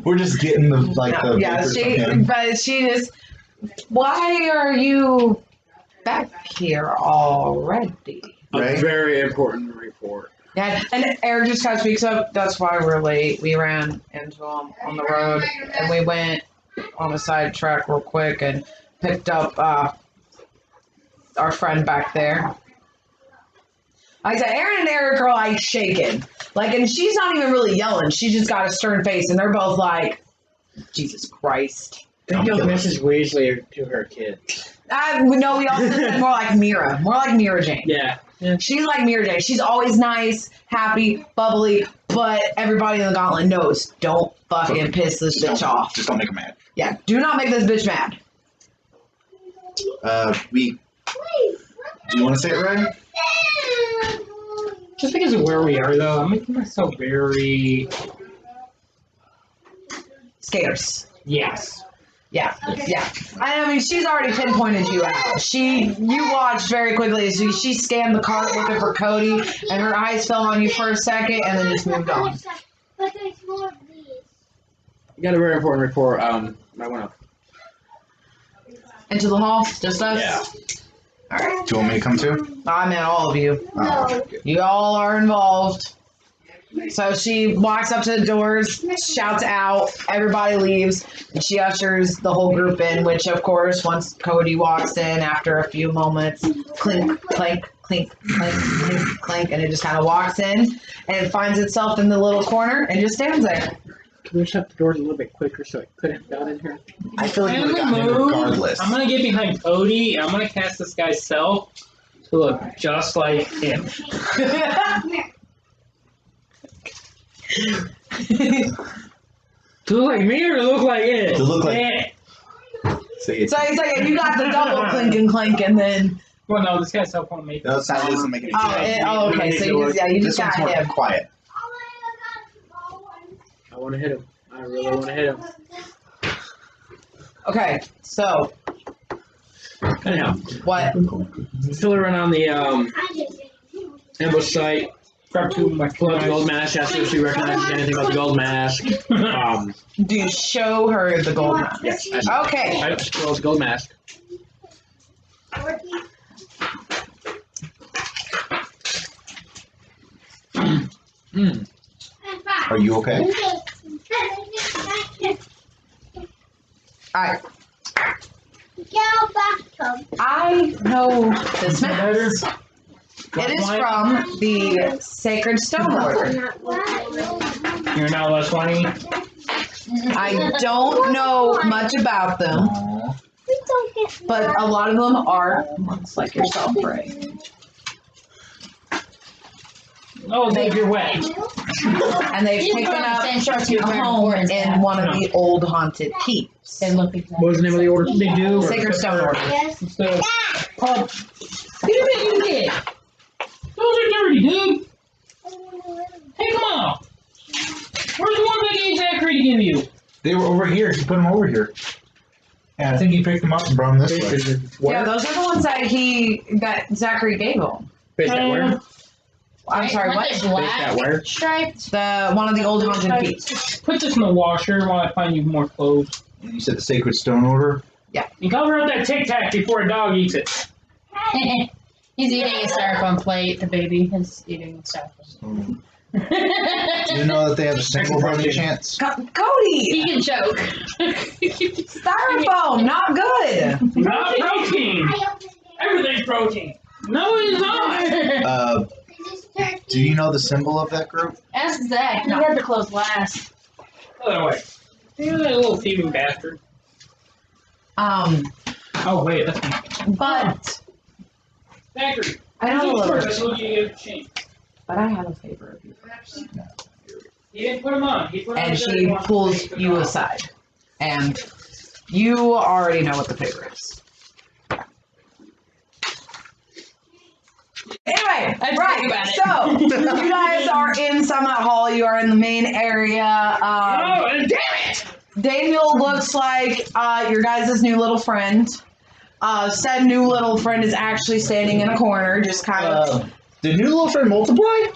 We're just getting the vapors from him. But she just. Why are you back here already? Right. A very important report. Yeah, and Eric just kind of speaks up. That's why we're late. We ran into him on the road, and we went on the side track real quick and picked up our friend back there. Like I said, Aaron and Eric are shaking, and she's not even really yelling. She just got a stern face, and they're both like, "Jesus Christ." Think of Mrs. Weasley to her kids. No, we also said more like Mira Jane. Yeah. She's like Mira Jane. She's always nice, happy, bubbly, but everybody in the gauntlet knows, don't fucking piss this bitch off. Just don't make him mad. Yeah, do not make this bitch mad. Do you want to say it right? Just because of where we are, though, I'm making myself very... Scarce. Yes. Yeah. I mean, she's already pinpointed you out. You watched very quickly. So she scanned the cart looking for Cody, and her eyes fell on you for a second, and then just moved on. But there's more of these. You got a very important report. I went up. Into the hall, just us. Yeah. All right. Do you want me to come too? I meant all of you. No. You all are involved. So she walks up to the doors, shouts out, everybody leaves, and she ushers the whole group in, which of course, once Cody walks in after a few moments, clink, clank, clink, clink, clink, clink, and it just kind of walks in, and it finds itself in the little corner, and just stands there. Can we shut the doors a little bit quicker so it could have got in here? I feel like you would have I'm gotten gonna in move. regardless. I'm gonna get behind Cody. I'm gonna cast this guy's self to look just like him. To look like me or to look like it? To look like. Eh. See, it's, So it's like you got the double clink and clank, and then Well, no, this guy's self won't make it. no, sound doesn't make any sense. okay, so you This just one's got more him. quiet. I want to hit him. I really want to hit him. Okay, so Anyhow, what? fill her in on the ambush site. Grab two of my Pull out the gold mask. Ask her if she recognizes anything about the gold mask. Do you show her the gold mask? Yes. Okay. I pull out the gold mask. Mm. Are you okay? Alright. Bathtub. I know this mask. It is from the Sacred Stone Order. You're now less money. I don't know much about them, Aw. but a lot of them are monks like yourself, right? Oh, Dave, you're wet. And they've You taken put on the up same shorts you a were home wearing before, in one of the old haunted keeps. They look exactly. What was the name of the order? They do. Sacred Stone Order. Yes. It's the pub. Get a bit you did. Those are dirty, dude. Take them off. Where's the one that gave Zachary to give you? They were over here. He put them over here. And I think he picked them up and brought them this way. Yeah, those are the ones that Zachary gave him. Face that where? I'm sorry, Aren't what? they that where? black striped? One of the old haunted keeps. Put this in the washer while I find you more clothes. You said the Sacred Stone Order? And cover up that Tic Tac before a dog eats it. He's eating a styrofoam plate. The baby is eating a styrofoam. Do you know that they have a single by any chance? Cody! He can choke. Styrofoam, not good! Not protein. Everything's protein. No, it's not. Do you know the symbol of that group? Ask Zach. He had the clothes last. Other way. You're that little thieving bastard. Oh, wait, that's me. But Zachary. I know a you little first. bit. I told you to get a change. But I have a favor of you. He didn't put them on. He put 'em And on she the pulls you aside. And you already know what the favor is. Anyway, I right, about it. so you guys are in Summit Hall. You are in the main area. Oh, and damn it! Daniel looks like your guys' new little friend. Said new little friend is actually standing in a corner, just kind of. Did new little friend multiply?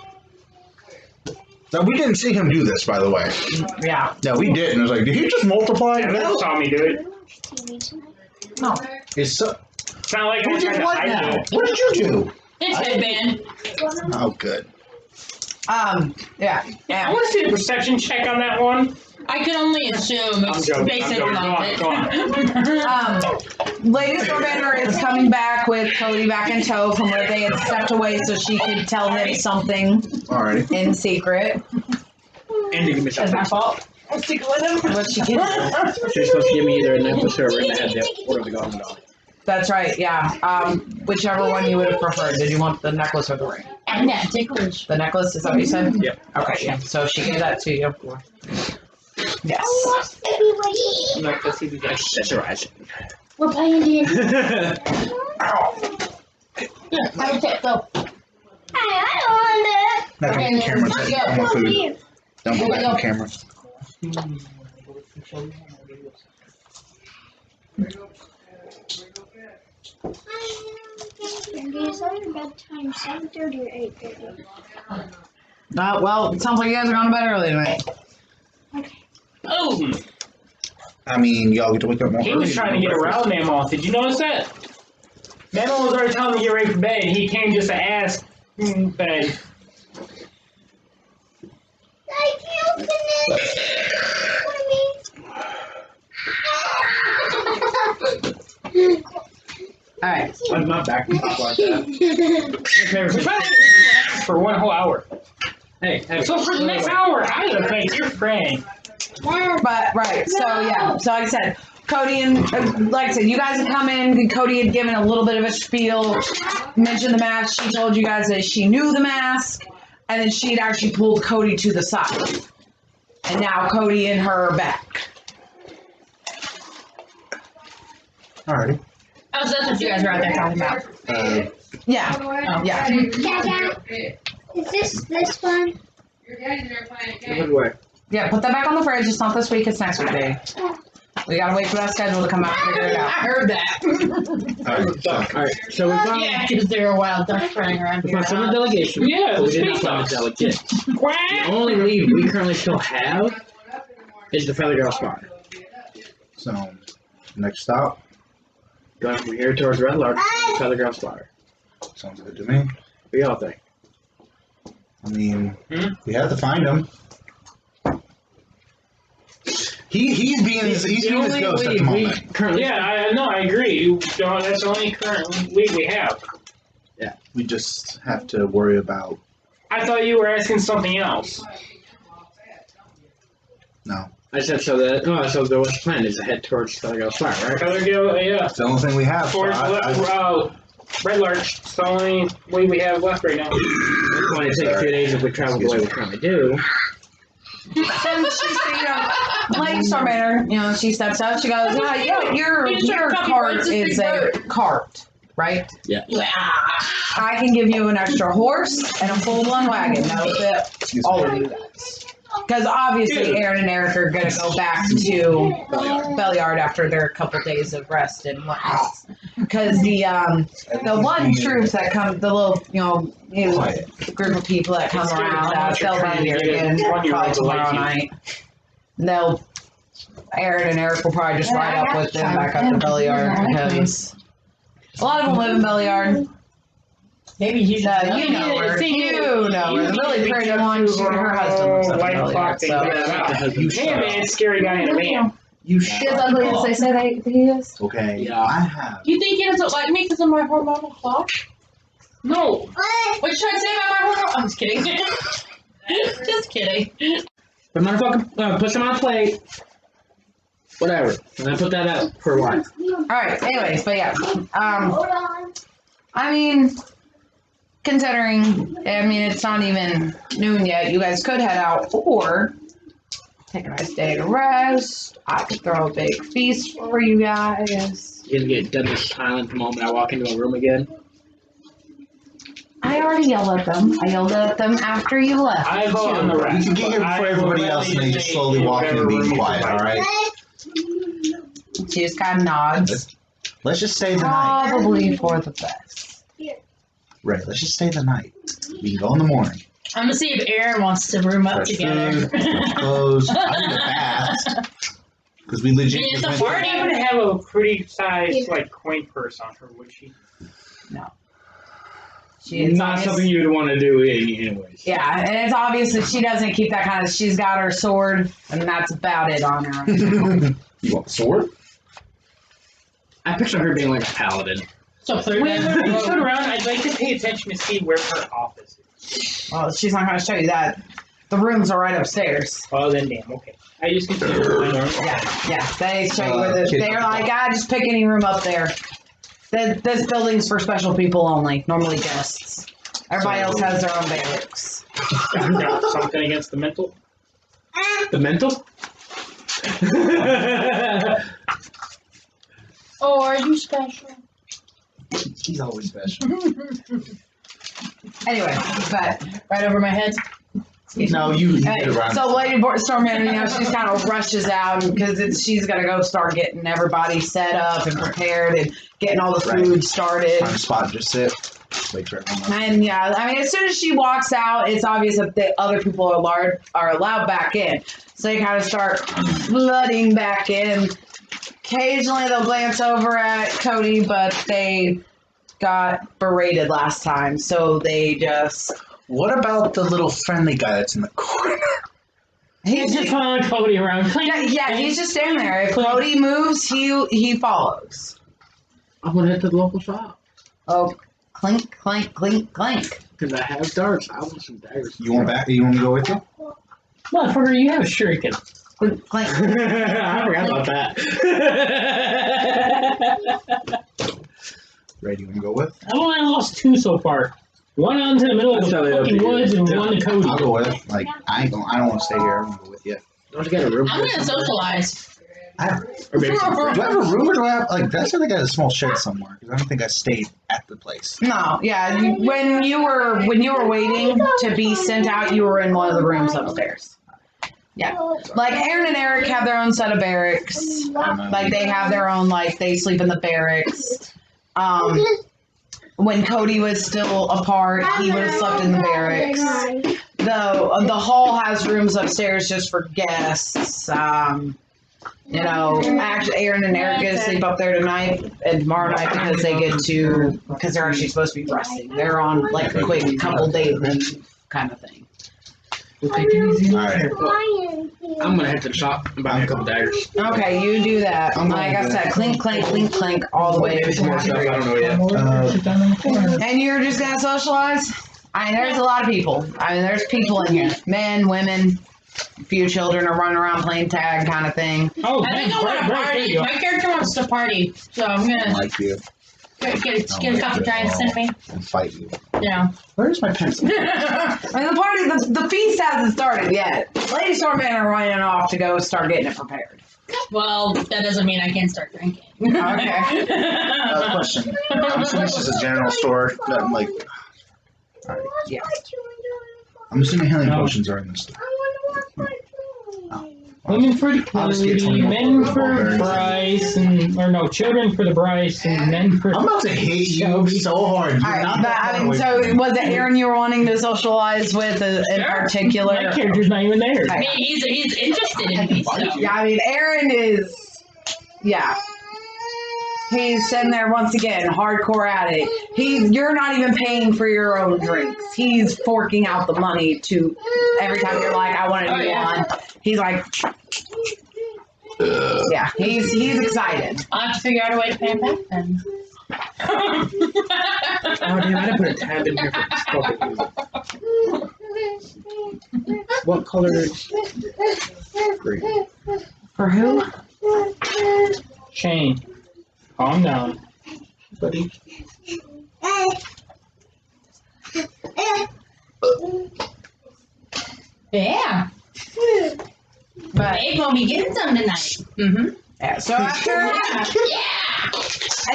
No, we didn't see him do this, by the way. Yeah. No, we didn't. I was like, did he just multiply? You never saw me do it. No. It's so, It's not like who I tried did to what hide now? it. What did you do? It's headband. Oh, good. Yeah. I Yeah. want to see a perception check on that one. I can only assume I'm it's joking. basically Go on. Lady Scorbander is coming back with Cody back in tow from where they had stepped away so she could tell him something Alrighty. in secret. And to give me It's my something. fault. I'll stick with him. What she can. She's supposed to give me either a necklace or a ring that had the order of the golden dog. That's right, yeah. Whichever one you would have preferred. Did you want the necklace or the ring? And that ticklish. The necklace, is that what you said? Yep. Okay, yeah. So she gave that to you. Yes. I'm not gonna see these guys. Accessorize. We're playing D&D. it. Here, have a tip, go. I don't want Not Okay, the camera. let's I go. want food. Don't go back on camera. Is that your bedtime? 7:30 or 8:30? Well, it sounds like you guys are going to bed early tonight. Oh, I mean, y'all get to wake up more he early was to trying to do get breakfast. around Mammoth. Did you notice that? Mammoth was already telling me to get ready for bed. He came just to ask bed. I can't open it. Alright. I'm not back to talk like that. For one whole hour. Hey, So for the next hour, I'm gonna thank your friend. But right, so yeah, so like I said, Cody and like I said, you guys had come in. Cody had given a little bit of a spiel, mentioned the mask. She told you guys that she knew the mask, and then she'd actually pulled Cody to the side, and now Cody and her are back. Alrighty. Oh, so that's what you guys were out there talking about. Yeah, yeah. Dada, is this one? Your daddy's in there playing a game. Good way. Yeah, put that back on the fridge. It's not this week, it's next week, baby. We gotta wait for that schedule to come out and figure it I out. heard that. Alright, so Alright, so we found, Yeah, because there are wild ducks running around we here. found some delegation. Yeah, but we the did not space find a dogs. delegate. The Quack! only lead we currently still have is the Feather Girl Spot. so next stop. Going from here towards Red Larch, Feather Girl Spot. Sounds good to me. What do y'all think? I mean, Hmm? we have to find him. He's being his ghost at the moment. currently Yeah, I know, I agree. That's the only current lead we have. We just have to worry about I thought you were asking something else. no. I said so that so the what's the plan is to head towards Feather Girl Spot, right? Feather Girl, yeah. It's the only thing we have. Towards Red Larch. It's the only way we have left right now. It's going to take a few days if we travel the way we currently do. And she's, like Star Manor, she steps up, she goes, yeah, your cart is a cart, right? Yeah. I can give you an extra horse and a full-blown wagon. That'll fit all of you guys. Because obviously Aaron and Eric are going to go back to Bellyard after their couple days of rest and whatnot. Because the one troops that come, the little, group of people that come around, they'll be here again probably tomorrow night. Aaron and Eric will probably just ride up with them back up to Bellyard because a lot of them live in Bellyard. Maybe you should. You know her. The really pretty one, her husband lives up in Bellyard. So. Hey man, scary guy in a van. You He is ugly as they say that he is. Okay. Yeah. I have. You think he doesn't like me because of my hormonal clock? No. What you trying to say about my hormonal? I'm just kidding. Just kidding. But motherfucker, put some on a plate. Whatever. And then put that out for a while. Alright, anyways, but yeah. Hold on. I mean, considering, it's not even noon yet, you guys could head out or take a nice day to rest. I could throw a big feast for you guys. You're gonna get deadly silent the moment I walk into a room again. I already yelled at them. I yelled at them after you left. I vote on the You rest. can get here before everybody else and then just slowly walk in and being quiet, alright? She just kind of nods. Let's just stay the night. Probably for the best. Right, let's just stay the night. We can go in the morning. I'm gonna see if Aaron wants to room up Fresh together. food, fresh clothes. I need a bath. Because we legit It's just a went party. She would have a pretty sized, coin purse on her, would she? It's Not obvious- something you'd want to do anyways. Yeah, and it's obvious that she doesn't keep that kind of. She's got her sword, and that's about it on her. You want the sword? I picture her being like a paladin. So third Wait, turn around. I'd like to pay attention to see where her office is. Well, she's not going to show you that. The rooms are right upstairs. Oh, then damn, okay. I just consider it. Yeah. They show you where Kid- they're like, just pick any room up there. This building's for special people only, normally guests. Everybody else has their own barracks. Got something against the mental? The mental? Oh, are you special? He's always special. Anyway, but Right over my head. No, you get hey, around. so Lady Stormman, she kind of rushes out because she's got to go start getting everybody set up and prepared and getting all the food started. Find a spot, just sit. Wait for everyone. And as soon as she walks out, it's obvious that the other people are allowed back in. So they kind of start flooding back in. Occasionally they'll glance over at Cody, but they got berated last time, so they just. What about the little friendly guy that's in the corner? He's Just following Cody around. yeah, he's just standing there. If Cody moves, he follows. I'm gonna head to the local shop. Oh, clink, clink, clink, clink. Because I have darts. I want some daggers. You want back? You want me to go with you? Motherfucker, you have a shuriken. Clink, clink. I forgot about that. Ray, do you want to go with? I've only lost 2 so far. One out into the middle of the That's how they fucking do it. woods and one to Cody. I'll go with. Like, I don't want to stay here. I'm going to go with you. Don't you get a room? I'm gonna socialize. Or maybe some Do I have a room or do I have, like, I said I got a small shed somewhere because I don't think I stayed at the place. No, yeah. When you were waiting to be sent out, you were in one of the rooms upstairs. Yeah. Like Aaron and Eric have their own set of barracks. Like they have their own, like they sleep in the barracks. When Cody was still apart, he would have slept in the barracks. The hall has rooms upstairs just for guests. You know, actually, Aaron and Eric get to sleep up there tonight and tomorrow night because they're actually supposed to be resting. They're on like a quick couple day leave kind of thing. Alright. I'm gonna head to the shop and buy me a couple daggers. Okay, you do that. Like I said, clink, clink, clink, clink, all the way. Maybe some more stuff. I don't know yet. And you're just gonna socialize? I mean, there's a lot of people. I mean, there's people in here. Men, women, a few children are running around playing tag kind of thing. Oh, I think I want to party. My character wants to party, so I'm I gonna like you get a couple drinks in me. and fight you. Yeah. Where's my pencil? I mean, the feast hasn't started yet. Lady Stormman are running off to go start getting it prepared. Well, that doesn't mean I can't start drinking. Okay. Question. I'm assuming this is a general store. Nothing like. Alright. Yeah. I'm assuming healing potions are in this store. Women for I'll just get Cody, 20 men more for barbarians. Bryce, or no, children for the Bryce, and men for. I'm about to hit you so hard. You're All right, not but that I far mean, away so from me. was it Aaron you were wanting to socialize with in particular? My character's not even there. I mean, he's interested in me, so. Yeah, I mean, Aaron is, yeah. He's sitting there once again, hardcore at it. You're not even paying for your own drinks. He's forking out the money to every time you're like, I want to do one. He's like, yeah, he's excited. I'll have to figure out a way to pay him back then. Oh damn! I didn't put a tab in here for this fucking. What color is green? For who? Shane, calm down. Buddy. Yeah. But Babe gonna be getting some tonight. yeah, so after Yeah.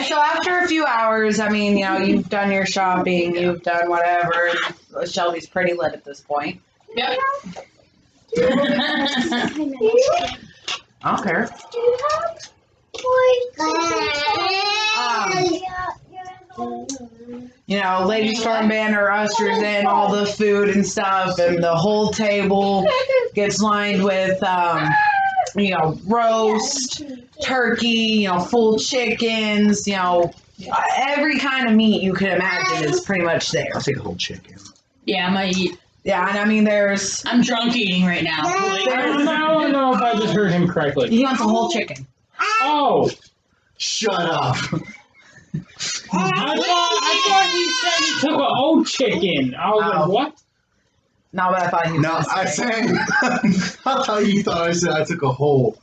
so after a few hours, I mean, you know, you've done your shopping, you've done whatever. Shelby's pretty lit at this point. Yep. I don't care. You know, Lady Stormbanner ushers in all the food and stuff, and the whole table gets lined with, you know, roast, turkey, you know, full chickens, you know, every kind of meat you could imagine is pretty much there. I'll take a whole chicken. Yeah, I'm gonna eat. Yeah, and I mean, I'm drunk eating right now. I don't know if I just heard him correctly. he wants a whole chicken. Oh, Shut up. I thought you said you took an old chicken. I was like, what? No, but I thought he was No, gonna I say. said. I thought you thought I said I took a whole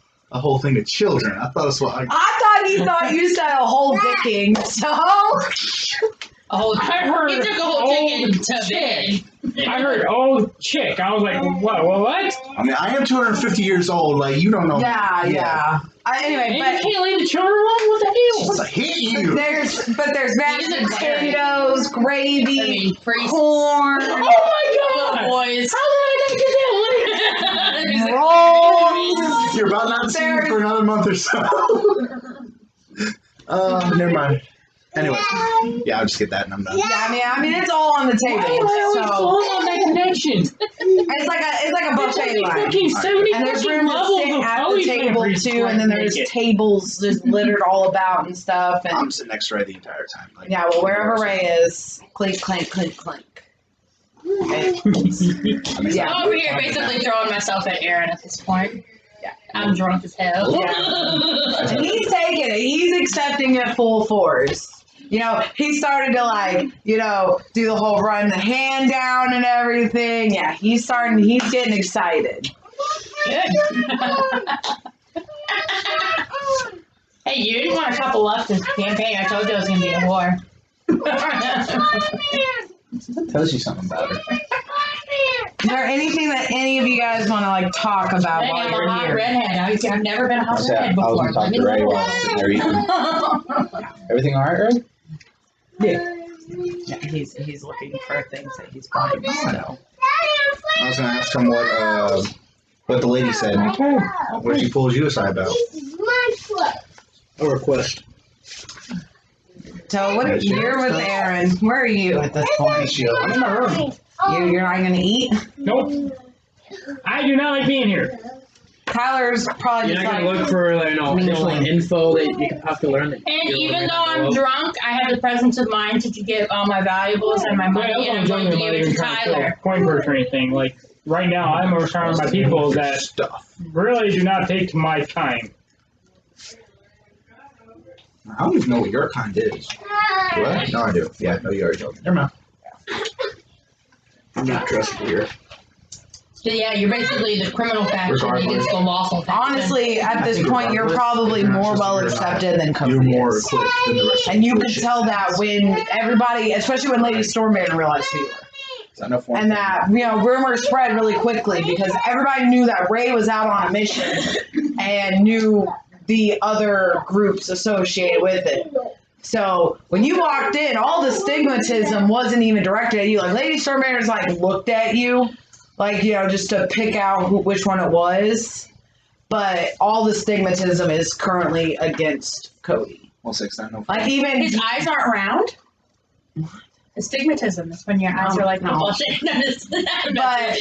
thing of children. I thought that's what I. I thought you said a whole dicking, so. I heard He took a whole chicken to bed. I heard old chick. I was like, what? I mean, I am 250 years old. Like you don't know. Yeah. Anyway, And you but can't leave the children alone? What the hell? I hate you. there's mashed He's a parent. potatoes, I gravy, mean, priests, corn, Oh my god! boys. How did I get that? rolls. You're about not to see me for another month or so. Never mind. Anyway, yeah, I'll just get that and I'm done. Yeah, I mean, it's all on the Why table. do I always So fall on that connection? it's like a buffet line. Fucking 70 And there's fucking room to levels sit of at the Cody table flavors too, and then there's make it. tables just littered all about and stuff. And I'm sitting next to Ray the entire time. Like, yeah, well, wherever Ray is, clink, clink, clink, clink. Okay. I mean, Yeah. I'm over here basically throwing myself at Aaron at this point. Yeah. I'm drunk as hell. And he's taking it. He's accepting it full force. You know, he started to like, you know, do the whole run the hand down and everything. Yeah, he's getting excited. Hey, you didn't want a couple left this campaign. I told you I was gonna be a whore. That tells you something about her. Is there anything that any of you guys want to like talk about Hey, while I'm you're a hot here? redhead. I've never been a hot I redhead was before. gonna talk Let me to Ray know. while I was sitting there eating. Everything all right, Ray? Yeah, he's looking for things that he's buying. So I was gonna ask him what the lady said. What she pulled you aside about. A request. So what? You're with Aaron. Where are you at this point? I'm in my room. You're not gonna eat. Nope. I do not like being here. Tyler's probably You're just not like. gonna look for additional info that you can possibly learn. That And you're even learning though how to I'm love. drunk, I have the presence of mind to get all my valuables and my money, and I'm going to give it to Tyler. Coin purse or anything. Like right now, I'm surrounded by people that really do not take my time. I don't even know what your kind is. What? No, I do. Yeah, no, you already told me. Never mind. I'm not trusted here. So yeah, you're basically the criminal faction against the lawful faction. Honestly, at this point, you're probably more well accepted than Cody You're more is. equipped than the rest of And the you could bullshit. tell that when everybody, especially when Lady Stormman realized who you were. Is that enough for And that, rumors spread really quickly because everybody knew that Ray was out on a mission and knew the other groups associated with it. So when you walked in, all the stigmatism wasn't even directed at you. Like Lady Stormbanner's like looked at you, like, just to pick out which one it was. But all the stigmatism is currently against Cody. Well, 6, I know. Like even His eyes aren't round. Astigmatism is when your eyes are like No. bullshit. But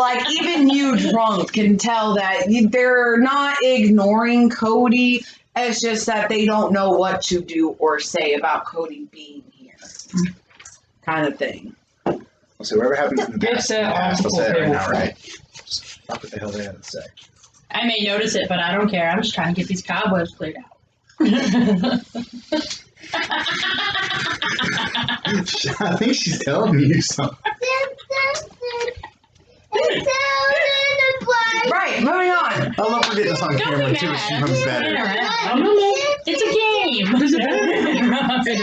like even you drunk can tell that they're not ignoring Cody. It's just that they don't know what to do or say about Cody being here, kind of thing. Well, so whatever happens in the Get past, that I'll say it right now, article right? Fuck what the hell they had to say. I may notice it, but I don't care. I'm just trying to get these cobwebs cleared out. I think she's telling you something. Right, moving on. I love forgetting this on Don't camera be too. mad. She becomes better. It's a game. Does it matter? Hey,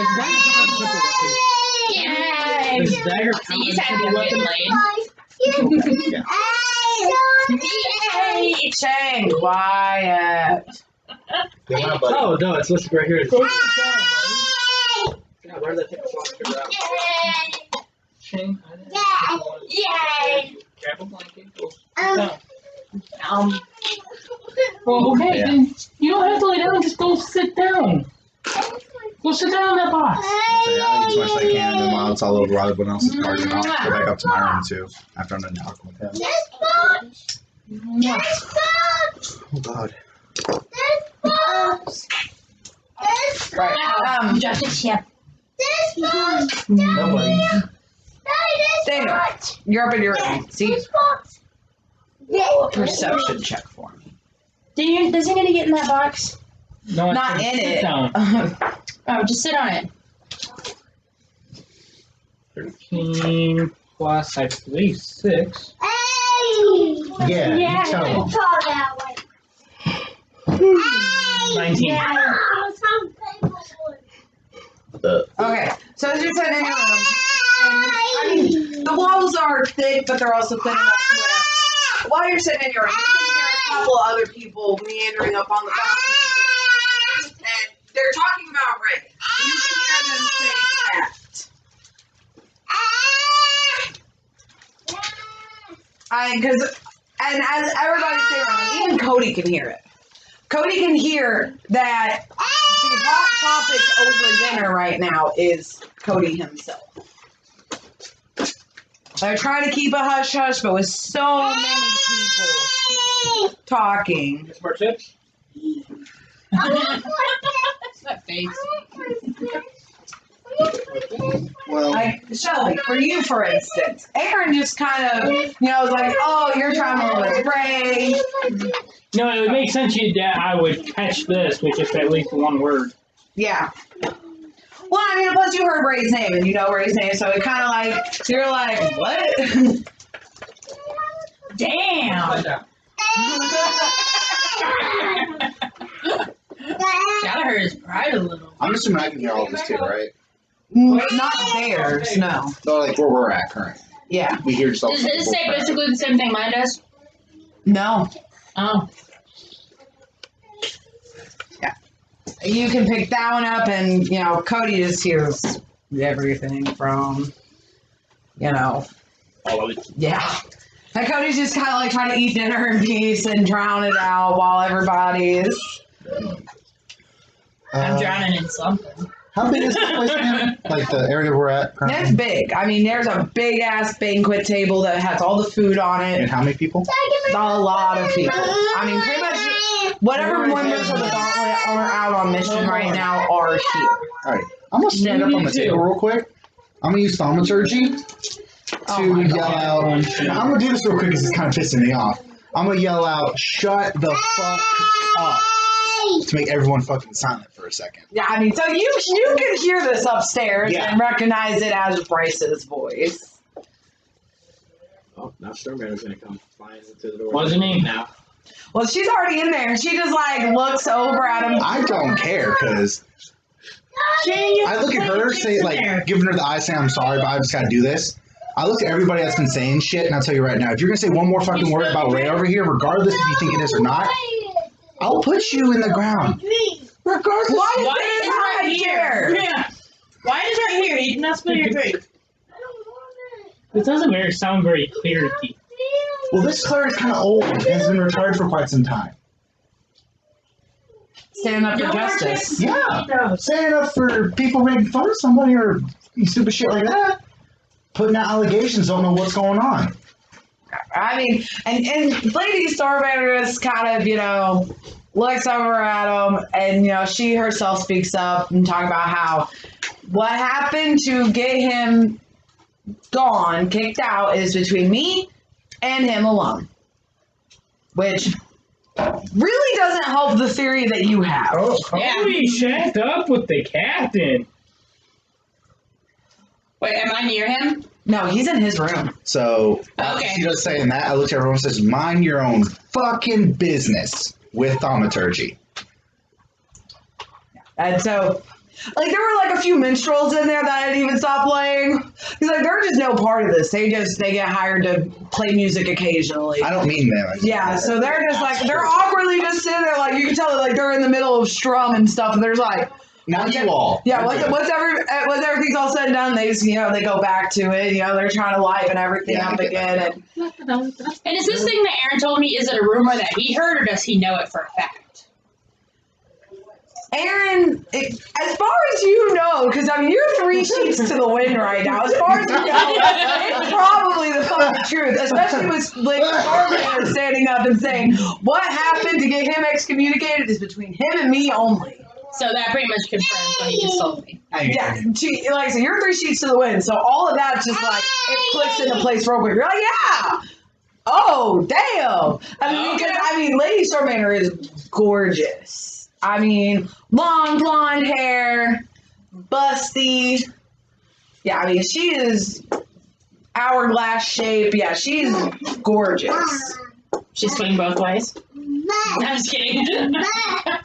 Yay. does dagger See, count he's as a happy simple I'm getting weapon? laid. Yeah. Yay. Shane, quiet. Good job, buddy. Oh no, it's listed right here. Go sit down, Yeah, where did that take us long to figure out? buddy. Shane, I didn't Yay. grab a blanket. Go sit down. Well, okay, Yeah. then you don't have to lay down. Just go sit down. Go sit down in that box. I eat as much as I can, and then while it's all over, while everyone else is partying, I'll go back up to my room too. After I'm done talking with him. Oh God. Right. Just a chip. Nobody. Daniel, you're up in your room. See? Perception check for me. Does he need to get in that box? No, I Not said in sit it. down. Oh, just sit on it. 13 plus, I believe, 6. Yeah, you tell him. 19. Okay, so as you're sitting in your room, I mean, the walls are thick, but they're also thin enough to where while you're sitting in your room, you can hear a couple of other people meandering up on the balcony, and they're talking about Ray. You can hear them saying and as everybody's saying around, even Cody can hear it. Cody can hear that the hot topic over dinner right now is Cody himself. They're trying to keep a hush hush, but with so many people talking. More chips? That face. Well, Like, Shelby, for you, for instance, Aaron just kind of, was like, oh, you're trying with Ray. No, it would make sense that I would catch this with just at least one word. Yeah. Well, I mean, plus you heard Ray's name, and you know Ray's name, so it kind of like, you're like, what? Damn. Gotta hurt his pride a little. I'm assuming I can hear all this too, right? Not theirs, no. So like where we're at currently. Yeah. We hear just all Does it say basically the same thing mine does? No. Oh. You can pick that one up, and Cody just hears everything from, All of it. yeah. And Cody's just kind of like trying to eat dinner in peace and drown it out while everybody's. I'm drowning in something. How big is this place again? Like the area we're at currently? It's big. I mean, there's a big ass banquet table that has all the food on And it. how many people? A lot of people. I mean, pretty much whatever members of the Gauntlet are out on mission right now are here. Alright. I'm gonna stand up on the table real quick. I'm gonna use thaumaturgy to yell out. I'm gonna do this real quick because it's kind of pissing me off. I'm gonna yell out, "Shut the fuck up!" to make everyone fucking silent for a second. Yeah, I mean, so you can hear this upstairs and recognize it as Bryce's voice. Oh, now Stormbanner's gonna come flying into the door. Wasn't he? Now. Well, she's already in there. She just like looks over at him. I don't care because I look at her, say like, giving her the eye, saying I'm sorry, but I just gotta do this. I look at everybody that's been saying shit, and I'll tell you right now, if you're gonna say one more fucking word about Ray over here, regardless if you think it is or not, I'll put you in the ground. Regardless. Why is Why it is right right here? here? Yeah. Why is it right here? You did not spill your drink. It doesn't sound very clear to me. Well, this cleric is kind of old and has been retired for quite some time. Stand up for justice. Yeah, saying up for people making fun of somebody or stupid shit like that. Putting out allegations, don't know what's going on. I mean, and Lady Starbanner just kind of, looks over at him, and, she herself speaks up and talks about how what happened to get him gone, kicked out, is between me and him alone. Which really doesn't help the theory that you have. Oh, Cody shacked up with the captain. Wait, am I near him? No, he's in his room. So, after Okay. she does saying that, I look at everyone and says, mind your own fucking business with thaumaturgy. And so, like, there were like a few minstrels in there that I didn't even stop playing. He's like, they're just no part of this. They get hired to play music occasionally. I don't mean them. Yeah, so they're just like, they're awkwardly just sitting there, like, you can tell that, like, they're in the middle of strum and stuff, and there's like, Not you all. yeah, once everything's all said and done, they just, they go back to it, they're trying to liven everything up again, and And is this thing that Aaron told me, is it a rumor that he heard, or does he know it for a fact? Aaron, as far as you know, because I mean, you're 3 sheets to the wind right now. As far as you know, it's probably the fucking truth. Especially with like Starman standing up and saying, "What happened to get him excommunicated is between him and me only." So that pretty much confirms what he just told me. Yeah, like I said, you're 3 sheets to the wind, so all of that's just like it clicks into place real quick. You're like, yeah. Oh, damn. I mean, because Lady Starmanor is gorgeous. I mean, long blonde hair, busty. Yeah, I mean, she is hourglass shape. Yeah, she's gorgeous. She's swing both ways. I'm just kidding.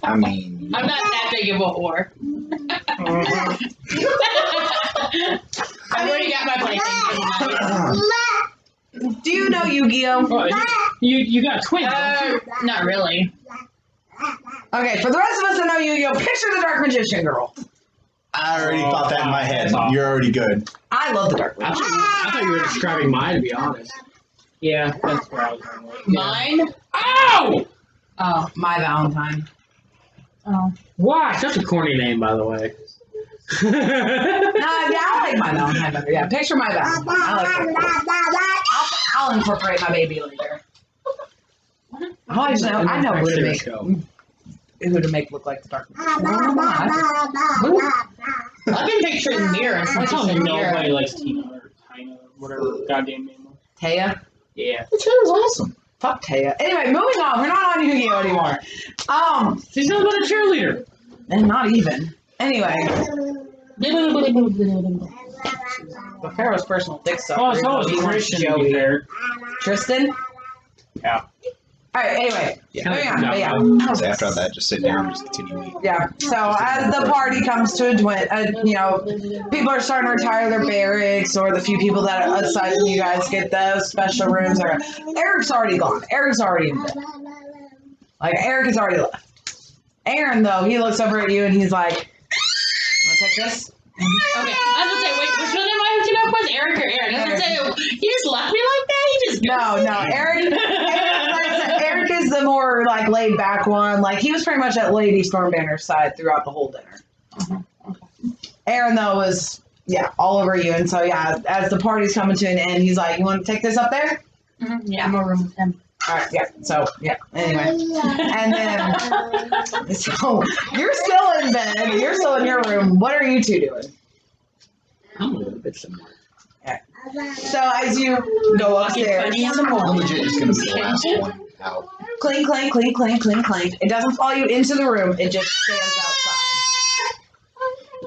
I mean, I'm not that big of a whore. I've already got my plaything. Do you know Yu-Gi-Oh? Oh, you got twins. Not really. Okay, for the rest of us that know Yu-Gi-Oh, picture the Dark Magician girl. I already thought that in my head. You're already good. I love the Dark I Magician. thought you were describing mine, to be honest. Yeah, that's where I was going with. Mine? Ow! Oh, my Valentine. Oh. Why? Such a corny name, by the way. No, yeah, I like my Valentine better. Yeah, picture my Valentine. I'll incorporate my baby later. Oh, I know who to make look like the Dark Magician. I've been picturing Mira. I told you nobody likes Tina or Tina, whatever her goddamn name was. Taya? Yeah. The chair was awesome. Fuck Taya. Anyway, moving on. We're not on Yu-Gi-Oh anymore. She's not about a cheerleader. And not even. Anyway, the Pharaoh's personal dick sucker. Oh, so He is wants Christian to be Joey. there. Tristan? Yeah. Alright, anyway. Yeah. Moving on, but yeah. So after that, just sit down and just continue eating. Yeah. So as the party comes to a people are starting to retire their barracks, or the few people that aside from you guys get those special rooms. Or Eric's already gone. Eric's already in bed. Like Eric has already left. Aaron, though, he looks over at you and he's like, "Want to take this?" Okay, I was gonna say, wait, which one am I hooking up with? Eric or Aaron? I was gonna say, he just left me like that? He just No, Eric is the more like laid back one. Like he was pretty much at Lady Stormbanner's side throughout the whole dinner. Aaron though was all over you, and so as the party's coming to an end, he's like, "You want to take this up there?" Mm-hmm. Yeah, I'm a room with him. All right, anyway, and then so you're still in bed, you're still in your room. What are you two doing? I'm a little bit similar. So as you go upstairs, I'm legit just gonna be the last one out. clink, clink, clink, clink, clink, clink. It doesn't follow you into the room. It just stands outside.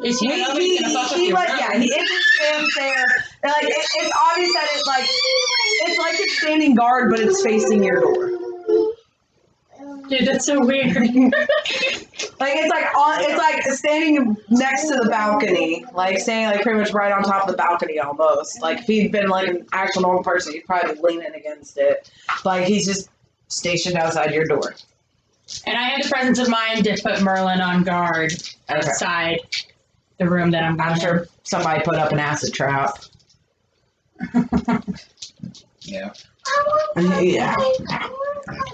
Is he gonna fuck with He your like, room? it just stands there. And like it's obvious that it's like it's standing guard, but it's facing your door. Dude, that's so weird. Like it's like standing next to the balcony, like standing like pretty much right on top of the balcony almost. Like if he'd been like an actual normal person, he'd probably be leaning against it. Like he's just stationed outside your door. And I have the presence of mind to put Merlin on guard outside the room that I'm I'm sure somebody put up an acid trap. Yeah. Yeah.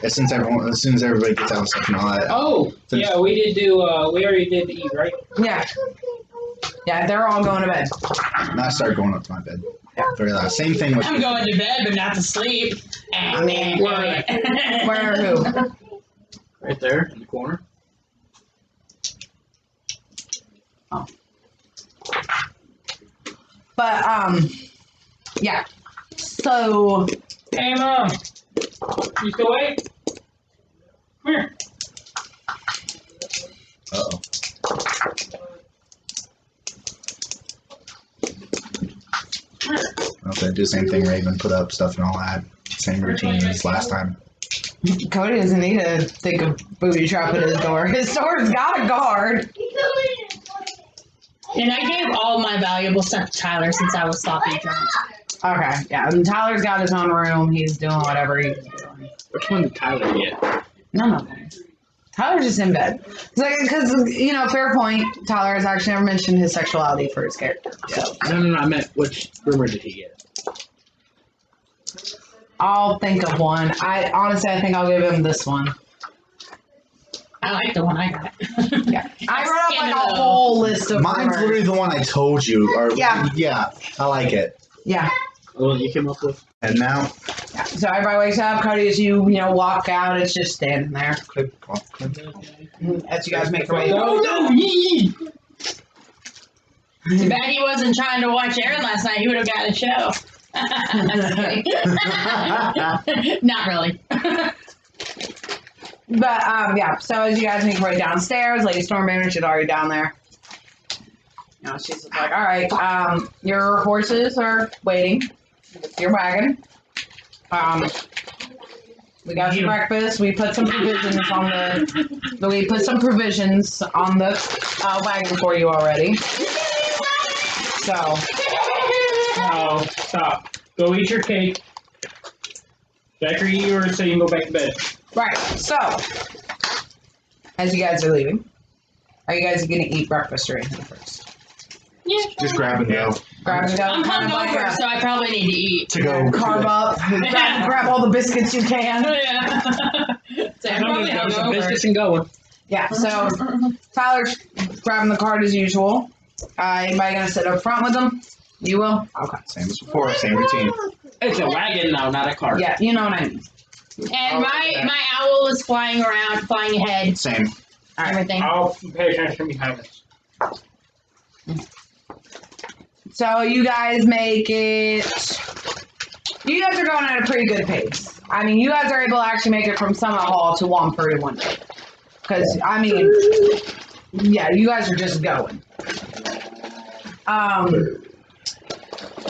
As soon as everybody gets out of stuff and all that. Oh, yeah, we did do, we already did eat, right? Yeah. Yeah, they're all going to bed. And I started going up to my bed. Very loud. Same thing with. I'm going to bed, but not to sleep. I mean, where who? Right there in the corner. But yeah. So Hey, Mom. You still awake? Come here. Uh-oh. Okay, do the same thing, Raven. Put up stuff and all that. Same routine as last time. Cody doesn't need to think of booby trapping his door. His door's got a guard. And I gave all my valuable stuff to Tyler since I was sloppy drunk. Okay, yeah. And Tyler's got his own room. He's doing whatever he's doing. Which one did Tyler get? None of them. Tyler's just in bed. Because, fair point. Tyler has actually never mentioned his sexuality for his character. So No, I meant which rumor did he get? I'll think of one. I think I'll give him this one. I like the one I got. Yeah. I wrote up like a whole list of Mine's rumors. literally the one I told you. Yeah. Yeah, I like it. Yeah. Well, you came up with. And now. Yeah. So everybody wakes up. Cody, as you walk out, it's just standing there. Click. As you guys make your way. No, yee! Too bad he wasn't trying to watch Aaron last night. He would have got a show. Not really. But yeah. So as you guys make your way downstairs, Lady Stormbanner, she's already down there. She's like, all right, your horses are waiting with your wagon. We got some breakfast. We put some provisions on the wagon for you already. So. No, stop. Go eat your cake. After you eat yours so you can go back to bed. Right. So, as you guys are leaving, are you guys going to eat breakfast or anything first? Yeah. Just grab and go. Grab and go. I'm kind of like hungover, so I probably need to eat. To go. carb up. grab all the biscuits you can. Yeah. So I'm probably Grab some hungover. biscuits and going. Yeah. So Tyler's grabbing the card as usual. Anybody going to sit up front with him? You will. Okay. Same as before. Same routine. It's a wagon now, not a cart. Yeah. You know what I mean. And my owl is flying around, flying ahead, Same. everything. I'll pay attention behind us. So you guys make it. You guys are going at a pretty good pace. I mean, you guys are able to actually make it from Summit Hall to Wamford in one day. Because, I mean, yeah, you guys are just going.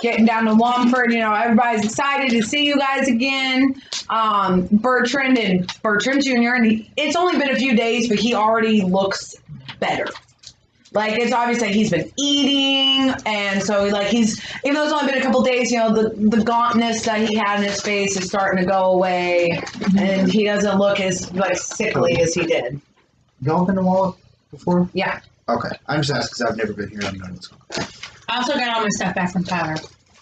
Getting down to Wamford, everybody's excited to see you guys again. Bertrand Jr. and it's only been a few days, but he already looks better. Like it's obvious that he's been eating, and so like he's even though it's only been a couple days, you know, the gauntness that he had in his face is starting to go away, and he doesn't look as like sickly as he did. Y'all been to Wallop before? Yeah. Okay, I'm just asking because I've never been here. I don't know what's going on. I also got all my stuff back from Tyler.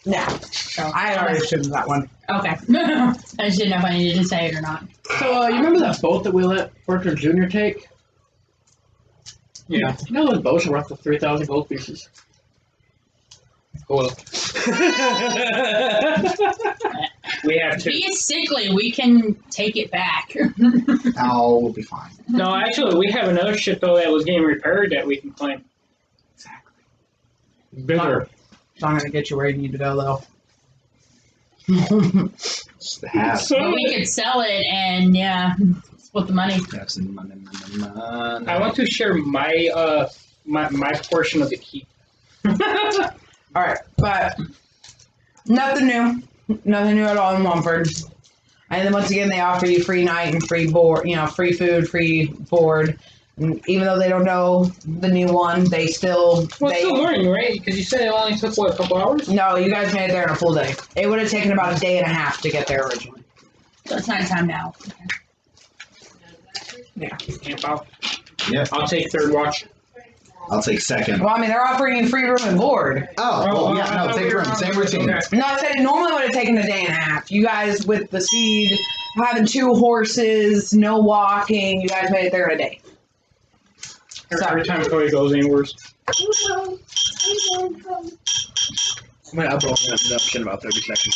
Yeah. So I had already assumed that one. Okay. I just didn't know if I needed to say it or not. So, you remember that boat that we let Bertrand Jr. take? Yeah. You know those boats are worth the 3,000 gold pieces? Well. We have to. He is sickly. We can take it back. Al will be fine. No, actually, we have another ship though that was getting repaired that we can claim. Exactly. Bigger. It's not gonna get you where you need to go though. Just the half. But we could sell it and split the money. Have some money. I want to share my my portion of the keep. All right, but nothing new at all in Mumford. And then once again, they offer you free night and free board, you know, free food, free board. And even though they don't know the new one, they still Well, it's still learning, right? Because you said it only took what, a couple hours? No, you guys made it there in a full day. It would have taken about a day and a half to get there originally. So it's nighttime now. Camp out. Yeah. I'll take third watch. I'll take second. Well, I mean, they're offering you free room and board. Oh, well, yeah, no, same room, same routine. No, I said it normally would have taken a day and a half. You guys, with the speed, having 2 horses, no walking, you guys made it there in a day. Every time Cody goes anywhere. I mean, I'll blow up shit about 30 seconds.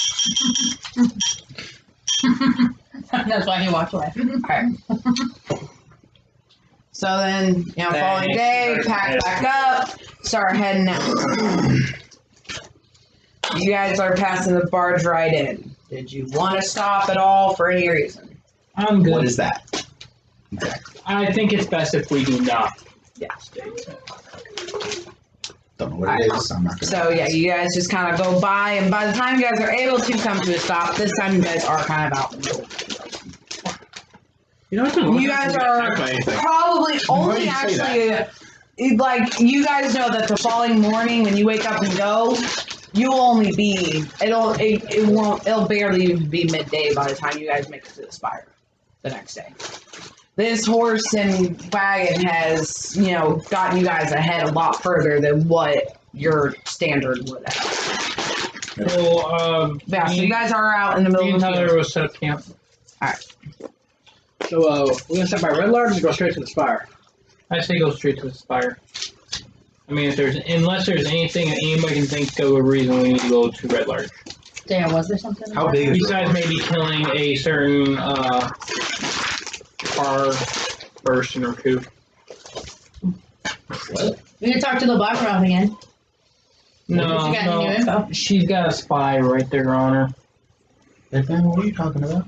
That's why he walked away. Okay. So then, you know, following day, pack back up, start heading out. You guys are passing the barge right in. Did you want to stop at all for any reason? I'm good. What is that? Exactly. I think it's best if we do not. Yeah. Don't know what it is. I'm not gonna. So yeah, you guys just kind of go by, and by the time you guys are able to come to a stop, this time you guys are kind of out. You know, it's a long You time guys since we got are attacked by anything. probably Why only do you say actually like you guys know that the following morning when you wake up and go, you'll only be it'll barely be midday by the time you guys make it to the spire the next day. This horse and wagon has, you know, gotten you guys ahead a lot further than what your standard would have. Well, Yeah, so you guys are out in the middle me of and the Tyler field. will set up camp. So, we're gonna stop by Red Large and go straight to the Spire. I say go straight to the spire. I mean, unless there's anything that anybody can think of a reason we need to go to Red Large. Dan, was there something? How big is Besides maybe killing a certain car person or two. What? We can talk to the Blackmouth again. No, You got any new info? she's got a spy right there on her. What are you talking about?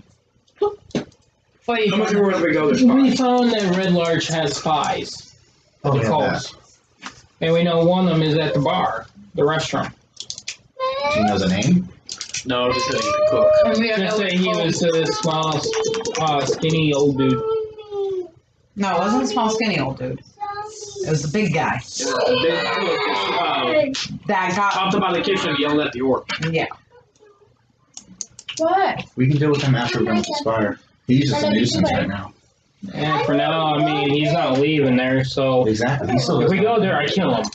What are you How much doing? more do we go this We far? found that Red Large has spies. Oh, the yeah, calls. And we know one of them is at the bar, the restaurant. Do you know the name? No, just that he's the cook. And we don't Just know say he what- was a small, skinny old dude. No, it wasn't a small skinny old dude. It was the big guy. The big cook, That got popped up out of the kitchen and yelled at the orc. yeah. What? We can deal with him after we run to the Spire. He's just a nuisance right now. And for now, I mean, he's not leaving there, so Exactly. He still if we doesn't- go there, I kill him.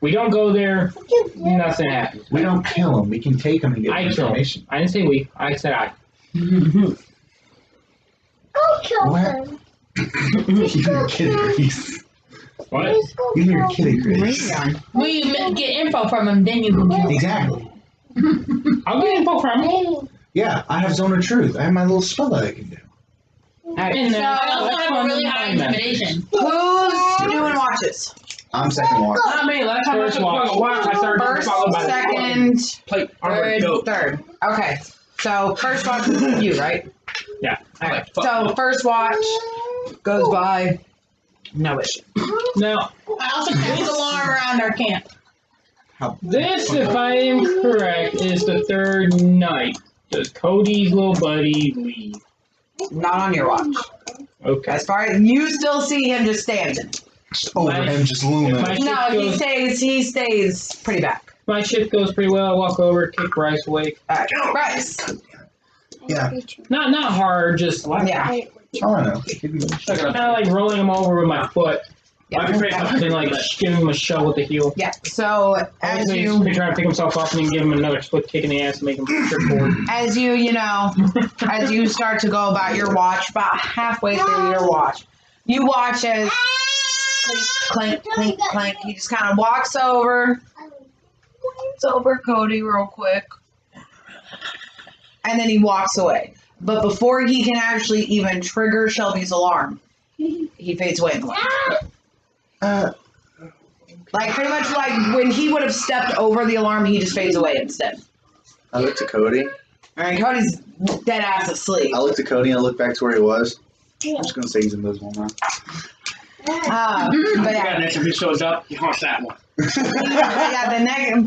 We don't go there, nothing happens. We don't kill him. We can take him and get I him kill him. information. I didn't say we, I said I. Go kill What? them. You're kidding, Grace. What? You're kidding, Grace. We get info from him, then you can kill him. Exactly. I'll get info from him. Yeah, I have Zone of Truth. I have my little spell that I can do. Alright, And So I also have a really high intimidation. who's doing watches? I'm second watch. I mean, last time I First took watch. a watch, I started getting First, followed by the second, plate armored goat. third. Okay. So first watch is you, right? Yeah. Alright. Fuck So no. first watch goes by. No issue. Now, I also cast alarm around our camp. this, if I am correct, is the third night. Does Cody's little buddy leave? Not on your watch. Okay. As far as you still see him just standing. Over him, just looming. My shift No, goes, he stays pretty back. my shift goes pretty well. I walk over, kick Bryce awake. Alright, Bryce. Yeah. Not hard, just like Yeah. Oh, I know. kind of like rolling him over with my foot. Yeah. Then like giving him a shove with the heel. Yeah. So as He's you trying to pick himself up and then give him another split kick in the ass to make him trip forward. as you start to go about your watch, about halfway through your watch, you watch as clink, clink, clink. He just kind of walks over. It's over Cody real quick. And then he walks away. But before he can actually even trigger Shelby's alarm, he fades away in the light. Like pretty much like when he would have stepped over the alarm, he just fades away instead. I looked at Cody. Alright, Cody's dead ass asleep. I looked at Cody and I looked back to where he was. I'm just gonna say he's invisible now. But yeah. Next time he shows up, he haunts that one.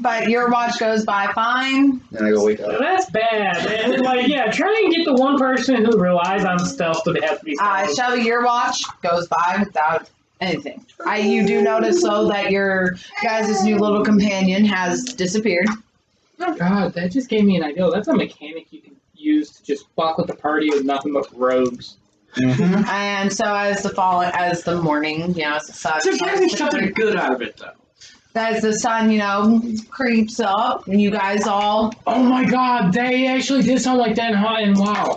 But your watch goes by fine. Then I go wake up. That's bad. And like, yeah, try and get the one person who relies on stealth, but they have to be stealth. Shelby, your watch goes by without anything. You do notice though that your guys' new little companion has disappeared. Oh god, that just gave me an idea. That's a mechanic you can use to just fuck with the party with nothing but rogues. Mm-hmm. And so as the morning, as the sun So getting something good out of it, though. as the sun, creeps up, and you guys all Oh my god, they actually did something like that in WoW.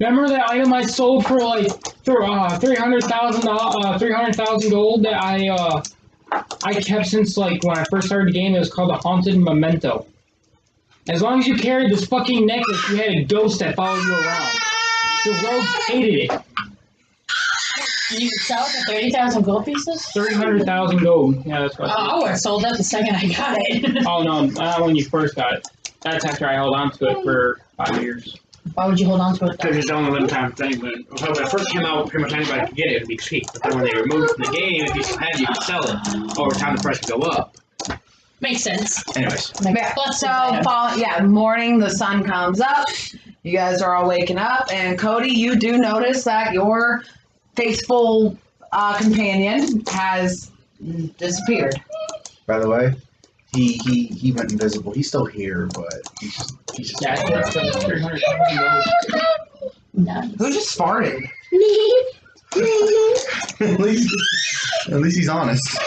Remember that item I sold for like 300,000 gold that I kept since like when I first started the game? It was called the Haunted Memento. As long as you carried this fucking necklace, you had a ghost that followed you around. The rogues hated it. You could sell it for 30,000 gold pieces? 300,000 gold. Yeah, that's what. I would have sold that the second I got it. Oh no, not when you first got it. That's after I held on to it for 5 years. Why would you hold on to it? Because it's the only limited thing. When it first came out, pretty much anybody could get it. It would be cheap. But then when they removed it from the game, if you still had it, you could sell it. Over time, the price would go up. Makes sense. Anyways. Morning, the sun comes up. You guys are all waking up, and Cody, you do notice that your faithful companion has disappeared. By the way, he went invisible. He's still here, but he's just Yeah, that's 300,000 gold. Nice. Who just farted? at least he's honest.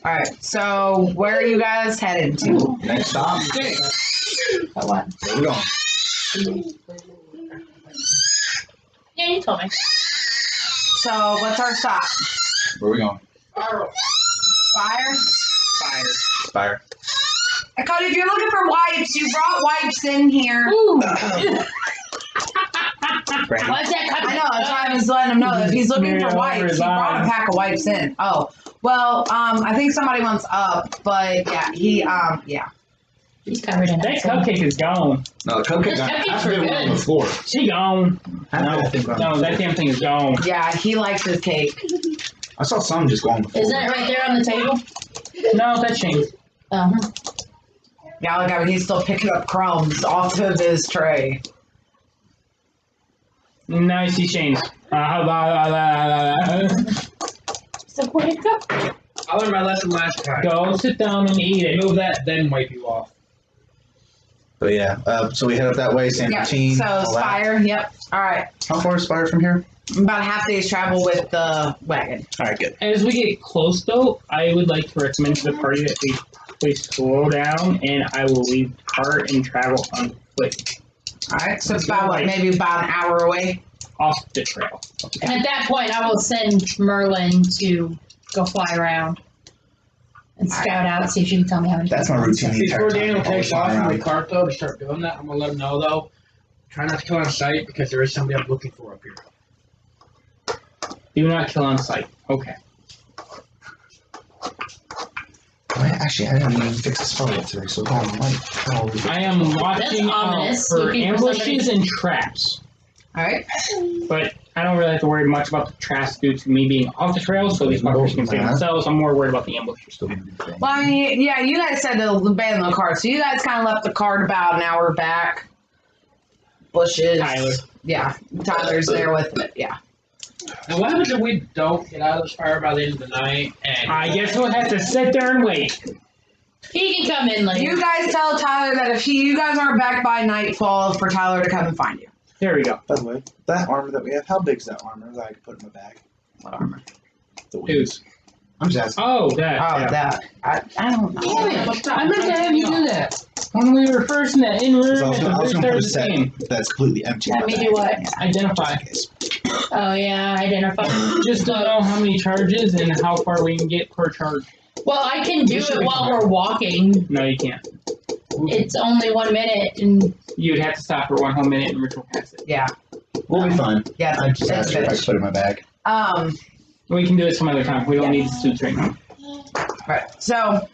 All right, so where are you guys headed to? Next stop. Oh, what? Where we going? Yeah, you told me. So what's our stop? Where we going? Fire? Spire. Hey, Cody, if you're looking for wipes, you brought wipes in here. Ooh. Brandon. What's that? I know, that's why I was letting him know that if he's looking for wipes, he brought a pack of wipes in. Oh, well, I think somebody wants up, but yeah, He's covered in That it. cupcake is gone. No, the cupcake Those got cupcakes after were they went on the good. floor. She gone. No, No, that damn thing is gone. Yeah, he likes his cake. I saw some just go on the floor. Isn't it right there on the table? No, that changed. Uh-huh. Yeah, look, I mean, he's still picking up crumbs off of his tray. Nice, he changed. So where'd it go? I learned my lesson last time. Go sit down and eat it. Move that, then wipe you off. But yeah, so we head up that way, San Yep, Martin. so all that. Spire, yep. All right, How far is Spire from here? about a half day's travel with the wagon. All right, good. As we get close, though, I would like to recommend to the party that we please slow down, and I will leave the cart and travel on foot All right, so it's about maybe about an hour away. off the trail. And at that point, I will send Merlin to go fly around and scout out, see if she can tell me how many. That's my routine. the entire Before time. Daniel takes off Always from the around. cart, though, to start doing that, I'm going to let him know, though. Try not to kill on sight, because there is somebody I'm looking for up here. Do not kill on sight. Okay. Well, actually, I didn't even fix the spell yet today, so go on light. I am watching out ominous. for Looking for ambushes and traps. All right. But I don't really have to worry much about the traps due to me being off the trail, so these fuckers can save themselves. I'm more worried about the ambushes. Still gonna do the thing. Well, I mean, yeah, you guys said to abandon the cart, so you guys kind of left the cart about an hour back. Bushes. Tyler. Yeah, Tyler's there with it. Yeah. And what happens if we don't get out of this fire by the end of the night? And I guess we'll have to sit there and wait. He can come in later. You guys tell Tyler that if you guys aren't back by nightfall, for Tyler to come and find you. There we go. By the way, that armor that we have, how big's that armor that I could put in my bag? What armor? The wings. I'm just asking. Oh, that. Oh, yeah. that. I don't know. Damn it! I meant to have you do that when we were first in that in room 'Cause I at was the gonna, I very was gonna start put a of the set game. that's completely empty. in Let my me bag. do what? Identify. Oh yeah, identify. Just to know how many charges and how far we can get per charge. Well, I can do it while we're walking. No, you can't. It's only 1 minute, and You'd have to stop for 1 whole minute and ritual pass it. Yeah. We'll be fine. Yeah. I just it's asked you if I could finished. put it in my bag. We can do it some other time. We don't need the suits right now. Right. So,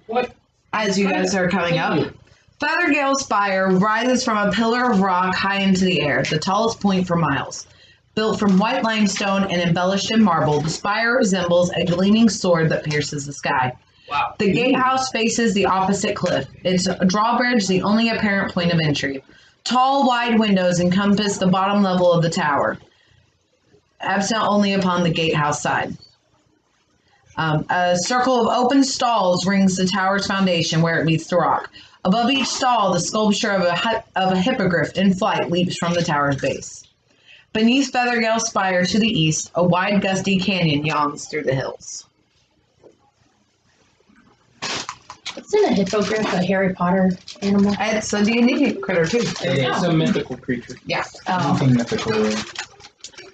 What? as you guys are coming up, Feathergale Spire rises from a pillar of rock high into the air, the tallest point for miles. Built from white limestone and embellished in marble, the spire resembles a gleaming sword that pierces the sky. Wow. The gatehouse faces the opposite cliff. Its drawbridge the only apparent point of entry. Tall, wide windows encompass the bottom level of the tower, absent only upon the gatehouse side. A circle of open stalls rings the tower's foundation where it meets the rock. Above each stall, the sculpture of a hippogriff in flight leaps from the tower's base. Beneath Feathergale Spire to the east, a wide, gusty canyon yawns through the hills. isn't a hippogriff a Harry Potter animal? It's a D&D critter too. It's a mythical creature. Yeah. Anything mythical.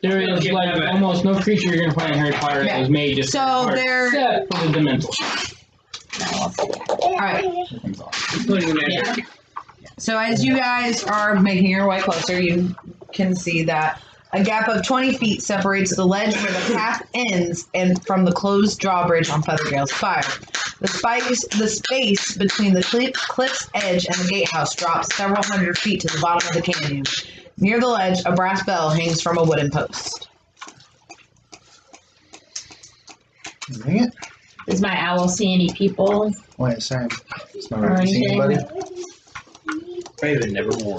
There is like almost no creature you're gonna find in Harry Potter that was made just So for they're- except for the Dementor. All right. Everything's on. Including the Yeah. So as you guys are making your way closer, you can see that a gap of 20 feet separates the ledge where the path ends and from the closed drawbridge on Feathergale Spire. The space between the cliff's edge and the gatehouse drops several hundred feet to the bottom of the canyon. Near the ledge, a brass bell hangs from a wooden post. Ring it? Does my owl see any people? Wait, sorry. It's not Or really see anything? anybody. Raven nevermore.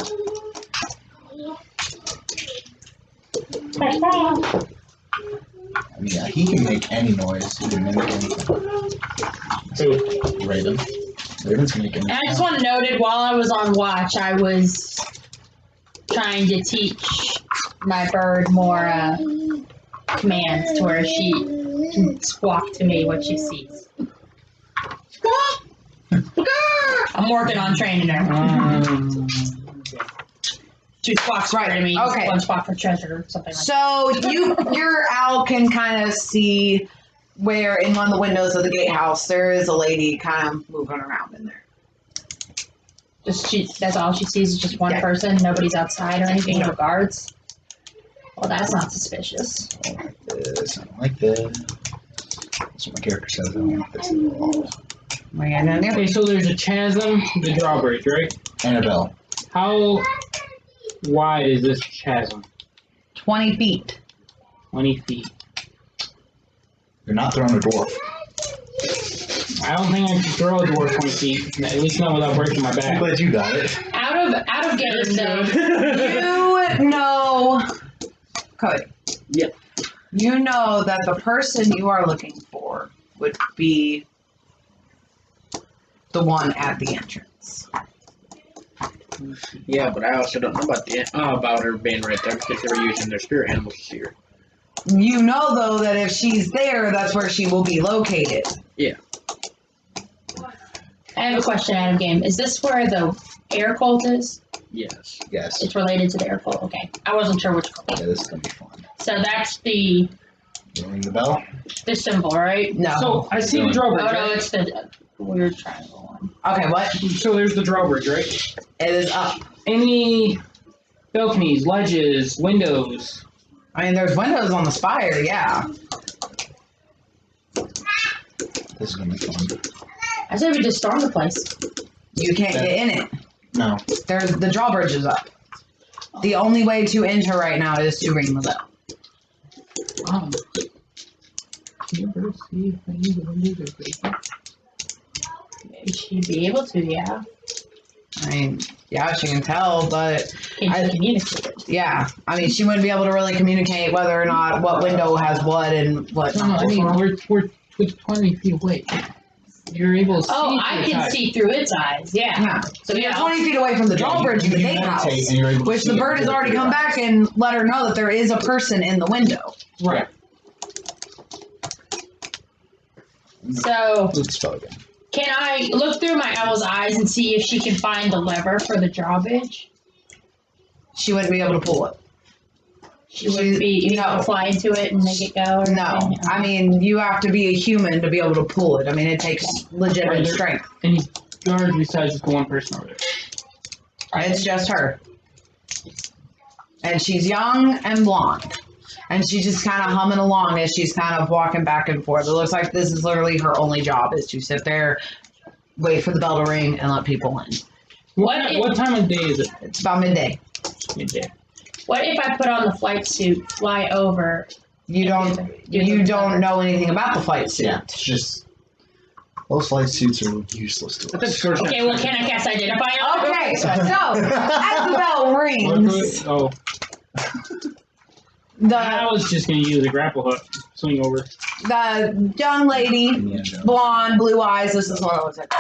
I mean, yeah, he can make any noise. He can mimic anything. Who? Raven. Ravens can make And anything. I just want noted while I was on watch, I was trying to teach my bird more commands to where she can squawk to me what she sees. I'm working on training her. Two squawks for enemies, Okay. one squawk for treasure, something like that. So your owl can kind of see where in one of the windows of the gatehouse there is a lady kind of moving around in there. That's all she sees is just one Yeah. person, nobody's outside or anything, no guards. Well, that's not suspicious. I don't like this. I don't like this. That's what my character says. I don't like this at all. What are you gonna do? Okay, so there's a chasm, the drawbridge, right? Annabelle. How wide is this chasm? 20 feet. 20 feet. You're not throwing a dwarf. I don't think I can throw a dwarf 20 feet, at least not without breaking my I'm back. glad you got it. Out of game though. You know, Cody. Yep. You know that the person you are looking for would be the one at the entrance. Yeah, but I also don't know about her being right there because they were using their spirit animals to see her. You know, though, that if she's there, that's where she will be located. I have a question out of game. Is this where the air cult is? Yes. Yes. It's related to the air cult. Okay, I wasn't sure which cult. Yeah, this is gonna be fun. So that's the You ring the bell? symbol, right? No. So I see the drawbridge, Oh no, right? it's the weird triangle one. Okay, what? So there's the drawbridge, right? It is up. Any balconies, ledges, windows? I mean, there's windows on the spire, yeah. This is gonna be fun. I said we just storm the place. You can't get in it. No. There's the drawbridge is up. The only way to enter right now is to ring the bell. Oh. Maybe she'd be able to, yeah. I mean, yeah, she can tell, but Can she communicate it? Yeah, I mean, she wouldn't be able to really communicate whether or not what window has what and what. No, I mean, we're 20 feet away. You're able to see. Oh, I can see through its eyes. Yeah. Yeah. So you're 20 feet away from the drawbridge in the gatehouse, which the bird has already come back and let her know that there is a person in the window. Right. So, Let's spell again. can I look through my owl's eyes and see if she can find the lever for the drawbridge? She wouldn't be able to pull it. She wouldn't be able No. to fly into it and make it go? Or No, anything? I mean, you have to be a human to be able to pull it. I mean, it takes legitimate strength. Any guards besides just the one person over there? It's just her. And she's young and blonde. And she's just kind of humming along as she's kind of walking back and forth. It looks like this is literally her only job, is to sit there, wait for the bell to ring, and let people in. What time of day is it? It's about midday. Midday. What if I put on the flight suit, fly over? You don't know anything about the flight suit. Yeah, it's just those flight suits are useless to us. Okay, well, can I cast identify? Okay, so as the bell rings, Oh, I the was just gonna use a grapple hook, swing over. young lady, Yeah, no. blonde, blue eyes. This is what I was at.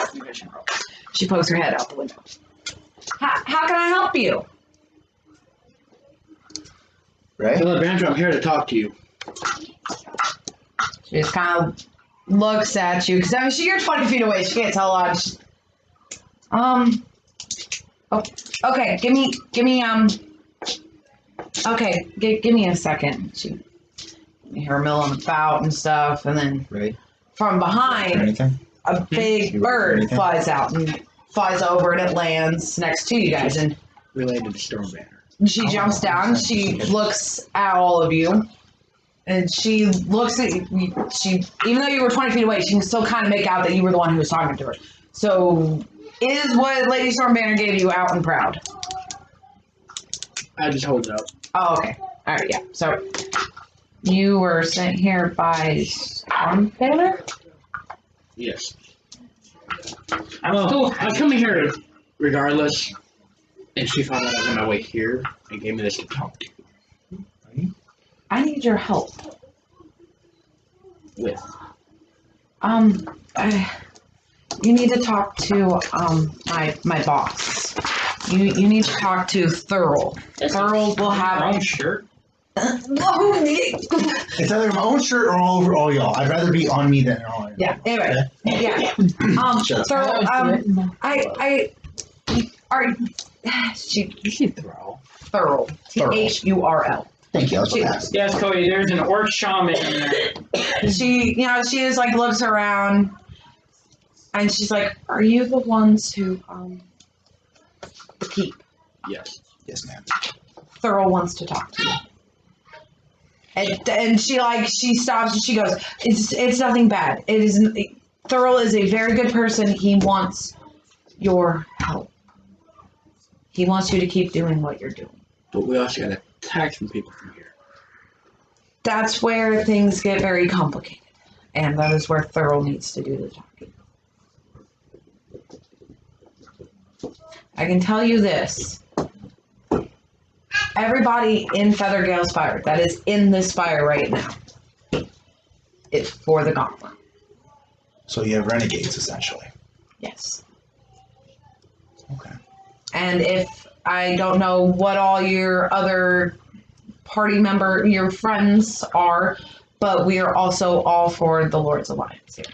She pokes her head out the window. How can I help you? Right? Philip Andrew, I'm here to talk to you. She just kind of looks at you because I mean, you're 20 feet away. She can't tell a lot. Oh, okay. Give me. Okay, give me a second. She, you hear her milling about and stuff, and then Right? from Or behind, anything? a big You bird anything? flies out and flies over, and it lands next to you guys. And Related to Storm Banner. she jumps down. She looks at all of you, and she looks at you. She, even though you were 20 feet away, she can still kind of make out that you were the one who was talking to her. So, is what Lady Stormbanner gave you out and proud? I just hold it up. Oh, okay. All right, yeah. So, you were sent here by Stormbanner? Yes. I'm still. I come here regardless, and she found out I was on my way here and gave me this to talk to you I need your help. with. You need to talk to my boss. You need to talk to Thurl. Thurl will have. Wrong shirt. It's either my own shirt or all over all y'all. I'd rather be on me than on you. Yeah. Anyway. Yeah. Shut up. Thurl. She You see Throw. Thurl. Thurl. Thurl. Thank you. I was about to ask. Yes, Cody. There's an orc shaman in there. She just like looks around, and she's like, "Are you the ones who the keep?" Yes. Yes, ma'am. Thurl wants to talk to you. And she stops and she goes, it's nothing bad. It isn't. Thurl is a very good person. He wants your help. He wants you to keep doing what you're doing. But we also got attacks from people from here. That's where things get very complicated. And that is where Thurl needs to do the talking. I can tell you this. Everybody in Feathergale's fire that is in this fire right now, it's for the gauntlet. So you have renegades, essentially. Yes. Okay. And if I don't know what all your other your friends are, but we are also all for the Lord's Alliance here.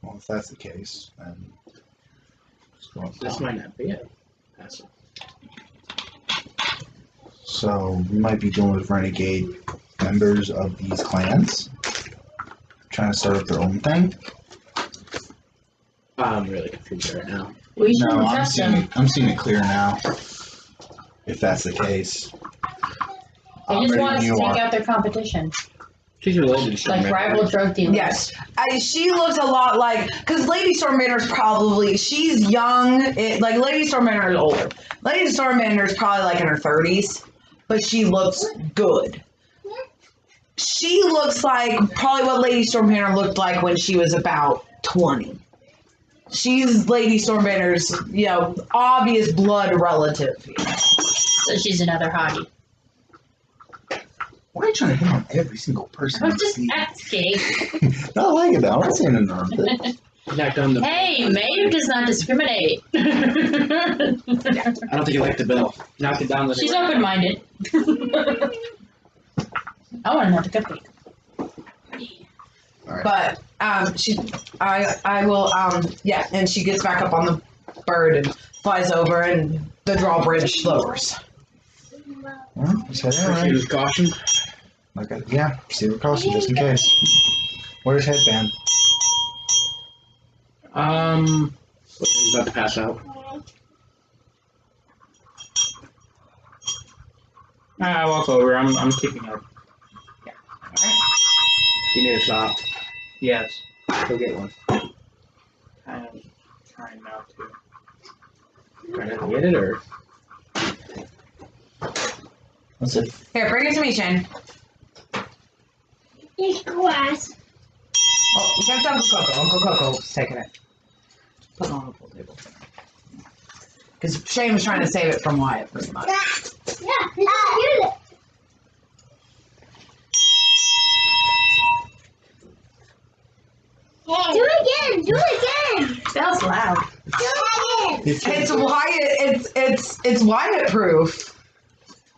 Well, if that's the case, then just go on. This might not be it. That's it. So we might be dealing with renegade members of these clans, trying to start up their own thing. I'm really confused right now. We should No, test them. I'm seeing it clear now. If that's the case. They just Ready want us when to you take are. out their competition. She's related to Storm Like Banner. rival drug dealers. Yes. She looks a lot like, because Lady Stormbanner's probably, she's young, Lady Stormbanner is older. Lady Stormbanner's probably like in her 30s, but she looks good. She looks like probably what Lady Stormbanner looked like when she was about 20. she's Lady Stormbanner's, obvious blood relative. So she's another hottie. Why are you trying to hit on every single person? I'm you just see? asking. I like it though. I'm not saying anything wrong with it. Not done the. Hey, Maeve does not discriminate. I don't think you like the bill. Knock it down. She's open-minded. I want another cupcake. But I will and she gets back up on the bird and flies over, and the drawbridge lowers. Well, just head in, Proceed right? with caution. Proceed with caution just in case. Where's headband? He's about to pass out. I walk over. I'm keeping up. You need a shot. Yes. Go get one. Kind of trying not to. Trying to get it or? That's it. Here, bring it to me, Shane. It's glass. Oh, you have to Uncle Coco. Uncle Coco's taking it. Put it on the pool table. Because Shane was trying to save it from Wyatt, pretty much. Yeah, get it. Do it again. Do it again. Sounds loud. Do it again. It's Wyatt. It's Wyatt proof.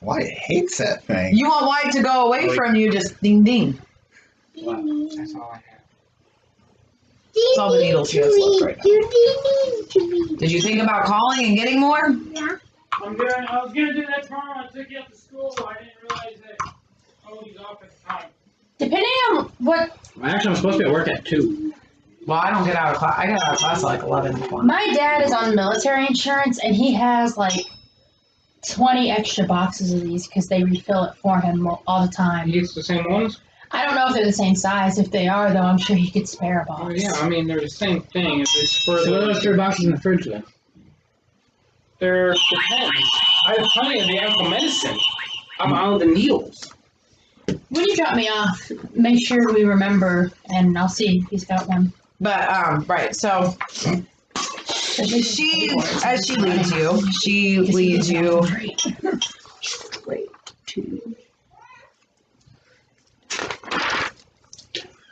Wyatt hates that thing. You want Wyatt to go away from you? Just ding ding. Wow, that's all I have. It's all the needles he has left right now. now. Did you think about calling and getting more? Yeah. I was gonna do that tomorrow. I took you up to school. I didn't realize that Ollie's off at the time. Depending on what Actually, I'm supposed to be at work at 2. Well, I don't get out of class. I get out of class at like 11. my dad is on military insurance, and he has like 20 extra boxes of these because they refill it for him all the time. He gets the same ones? I don't know if they're the same size. If they are, though, I'm sure he could spare a box. Oh, yeah, I mean, they're the same thing. It's for So what are those 3 boxes in the fridge then? They're depends. I have plenty of the actual medicine. I'm out of the needles. When you drop me off, make sure we remember, and I'll see if he's got one. But right, so she as she leads you, straight to.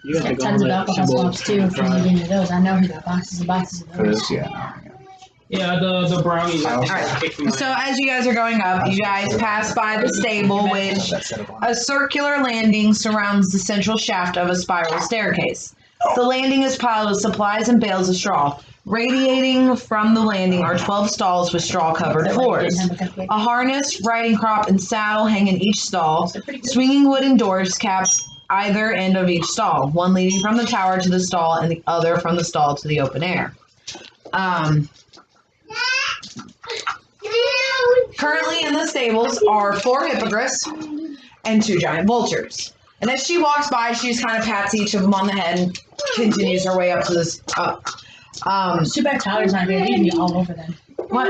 You guys are going Tons of with alcohol symbol swabs too. If you need any of those, I know he got boxes and boxes of For those. this, yeah. Yeah, the brownies. I think, Alright. are kicking my So as you guys are going up, you guys pass by the stable, which That set up on. a circular landing surrounds the central shaft of a spiral staircase. The landing is piled with supplies and bales of straw. Radiating from the landing are 12 stalls with straw-covered floors. A harness, riding crop, and saddle hang in each stall. Swinging wooden doors caps either end of each stall, one leading from the tower to the stall and the other from the stall to the open air. Currently in the stables are 4 hippogriffs and 2 giant vultures. And as she walks by, she just kind of pats each of them on the head and continues her way up to this. Too bad Tyler's not here. He'd be all over them What?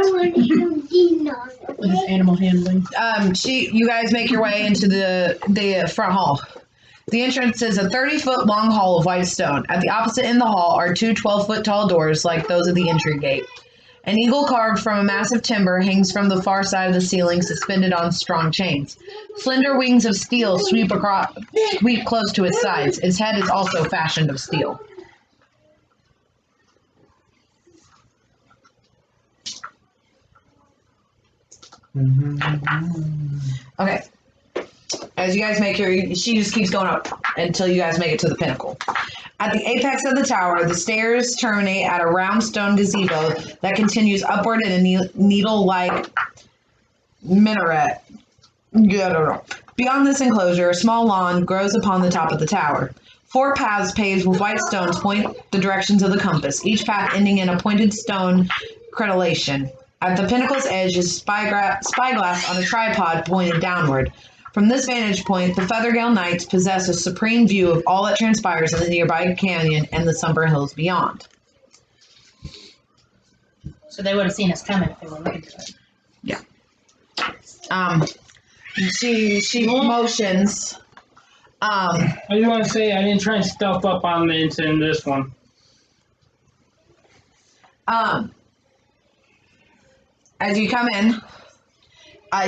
with his animal handling. You guys make your way into the front hall. The entrance is a 30-foot long hall of white stone. At the opposite end of the hall are 2 12-foot tall doors like those of the entry gate. An eagle carved from a massive timber hangs from the far side of the ceiling, suspended on strong chains. Slender wings of steel sweep close to its sides. Its head is also fashioned of steel. Okay. As you guys she just keeps going up until you guys make it to the pinnacle. At the apex of the tower, the stairs terminate at a round stone gazebo that continues upward in a needle-like minaret. Beyond this enclosure, a small lawn grows upon the top of the tower. 4 paths paved with white stones point the directions of the compass, each path ending in a pointed stone crenellation. At the pinnacle's edge is spyglass on a tripod pointed downward. From this vantage point, the Feathergale Knights possess a supreme view of all that transpires in the nearby canyon and the somber hills beyond. So they would have seen us coming if they were looking for it. Yeah. She motions. I just want to say I didn't try and stealth up on the into this one. As you come in,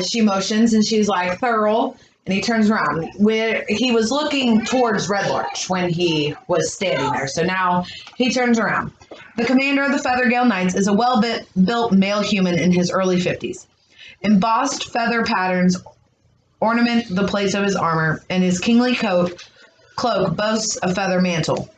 she motions and she's like, Thurl, and he turns around. Where he was looking towards Red Larch when he was standing there, so now he turns around. The commander of the Feathergale Knights is a well-built male human in his early 50s. Embossed feather patterns ornament the plates of his armor, and his kingly cloak boasts a feather mantle.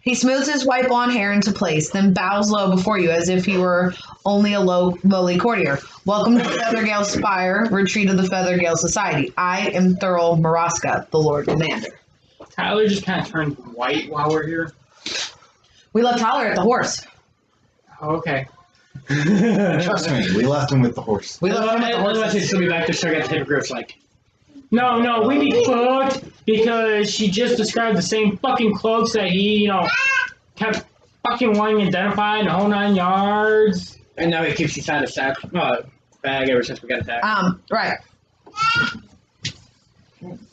He smooths his white blonde hair into place, then bows low before you as if he were only a lowly courtier. Welcome to Feathergale Spire, retreat of the Feathergale Society. I am Thurl Maraska, the Lord Commander. Tyler just kind of turned white while we're here. We left Tyler at the horse. Okay. Trust me, we left him with the horse. We left him at the horse. Unless he's still be back there, so I got the hypocrites like. No, we be fucked because she just described the same fucking cloaks that he, kept fucking wanting identified the whole 9 yards. And now he keeps inside a bag ever since we got attacked. Right.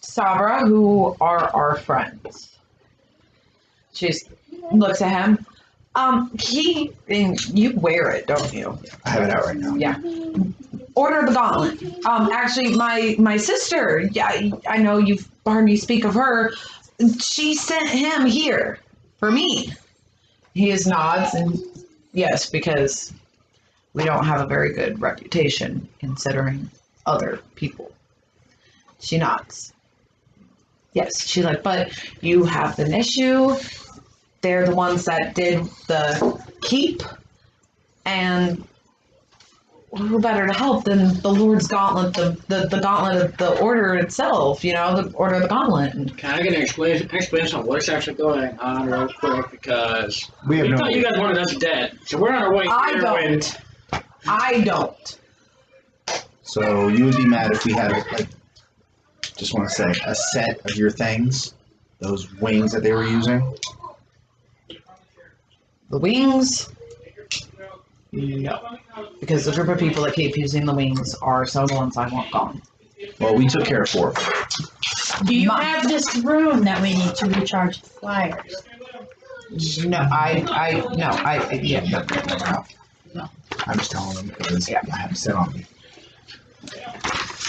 Sabra, who are our friends. She just looks at him. You wear it, don't you? I have it out right now. Yeah. Order the gauntlet. Actually, my sister, yeah, I know you've heard me speak of her. She sent him here for me. He just nods and yes, because we don't have a very good reputation considering other people. She nods. Yes, she's like, but you have an issue. They're the ones that did the keep, and who better to help than the Lord's Gauntlet, the gauntlet of the order itself, the order of the gauntlet. And Can I get an explanation on what's actually going on real quick? Because We have no thought you idea. guys wanted us dead. So we're on our way I here don't. I don't. So you would be mad if we had, just want to say, a set of your things, those wings that they were using. The wings? No. Because the group of people that keep using the wings are some of the ones I want gone. Well, we took care of 4. Do you My- have this room that we need to recharge the flyers? No, no. I'm just telling them because Yeah. I have it set on me.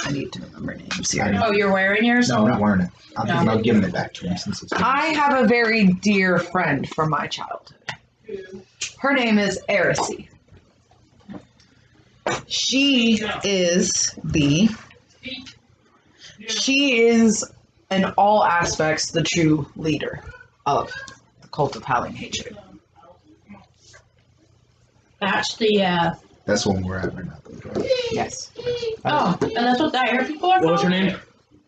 I need to remember names I here. know. Oh, you're wearing yours? No, I'm not wearing it. I'm thinking about giving it back to him since it's I have a very dear friend from my childhood. Her name is Erisy. She is in all aspects the true leader of the cult of Howling Hatred. That's the, That's when we're at right now. Though. Yes. oh, and that's what the air people are What was her called? name?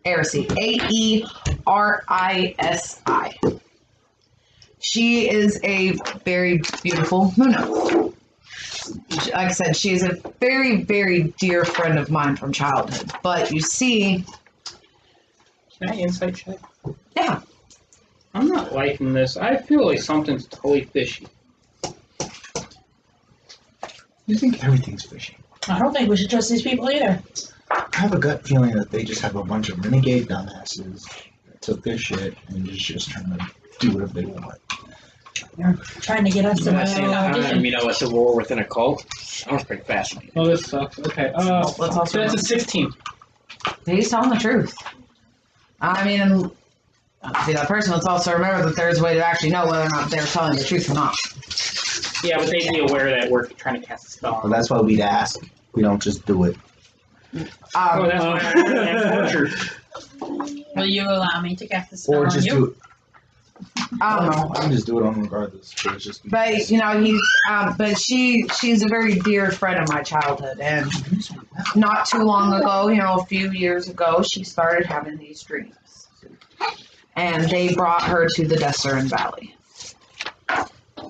Erisy. Aerisi. She is a very beautiful Muno. Like I said, she is a very, very dear friend of mine from childhood. But you see, Can I insight check? yeah, I'm not liking this. I feel like something's totally fishy. You think everything's fishy? I don't think we should trust these people either. I have a gut feeling that they just have a bunch of renegade dumbasses that took their shit and just trying to do whatever they want. They're trying to get us to At the same time, audition. a civil war within a cult. Sounds pretty fascinating. Oh, this sucks. Okay. let's also So that's a 16. he's telling the truth. I mean, see that person. Let's also remember that there's a way to actually know whether or not they're telling the truth or not. Yeah, but they'd be aware that we're trying to cast a spell. Well, that's why we'd ask. We don't just do it. Oh, that's why I am tortured. Will you allow me to cast the spell Or on just you? do it. I don't know. I can just do it on regardless. But it's just. But he's, she's a very dear friend of my childhood, and not too long ago, a few years ago, she started having these dreams, and they brought her to the Desserin Valley,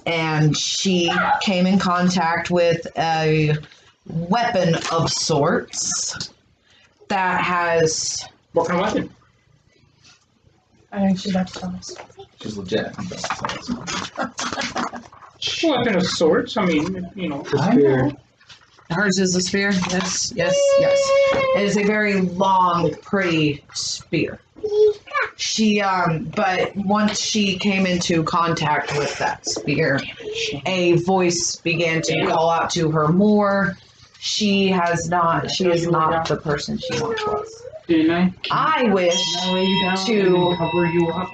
and she came in contact with a weapon of sorts that has. What kind of weapon? I think she's about to tell us. She's legit. I think that's Weapon of sorts. I mean, I know. Hers is a spear. Yes. It is a very long, pretty spear. She, but once she came into contact with that spear, a voice began to call out to her more. She is not the person she once was. Didn't I? I wish to cover you up.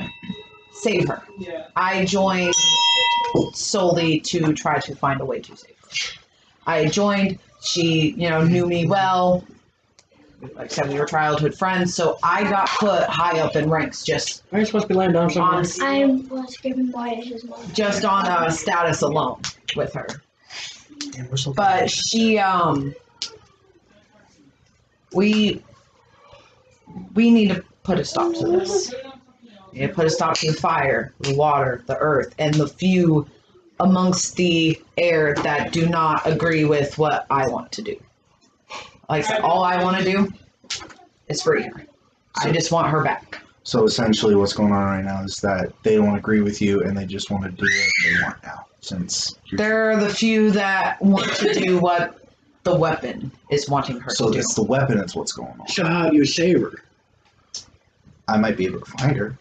save her. I joined solely to try to find a way to save her. I joined, she, knew me well. Like I said, we were childhood friends, so I got put high up in ranks just Are you supposed to be laying down somewhere? I was given by his mom. just on a status alone with her. And we're so But she, we need to put a stop to this. We need to put a stop to the fire, the water, the earth, and the few amongst the air that do not agree with what I want to do. Like I said, all I want to do is free her. I just want her back. So essentially, what's going on right now is that they don't agree with you, and they just want to do what they want now. Since There are the few that want to do what the weapon is wanting her so to do. it's the weapon that's what's going on. So how do you save her? I might be able to find her.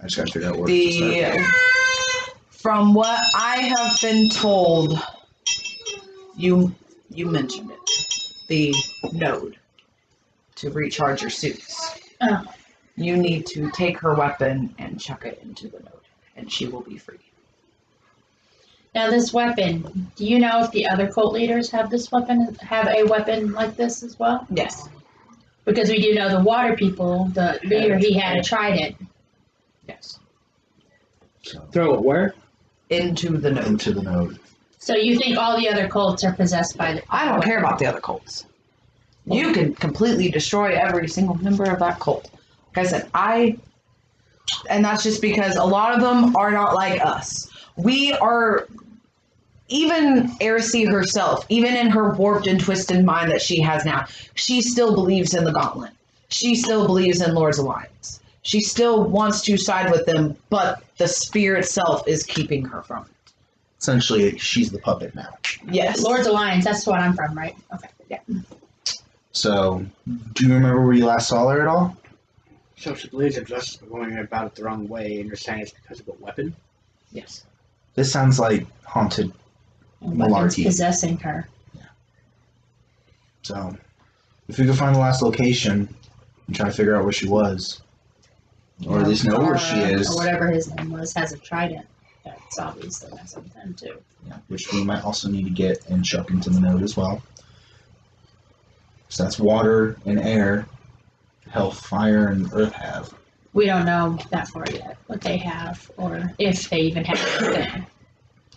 I just got to figure out where to start. From what I have been told, you mentioned it. The node to recharge your suits. Oh. You need to take her weapon and chuck it into the node, and she will be free. Now this weapon, do you know if the other cult leaders have a weapon like this as well? Yes. Because we do know the water people, the leader, he had a trident. Yes. So, Throw it where? Into the node. into the node. So you think all the other cults are possessed by the I don't care about the other cults. You can completely destroy every single member of that cult. Like I said, and that's just because a lot of them are not like us. We are, even Erisy herself, even in her warped and twisted mind that she has now, she still believes in the Gauntlet. She still believes in Lord's Alliance. She still wants to side with them, but the spear itself is keeping her from it. Essentially, she's the puppet now. Yes. Lord's Alliance? That's what I'm from, right? Okay. Yeah. So, do you remember where you last saw her at all? So she believes that justice is going about it the wrong way, and you're saying it's because of a weapon? Yes. This sounds like haunted. And weapons Malarkey. possessing her. So, if we could find the last location and try to figure out where she was, or at least know where she is, Or whatever his name was, has a trident. That's obviously has something too. yeah, which we might also need to get and chuck into the node as well. So that's water and air. Hell, fire, and earth have. We don't know that far yet, what they have, or if they even have anything.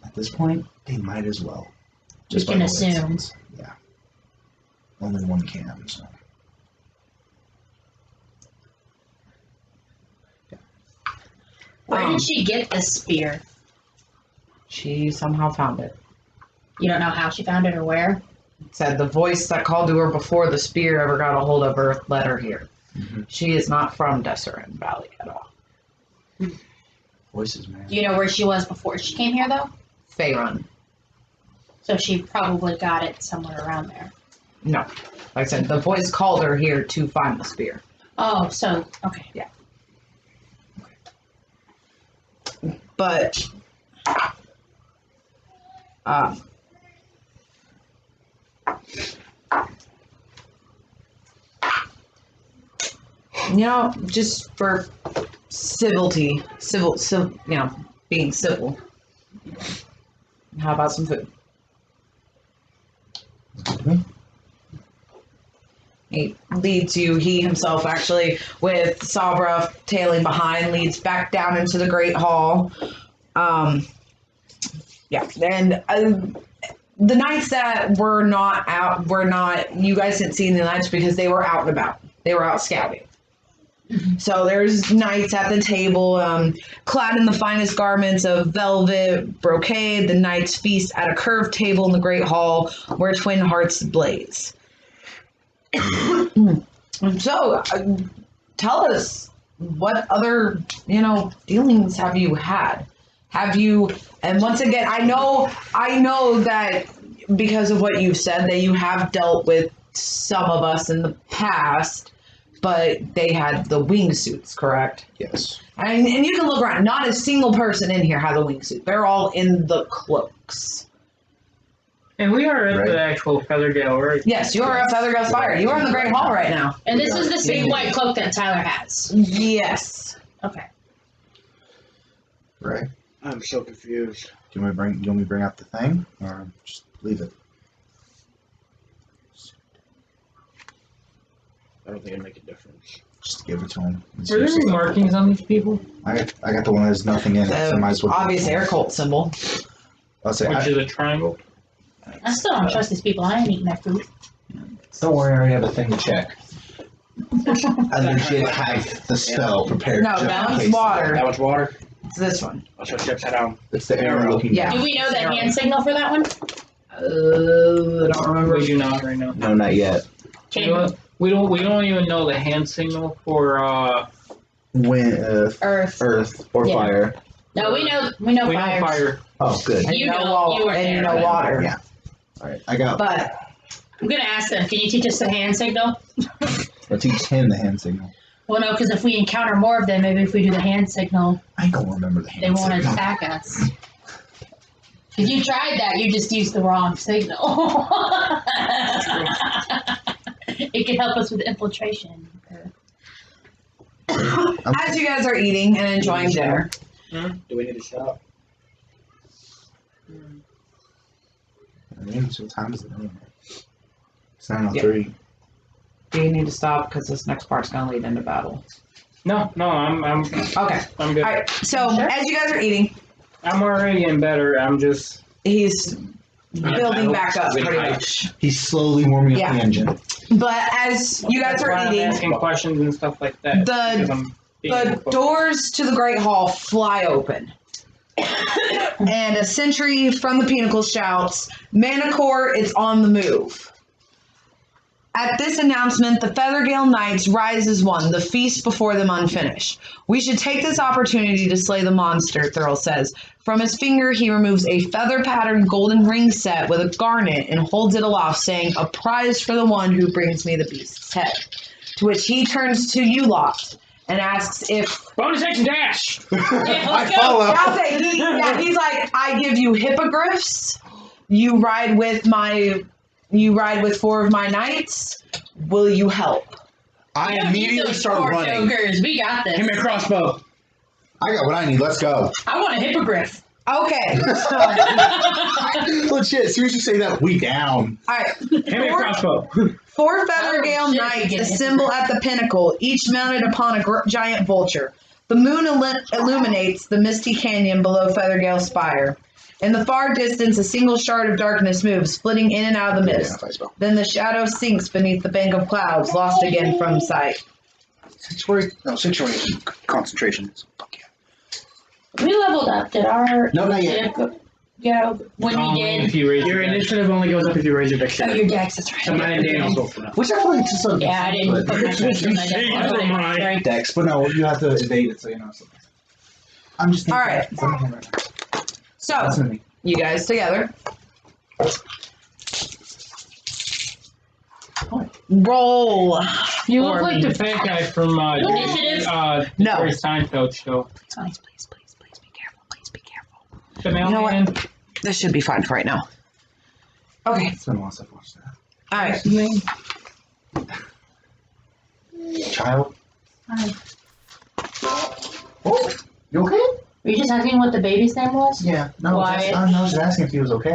At this point, they might as well. We by can the way it assume. sounds. Yeah. Only one can, so. Where did she get this spear? She somehow found it. You don't know how she found it or where? Said the voice that called to her before the spear ever got a hold of her led her here. Mm-hmm. She is not from Deseret Valley at all. Voices, man. Do you know where she was before she came here, though? Faerun. So she probably got it somewhere around there. No. Like I said, the voice called her here to find the spear. Oh, so, okay. But, just for civility, being civil. How about some food? He leads you, he himself actually, with Sabra tailing behind, leads back down into the Great Hall. And the nights that were not out, you guys didn't see the nights because they were out and about. They were out scouting. So there's knights at the table, clad in the finest garments of velvet, brocade. The knights feast at a curved table in the Great Hall where twin hearts blaze. So, tell us, what other, dealings have you had? And once again, I know that because of what you've said, that you have dealt with some of us in the past, but they had the wingsuits, correct? Yes. And you can look around. Not a single person in here had a wingsuit. They're all in the cloaks. And we are at Right. the actual Feathergale, right? Yes, you are at Feathergale Spire. You are in the Great Hall right now. And this is the big white cloak that Tyler has. Yes. Okay. Right. I'm so confused. Do you want me to bring up the thing, or just leave it? I don't think it'd make a difference. Just give it to him. Were there any markings on these people? I got the one that has nothing in it, so I might as well. Obvious air cult symbol. I'll say. Which is a triangle? I still don't trust these people. I ain't eating that food. Don't worry, I already have a thing to check. I legit have the spell prepared. No, just in that one's case. water. That was water. It's this one. I'll show you upside down. It's the arrow looking. Yeah. Do we know the hand signal for that one? I don't remember. We do not right now. No, not yet. We don't even know the hand signal for Wind, Earth. earth, or Yeah. fire. No, we know we know fire. fire. Oh, good. And You know know, wall, you were and you there. know water. Yeah. All right, I got. But I'm gonna ask them. Can you teach us the hand signal? I'll teach him the hand signal. Well, no, because if we encounter more of them, maybe if we do the hand signal, I don't remember the hand they won't signal. attack us. If you tried that, you just used the wrong signal. It could help us with infiltration. as you guys are eating and enjoying dinner, Do we need to stop? So what time is it anyway? It's 9:03. do you need to stop because this next part's gonna lead into battle? No, I'm Okay. good. All right. So as you guys are eating, I'm already getting better. I'm just he's building back up pretty Right. much. He's slowly warming up Yeah. the engine. But as you guys that's are why I'm eating, asking questions and stuff like that. because I'm being the focused. doors to the Great Hall fly open. And a sentry from the pinnacle shouts, Manticore, it's on the move. At this announcement, the Feathergale Knights rise as one, the feast before them unfinished. We should take this opportunity to slay the monster, Thurl says. From his finger, he removes a feather-patterned golden ring set with a garnet and holds it aloft, saying, a prize for the one who brings me the beast's head. To which he turns to you lot and asks if... Bonus action dash! I follow. I'll say, he's like, I give you hippogriffs. You ride with 4 of my knights. Will you help? I immediately start running. Jokers. We got this. Give me a crossbow. I got what I need. Let's go. I want a hippogriff. Okay. Legit. As soon as you say that, we down. All right. Give me a crossbow. 4 Feathergale Oh, shit, knights you get it. assemble at the pinnacle, each mounted upon a giant vulture. The moon illuminates the misty canyon below Feathergale Spire. In the far distance, a single shard of darkness moves, flitting in and out of the mist. Then the shadow sinks beneath the bank of clouds, lost again from sight. Situation. Concentration. Fuck yeah. We leveled up. Did our No, not yet. Yeah, when we If did. you raise Your your initiative only goes up if you raise your Oh, dexterity. your dex, that's So right. mine and Daniel's both for now. Which I feel like just so Yeah, I didn't put my dex in my dex. Hey, I put it- mine. sorry. Dex, but no, you have to evade it, so you know. So. I'm just. All right. It's in my hand right now. So, Listen to me. you guys together. Roll. You look for like me. the fat guy from Initiative? the Jerry Seinfeld show. Please be careful. Please be careful. The know what? mailman. This should be fine for right now. Okay. It's been a while since I've watched that. All right. Child. Hi. Oh, you okay? Were you just asking what the baby's name was? Yeah. No, Wyatt. I was just asking if he was okay.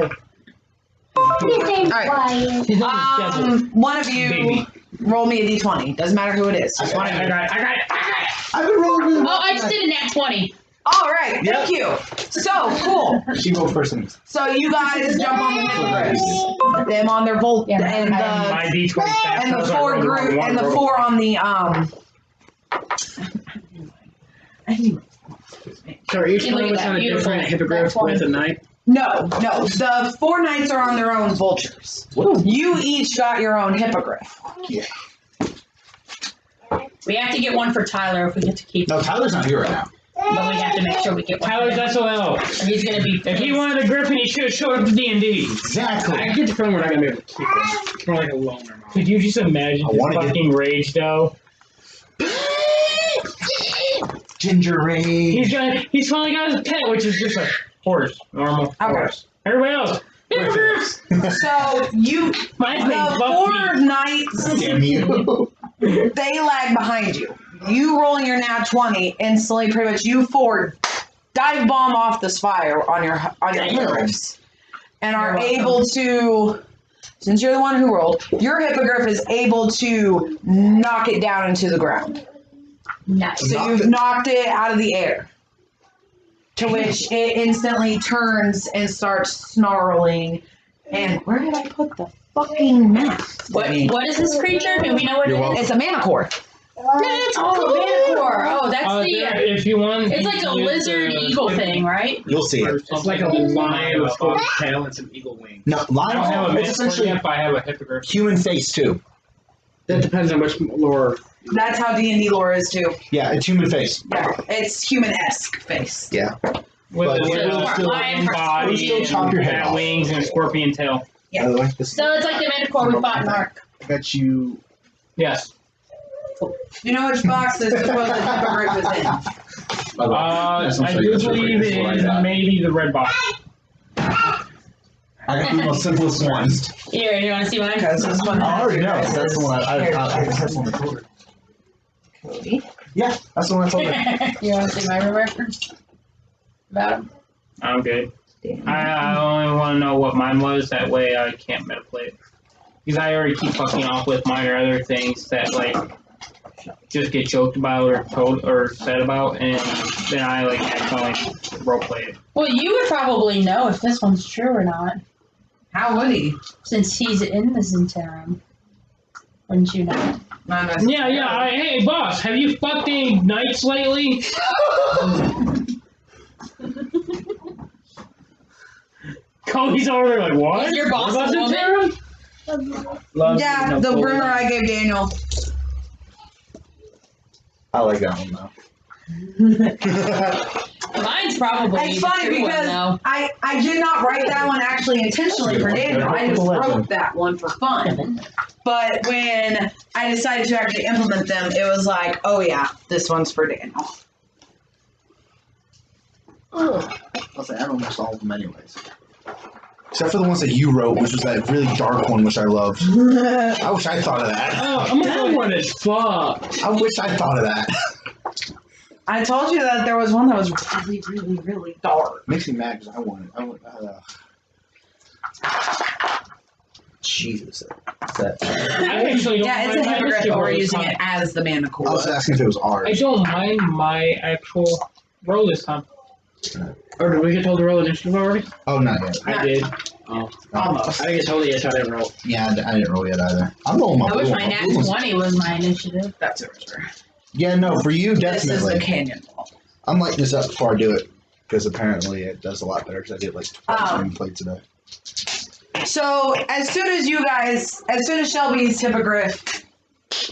His name's All right. Wyatt. One of you Baby. roll me a d20. Doesn't matter who it is. I got it. I got it. I've been rolling really Oh, well I just tonight. did a nat 20. All right. Thank you. So cool. She rolled first and So you guys jump on the hippogriffs. Them on their volt Yeah, and My the D20 fast. and the 4 group and the 4 on the Sorry, each You one look of at us that on a beautiful- different hippogriff that's one. with a knight. No. The 4 knights are on their own vultures. You each got your own hippogriff. Yeah. We have to get one for Tyler if we get to keep No, it. Tyler's not here right now. But we have to make sure we get one. Tyler's SOL. Or he's gonna be. If he wanted a griffin, he should have showed up to D&D. Exactly. I get the feeling we're not gonna be able to keep it. It's more like a loner. Could you just imagine I his wanna get- fucking rage, though? ginger ale. He's finally got his pet, which is just a horse, normal horse. Everybody else, hippogriffs. So you, Mine's named the Buffy. 4 knights, Damn you. they lag behind you. You rolling your nat 20 instantly, pretty much you 4 dive bomb off the spire on your hippogriffs, and are able to. Since you're the one who rolled, your hippogriff is able to knock it down into the ground. Nice. So you've knocked it out of the air. To which it instantly turns and starts snarling. And where did I put the fucking map? What is this creature? Do we know what You're it welcome. is? It's a manicore. That's cool. Manticore. Oh, that's If you want, it's like a lizard eagle thing, right? You'll see it. It's like a lion with a tail and some eagle wings. No, I don't have a lion. It's manacle essentially yet, but I have a hippogriff. human face too. That depends on which lore. That's how D&D lore is too. Yeah, it's human face. Yeah, it's human-esque face. Yeah. With But a you little still- lion for body, you still chop your head bat off. wings, and a scorpion tail. Yeah. By the way, this So it's like the Manticore we fought in Ark. I bet you. Yes. You know which box this supposed hippogriff is in? By the way, that's what I I'm do saying, believe that's it what I is got. maybe the red box. I got the most simplest ones. Here, you want to see mine? Because this one I has already your know. guys' That's the one I characters. that's the one I told her. Cody. Yeah, that's the one I told her. You want to see my reference about him? I'm good. I only want to know what mine was. That way I can't metaplay it. Because I already keep fucking off with mine or other things that like just get joked about or told or said about, and then I like accidentally roleplay it. Well, you would probably know if this one's true or not, How would he? since he's in the Zentarum. Wouldn't you know? Not necessarily. Yeah. Hey, boss, have you fucked any knights lately? Cody's over there like, what? Is your boss What a about woman? Zentarum? Yeah, the rumor I gave Daniel. I like that one though. Mine's probably It's the funny true one, because though. I did not write that one actually intentionally for Daniel. I just wrote that one for fun. But when I decided to actually implement them, it was like, oh yeah, this one's for Daniel. I'll say I have almost all of them anyways. Except for the ones that you wrote, which was that really dark one, which I loved. I wish I thought of that. Oh, that one is fucked. I wish I thought of that. I told you that there was one that was really, really, really dark. Makes me mad because I want Jesus. That. I actually don't Yeah, it's mind a my hippogriff, initiative but we're roll this using time. it as the I was manicore. asking if it was I ours. don't mind my actual roll this time. Or did we get told to roll initiative already? Oh, not yet. I did. Oh, Almost. I didn't get told it yet, so I didn't roll. Yeah, I didn't roll yet either. I'm rolling my I wish blue my one. nat Blue one's- 20 was my initiative. That's it. Yeah, no, for you, This is definitely. the canyon wall. I'm lighting this up before I do it because apparently it does a lot better because I did like 12 play today. So as soon as Shelby's hippogriff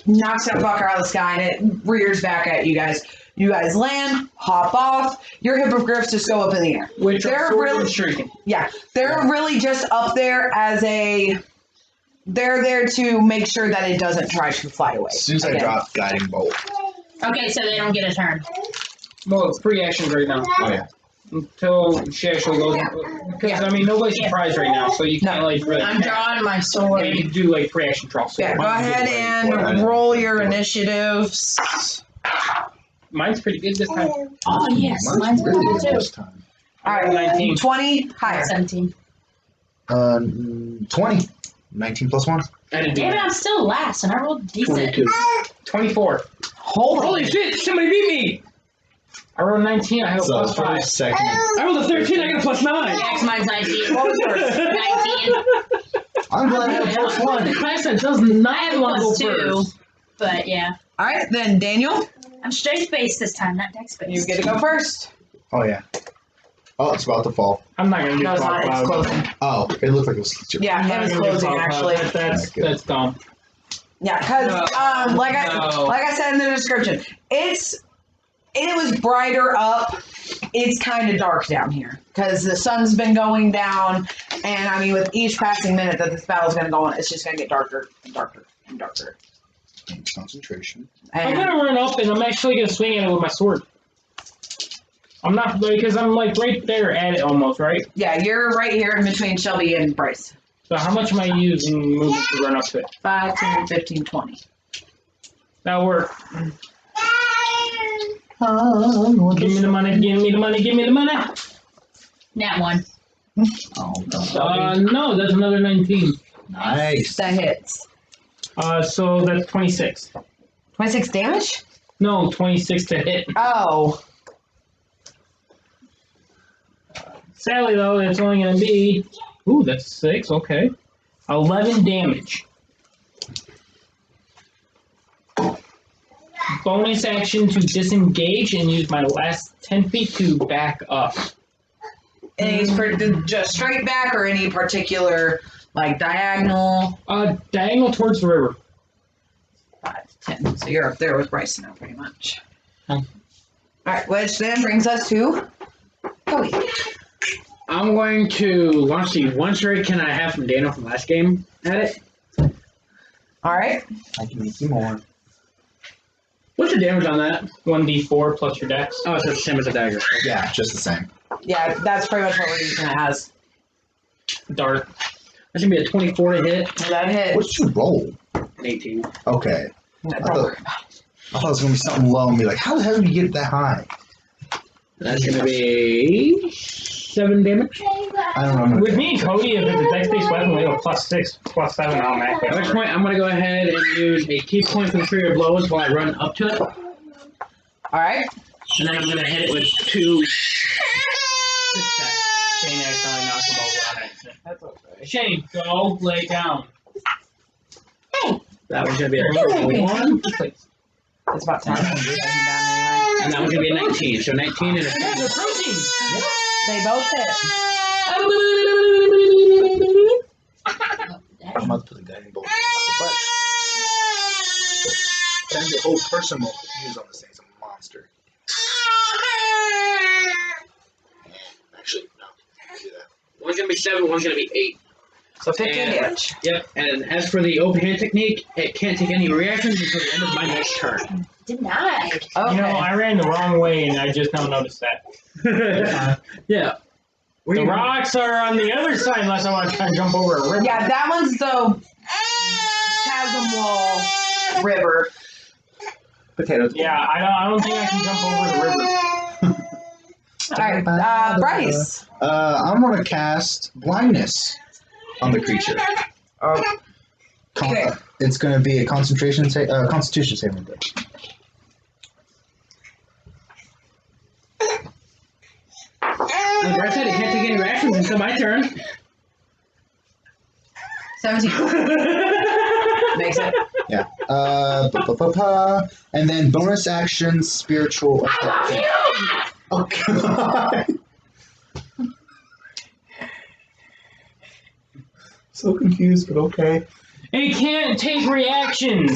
knocks that fucker out of the sky and it rears back at you guys land, hop off. Your hippogriffs just go up in the air. Which They're are really- shrieking. Yeah, they're really just up there as a. They're there to make sure that it doesn't try to fly away. As soon as I Again. drop guiding bolt. Okay, so they don't get a turn. Well, it's free actions right now. Oh yeah. Until she actually goes. Because, I mean, nobody's surprised right now, so you can't, like, really. I'm drawing my sword. You can do, like, free action draw. Yeah, go ahead and roll your initiatives. Mine's pretty good this time. Oh, yes, mine's really good good too. this time. All right, 19. 20 higher. 17. 20. 19 plus 1. I didn't do Damn it, that. I'm still last, and I rolled decent. 22. 24. Holy shit, somebody beat me! I rolled 19, I have a So plus 5. first, second. I rolled a 13, I got a plus 9. Yeah, 'cause mine's 19. What was yours? 19. I'm glad I have plus 1. Tyson does not I have want to go plus 2. first. But yeah. All right, then Daniel, I'm straight space this time, not deck space. you get to go first. Oh yeah. Oh, it's about to fall. I'm not gonna do No, it's not. It's closing. Oh, it looked like it was. Yeah, I'm it not was gonna do closing Cloud actually. Cloud. That's dumb. Yeah, because No. like No. I said in the description, it was brighter up. It's kind of dark down here because the sun's been going down, and I mean, with each passing minute that this battle's going to go on, it's just going to get darker and darker and darker. Concentration. I'm And gonna run up and I'm actually gonna swing at it with my sword. I'm not, because I'm like right there at it almost, right? Yeah, you're right here in between Shelby and Bryce. So how much am I using movement to run up to it? 5, 10, 15, 20. That'll work. Give me the money, give me the money, give me the money. That one. No, that's another 19. Nice. That hits. So that's 26. 26 damage? No, 26 to hit. Oh. Sadly though, it's only gonna be, ooh, that's 6, okay. 11 damage. Bonus action to disengage and use my last 10 feet to back up. Any just straight back or any particular, like, diagonal? Diagonal towards the river. 5, 10. So you're up there with Bryce now, pretty much. Hmm. Alright, which then brings us to Cody. I'm going to launch the one shuriken I have from Daniel from last game at it. Alright. I can make you more. What's the damage on that? 1d4 plus your dex. Oh, it's the same as a dagger. Yeah, just the same. Yeah, that's pretty much what we're using it as. Dart. That's going to be a 24 to hit. That hit. What did you roll? An 18. Okay. Don't I thought- worry about it. I thought it was gonna be something low and be like, how the hell did you get that high? That's going to be 7 damage. I don't know. With me and Cody, if it's a dex-based weapon, we have a +6, +7 automatically. At which point, I'm going to go ahead and use a key point for the Fury of Blows while I run up to it. Alright. And then I'm going to hit it with 2. Shane accidentally knocked him over on accident. That's okay. Shane, go lay down. That one's going to be a 1. It's about time. And that one's going to be a 19. So 19 and a 10. They both hit. I'm about to put the guiding bolt in the butt. Then the whole person will use on this thing is a monster. Actually, no. Can't do that. One's going to be 7, one's going to be 8. So 15 damage. Yep, and as for the open hand technique, it can't take any reactions until the end of my next turn. Denied. Okay. You know, I ran the wrong way and I just now noticed that. Yeah. The rocks are on the other side unless I want to try and jump over a river. Yeah, that one's the chasm wall river. Potatoes. Yeah, I don't think I can jump over the river. Alright, Bryce. I'm gonna cast blindness on the creature. Okay. It's gonna be a Constitution saving throw. On the bright side, it can't take any reactions until my turn. 17. Makes it. Yeah. And then bonus action spiritual attack. Oh god. So confused, but okay. It can't take reactions.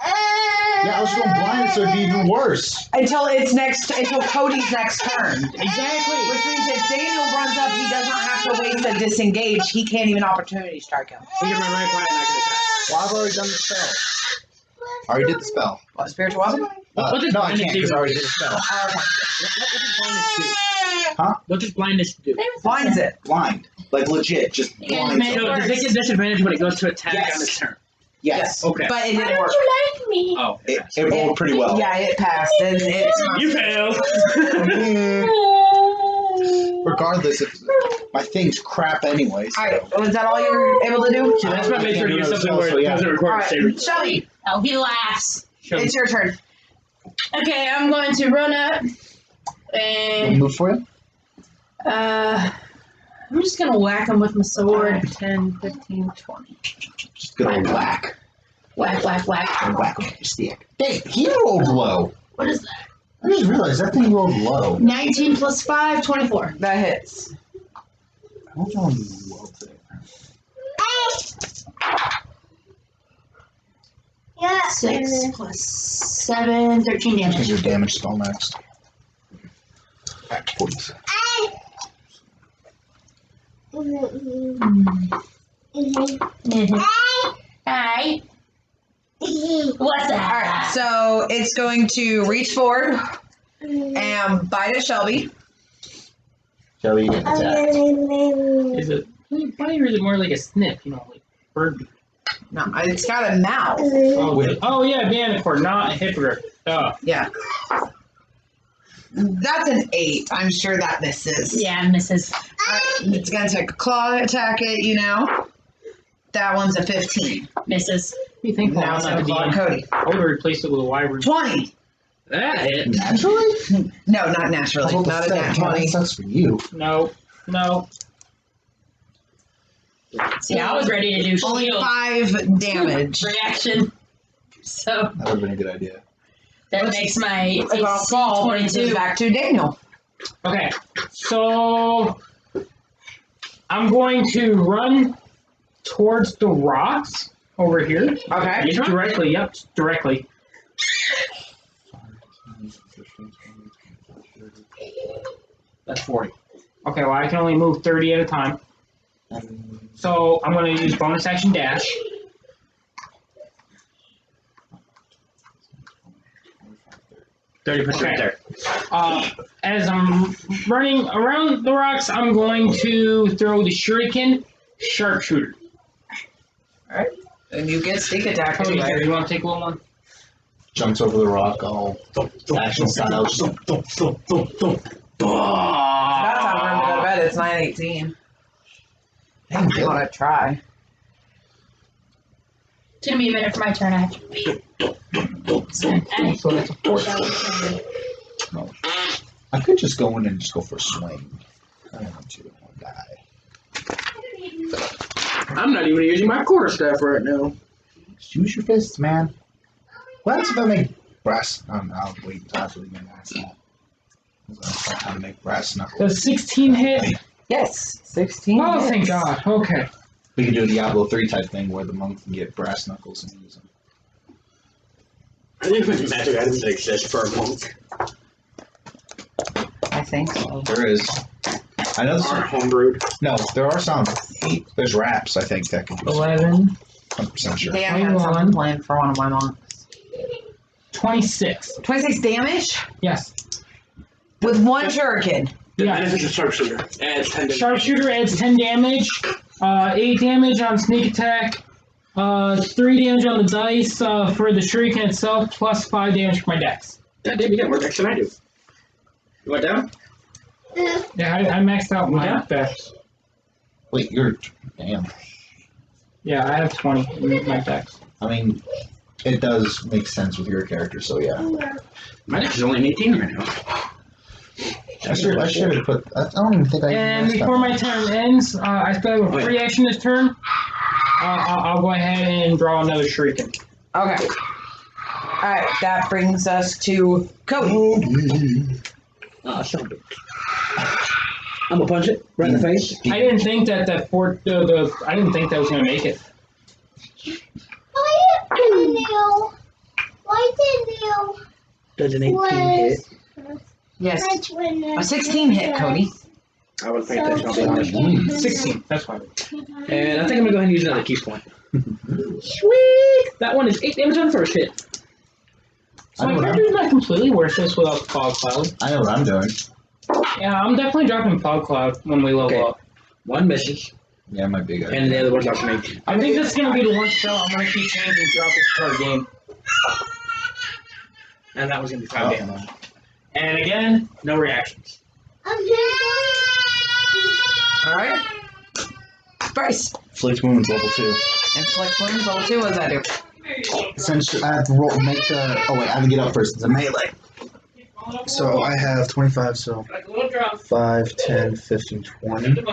Yeah, I was going blind, so it'd be even worse. Until Cody's next turn. Exactly. Which means if Daniel runs up, he does not have to waste a disengage. He can't even opportunity strike him. He can run right by and I can attack. Well, I've already done the spell. I already did the spell. What, spiritual weapon? What does No, I blindness can't because do? I already did the spell. What does blindness do? Huh? What does blindness do? Blinds it. Blind. Like legit, just Yeah, blind. man. So does it get disadvantage when it goes to attack Yes. on its turn? Yes. Okay. But it Why didn't don't work. you like me? Oh. It rolled pretty well. Yeah, it passed. And it's You failed. Regardless, if my thing's crap anyway. So. Alright, was that all you were able to do? So that's why I made sure to use something where So, it yeah. doesn't record the Alright, save. Shelly, Oh, he laughs. it's your turn. Okay, I'm going to run up and Move for you? I'm just gonna whack him with my sword. 10, 15, 20. Just good old whack. Whack, whack, whack. And whack with your stick. Hey, he rolled low. What is that? I just realized that thing rolled low. 19 plus 5, 24. That hits. I don't know low today. 6 plus 7, 13 Because damage. your damage spell next. At 47. Hi. What's that? Alright, so it's going to reach forward And bite at Shelby. Shelby attack. Is it bite or is it more like a snip? You know, like bird. No, it's got a mouth. Oh yeah, Bandicoot, not a hippogriff. Yeah. That's an 8. I'm sure that misses. Yeah, misses. It's gonna take a claw attack it, you know. That one's a 15. Misses. You think Now it's not gonna to claw be? Cody. I would have replaced it with a wyvern. 20. That hit. Naturally? No, not naturally. What the Not a fuck? nat God, 20. that sucks for you. No. See, I was ready to do Only shield 5 damage. reaction. So That would have been a good idea. that makes my It's gonna fall brings it 22. back to Daniel. Okay, so I'm going to run towards the rocks over here. Okay. Directly, yep, directly. That's 40. Okay, well, I can only move 30 at a time. So I'm going to use bonus action dash. Right there. As I'm running around the rocks, I'm going to throw the shuriken sharpshooter. And you get sneak attack Cody, anyway. here, you want to take a little one? Jumps over the rock, all action style. Just That's not room to go to bed. It's 9:18. I want to try. It's gonna be a minute for my turn. I have to pee. So that's a 14. I could just go in and just go for a swing. I don't want to. I'll die. I'm not even using my quarterstaff right now. Just use your fists, man. What else if I make brass? I'll wait until after we get brass knuckles. I'll how to make brass knuckles. Does 16 hit? Yes, 16. Oh, hits. thank God. Okay. We can do a Diablo 3 type thing where the monk can get brass knuckles and use them. I think there's magic items that exist for a monk. I think so. There is. I know Are there's homebrewed. no, there are some. There's wraps, I think, that can do 11, 100% sure. Dan had something planned for one of my monks. 26. 26 damage Yes. with one shuriken. The Yeah. benefit of sharpshooter adds 10 damage. Sharpshooter adds 10 damage, 8 damage on sneak attack, 3 damage on the dice for the shuriken itself, plus 5 damage for my dex. God damn, you got more dex than I do. You went down? Yeah, I maxed out my Yeah. dex. Wait, you're damn. Yeah, I have 20 in my dex. I mean, it does make sense with your character, so yeah. My dex is only an 18 right now. I should have put. I don't even think I. And messed before up. my turn ends, I still have a free action this turn. I'll go ahead and draw another shuriken. Okay. Alright, that brings us to Cody. Oh, son of a bitch. I'm gonna punch it right in the face. I didn't think that I didn't think that was gonna make it. Does an 18 hit? Yes. A 16 hit, Cody. I would pay attention, I'll be honest. 16. That's fine. And I think I'm gonna go ahead and use another key point. Sweet! That one is 8 damage on the first hit. So my character's not completely worthless without the fog cloud. I know what I'm doing. Yeah, I'm definitely dropping fog cloud when we level Okay. up. One misses, Yeah, it might be good. and the other one's also an 18. I think this is gonna be the one spell I'm gonna keep changing throughout this entire game. And that was gonna be 5 damage. And again, no reactions. Alright. Bryce. Inflict wounds level 2. Inflict wounds level 2, what does that do? Essentially, I have to roll, make the. Oh wait, I have to get up first. It's a melee. So I have 25. So 5, 10, 15, 20.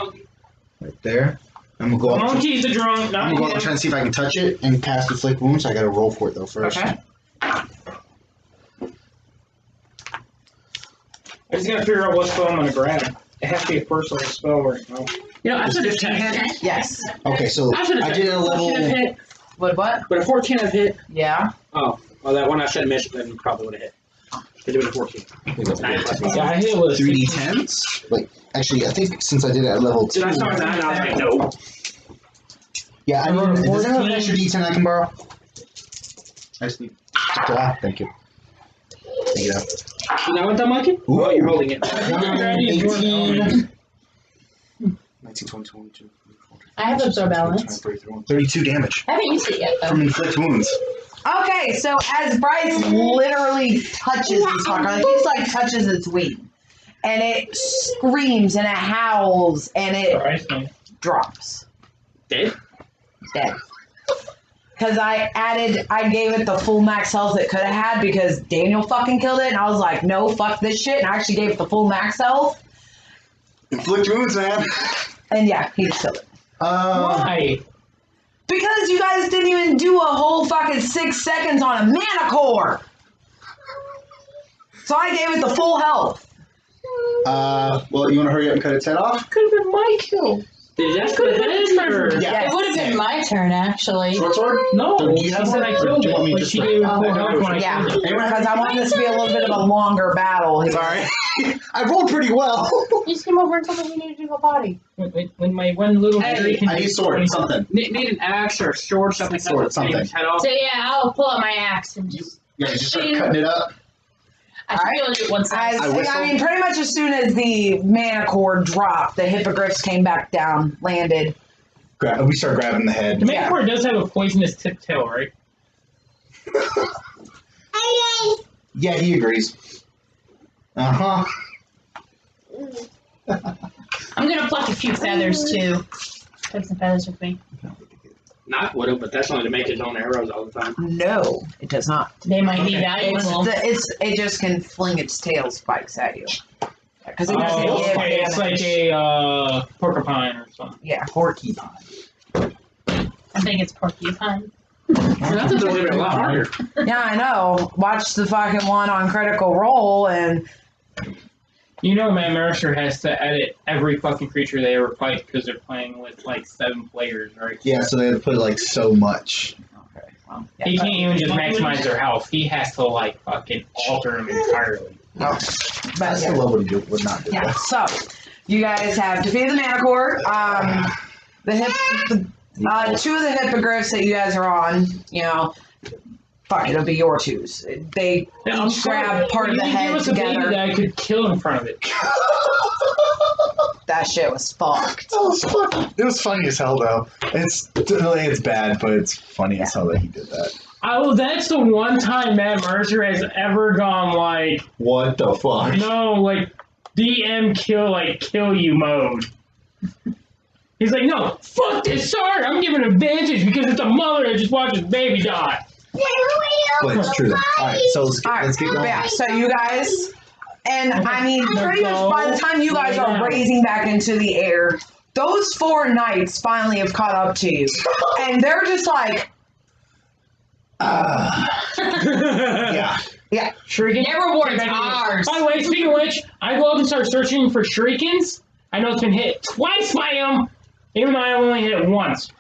Right there. I'm gonna go The up. monkey's a drunk, I'm not gonna go up and try him. and see if I can touch it and cast inflict wounds. I gotta roll for it though first. Okay. I just gotta figure out what spell I'm gonna grab. It has to be a first level spell right now. You know, I Does should have 15 checked. hit? Yes. Okay, so I should have I did a level. hit. What? But a 14 I've hit. Yeah. Oh, well, that one I said missed, then probably would have hit. Because it was a 14. 9 plus 8. Yeah, I hit it with a 3d10s. Wait, actually, I think since I did it at level 2. Did I start 9? I was like, no. Yeah, I I rolled a does anyone have an 14. extra d10 I can borrow? I just need. Thank you. Thank you. You know what that monkey? Ooh. Oh, you're holding it. 18. 19, 20, 22. I have absorb balance. 32 damage I haven't used it yet, though. from inflict wounds. Okay, so as Bryce literally touches this fucker, like he just like touches its wing, and it screams and it howls and it drops Dead? dead. Because I gave it the full max health it could have had because Daniel fucking killed it, and I was like, no, fuck this shit, and I actually gave it the full max health, Inflict wounds, man. and yeah, he just killed it. Why? Because you guys didn't even do a whole fucking 6 seconds on a mana core. So I gave it the full health. Well, you want to hurry up and cut its head off? Could have been my kill. Did that could have been or? Yeah. It would have been my turn, actually. Short sword? No, Do she you have said one? I Or killed do you want me it, but just she to- gave it full health when I Yeah, killed it. because I want this to be a little bit of a longer battle. Sorry. I rolled pretty well. You just came over and told me we needed to do a body. When my one little Hey, can I need sword, something. Need an axe or a sword, something. Sword, something. Head off. So yeah, I'll pull out my axe and just. Yeah, just start cutting it up. I should be able to do it once. As, I whistle. I mean, pretty much as soon as the mana cord dropped, the hippogriffs came back down, landed. We start grabbing the head. The Manticore does have a poisonous tip tail, right? Yeah, he agrees. Uh-huh. I'm gonna pluck a few feathers too. Take some feathers with me. Not would have, but that's only to make his own arrows all the time. No, it does not. They might be Okay. valuable. It just can fling its tail spikes at you. Because it doesn't Oh, give okay. It's like damage. a porcupine or something. Yeah, porcupine. I think it's porcupine. That's a lot harder. Yeah, I know. Watch the fucking one on Critical Role, and You know, Matt Mercer has to edit every fucking creature they ever fight because they're playing with like 7 players, right? Yeah, so they had to put like so much. okay, well, He yeah, can't even just maximize their health. He has to like fucking alter them entirely. but I still love what he would not do. yeah. So you guys have defeated the Manicore. Two of the hippogriffs that you guys are on, you know, fuck, it'll be your twos. They Yeah, each grab part of the head give us a baby together. that I could kill in front of it. That shit was fucked. It was funny as hell, though. It's bad, but it's funny as hell that he did that. Oh, that's the one time Matt Mercer has ever gone like, What the fuck? no, like DM kill you mode. He's like, no, fuck this, sorry, I'm giving advantage because it's a mother that just watched his baby die. But it's true. Alright, so let's All right, get going. yeah. So you guys, and I mean, Let's pretty much go. by the time you guys are Yeah. raising back into the air, those 4 knights finally have caught up to you, and they're just like, Yeah. yeah. Shuriken. Their reward's ours. By the way, speaking of which, I go up and start searching for shurikens. I know it's been hit twice by him, even though I only hit it once.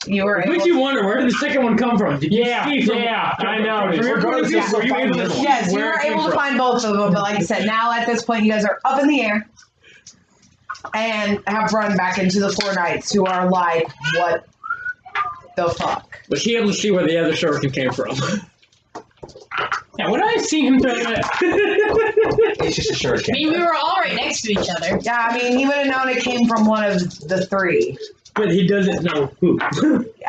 You were able. Makes you wonder, where did the second one come from? Did you Yeah, see from, yeah, from, I know. From your point of view, Yeah. were you able to see Yes, you where were it came able to from? find both of them, but like I said, now at this point, you guys are up in the air and have run back into the 4 knights who are like, what the fuck? Was he able to see where the other shuriken came from? Yeah, when I see him throw that, It's just a I shuriken. mean, we were all right next to each other. Yeah, I mean, he would have known it came from one of the 3. But he doesn't know who.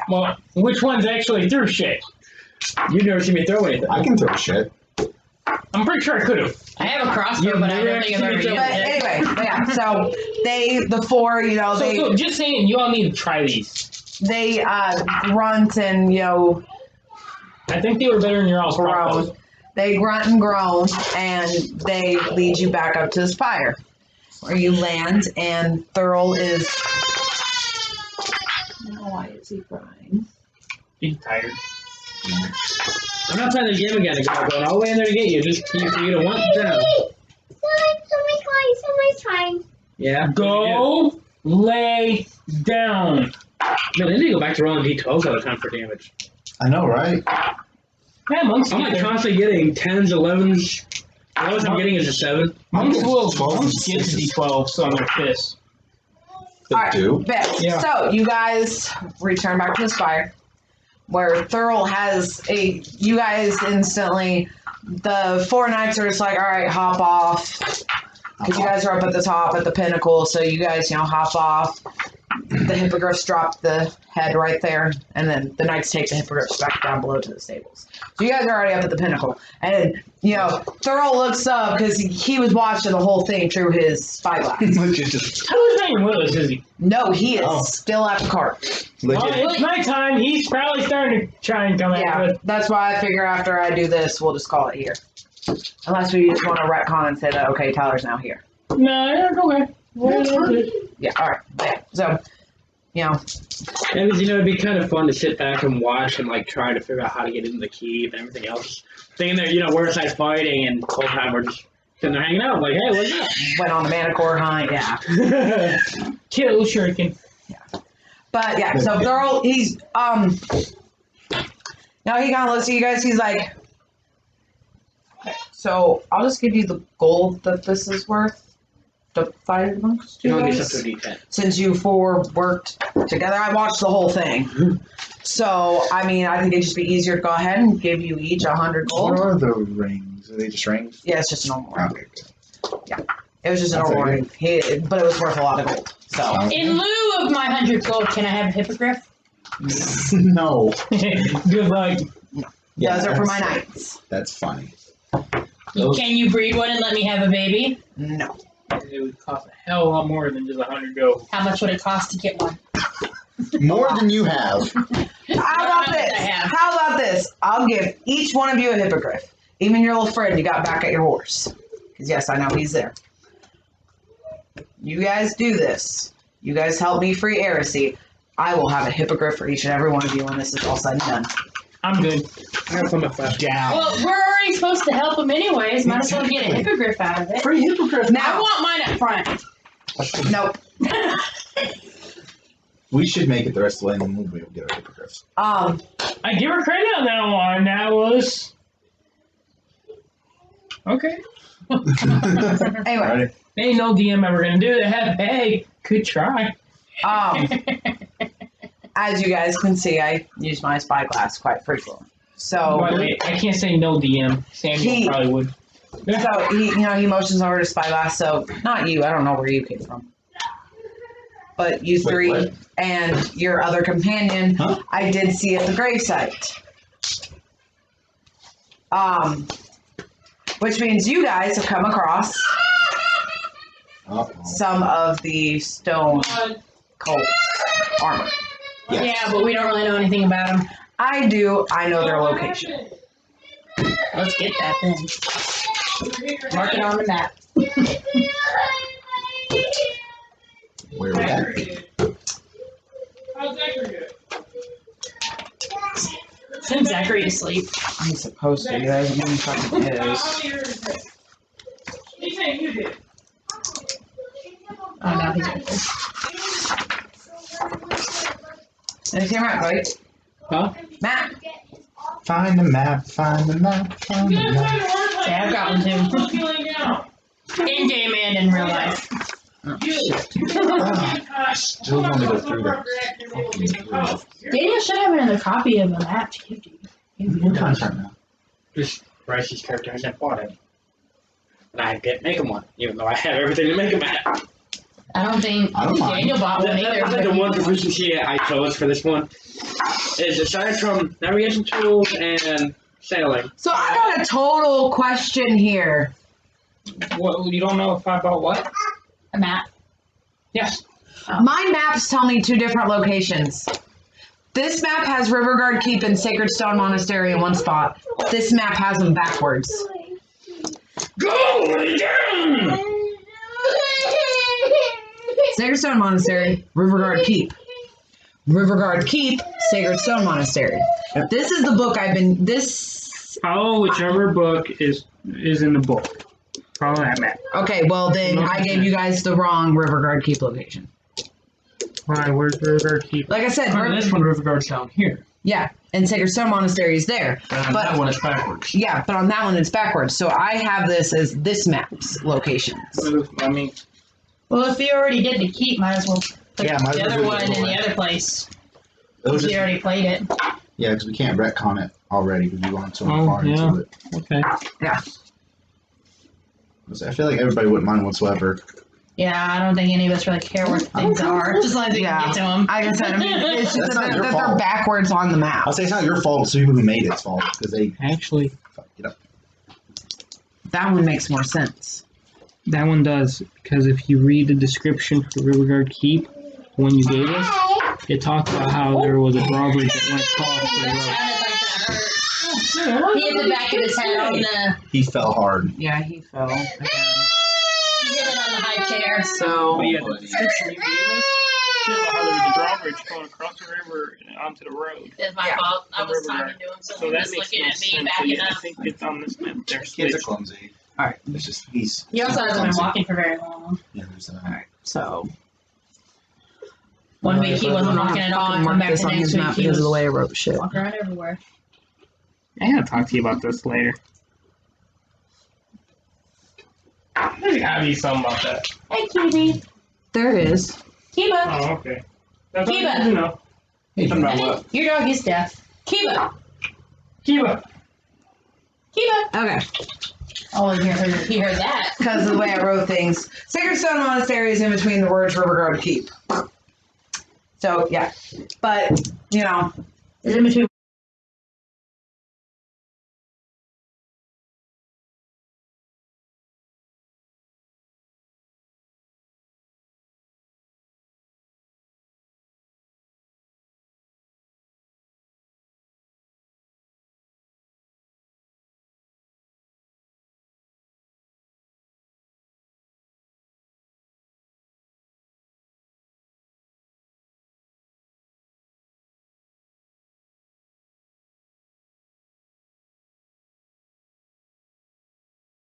well, which one's actually threw shit? You've never seen me throw anything. I can throw shit. I'm pretty sure I could have. I have a crossbow, You've but I never don't think I've ever actually used But it. anyway, yeah, so the 4, you know, So just saying, you all need to try these. they grunt and, you know, I think they were better than your all's groan. crossbows. They grunt and groan, and they lead you back up to the spire, where you land, and Thurl is. Why is he crying? He's tired. I'm not playing the game again. I'm going all the way in there to get you. Just for you to want down. Yeah. Go lay down. Man, they need to go back to rolling D12s all the time for damage. I know, right? Yeah, monks I'm get like there. constantly getting 10s, 11s. The lowest I'm getting is a 7. Monks will 12s and monks get to 6s. D12s on their fists. They All right, do. bet. Yeah. So you guys return back to the spire, where Thurl has a. You guys instantly the 4 knights are just like, all right, hop off. Because you guys are up at the top at the pinnacle, so you guys, hop off. The hippogriffs drop the head right there, and then the knights take the hippogriffs back down below to the stables. So you guys are already up at the pinnacle. And, Thurl looks up because he was watching the whole thing through his spyglass. Which is just Who's hanging with us, is he? No, he is still at the cart. Well, legit. it's nighttime. He's probably starting to try and come Yeah, out. that's why I figure after I do this, we'll just call it here. Unless we just want to retcon and say that, okay, Tyler's now here. No, okay. Yeah, all right. Yeah. So, And it'd be kind of fun to sit back and watch and like try to figure out how to get into the keep and everything else. Thinking that we're inside fighting and the whole time we're just sitting there hanging out like, hey, what's up? went on the Manicore hunt. Yeah. Kill Shuriken. But yeah, so Thurl, he's now he kind of looks at you guys. He's like, so I'll just give you the gold that this is worth. Divided amongst you You don't get guys. something to eat. Since you 4 worked together, I watched the whole thing. So I think it'd just be easier to go ahead and give you each 100 gold. What are the rings? Are they just rings? Yeah, it's just a normal ring. Okay. It was just a That's normal okay. ring, but it was worth a lot of gold. So In lieu of my 100 gold, can I have a hippogriff? No. Good luck. Yeah, those are for my that's- knights. That's funny. Can you breed one and let me have a baby? No. It would cost a hell of a lot more than just 100 gold. How much would it cost to get one? More than you have. How about I this? have. How about this? I'll give each one of you a hippogriff. Even your little friend you got back at your horse. Because yes, I know he's there. You guys do this. You guys help me free Heresy. I will have a hippogriff for each and every one of you when this is all said and done. I'm good. I got some flash. Down. Well, we're already supposed to help him anyways. Might as well get a hippogriff out of it. Free hippogriff. I Now, want mine up front. nope. We should make it the rest of the way and then we'll be able to get our hippogriffs. I give her credit on that one. That was okay. Anyway, Alright. Ain't no DM ever gonna do that. Hey, good try. as you guys can see, I use my spyglass quite frequently. So, Wait, I can't say no DM. Samuel He- probably would. so he motions over to spyglass. So, not you. I don't know where you came from. But you Wait, three what? and your other companion, Huh? I did see at the gravesite. Which means you guys have come across Uh-oh. some of the stone cult armor. Yes. Yeah, but we don't really know anything about them. I do. I know their location. Let's get that then. Mark it on the map. Where would that be? How's Zachary doing? Send Zachary to sleep. I'm supposed to. That doesn't mean he fucking is. He's saying you did. Oh no, he's right there. And it's your map, right? Huh? Map. Find the map, find the map, find the map. Yeah, I've got one too. In game and in real life. Still want to go through that. Daniel should have another copy of the map too, dude. What time's right now? Just Bryce's character hasn't bought it. And I didn't make him one, even though I have everything to make him at. I don't think I don't mind. Daniel bought one either. That's like the one proficiency I chose for this one. Is aside from navigation tools and sailing. So I got a total question here. What? You don't know if I bought what? A map. Yes. My maps tell me 2 different locations. This map has Riverguard Keep and Sacred Stone Monastery in one spot. This map has them backwards. Go again! Sacred Stone Monastery, Riverguard Keep. Riverguard Keep, Sacred Stone Monastery. This is the book I've been. Follow whichever book is in the book. Follow that map. Okay, well then I gave you guys the wrong Riverguard Keep location. Why? Where's Riverguard Keep? Like I said, This one, Riverguard's down here. yeah, and Sacred Stone Monastery is there. And But- that one is backwards. Yeah, but on that one it's backwards. So I have this as this map's locations. I mean, Well, if you already did the keep, might as well put Yeah, might as the well other do one the in other the one. other place. Those We are- already played it. Yeah, because we can't retcon it already because we weren't so Oh, far yeah. into it. Okay. I feel like everybody wouldn't mind whatsoever. Yeah, I don't think any of us really care where things are. Just like we can get to them. Like I said, I mean, it's just That's not your that fault. they're backwards on the map. I'll say it's not your fault. It's the people who made it's fault because they Actually, fucked it up. That one makes more sense. that one does, because if you read the description for Riverguard Keep, the one you gave us, it talked about how there was a drawbridge that went across the road. He hit the back of his head on the. He fell hard. Yeah, he fell. Again. He hit it on the high chair. So But yeah, the description you gave us, showed how there was a drawbridge going across the river and onto the road. It's my Yeah. fault. I was Riverguard. talking to him, so So he that was makes looking no at me, sense. So backing yeah, I up. think it's on this map. They're Kids are switched. clumsy. all right. It's just he's. He also hasn't been clumsy. walking for very long. Yeah, there's that. All right. So 1 week he wasn't walking at all, and come back the next week he because of the was way I wrote shit. walking around everywhere. I gotta talk to you about this later. There's gotta be something about that. Hey, Kiwi. there it is. Kiba. Oh, okay. That's all I Kiba. need to know. Hey, Something I about think what? your dog is deaf. Kiba. Kiba. Kiba. Okay. Oh, he heard that. Because of the way I wrote things. Sacred Stone Monastery is in between the words Riverguard Keep. So yeah, but you know, Is it between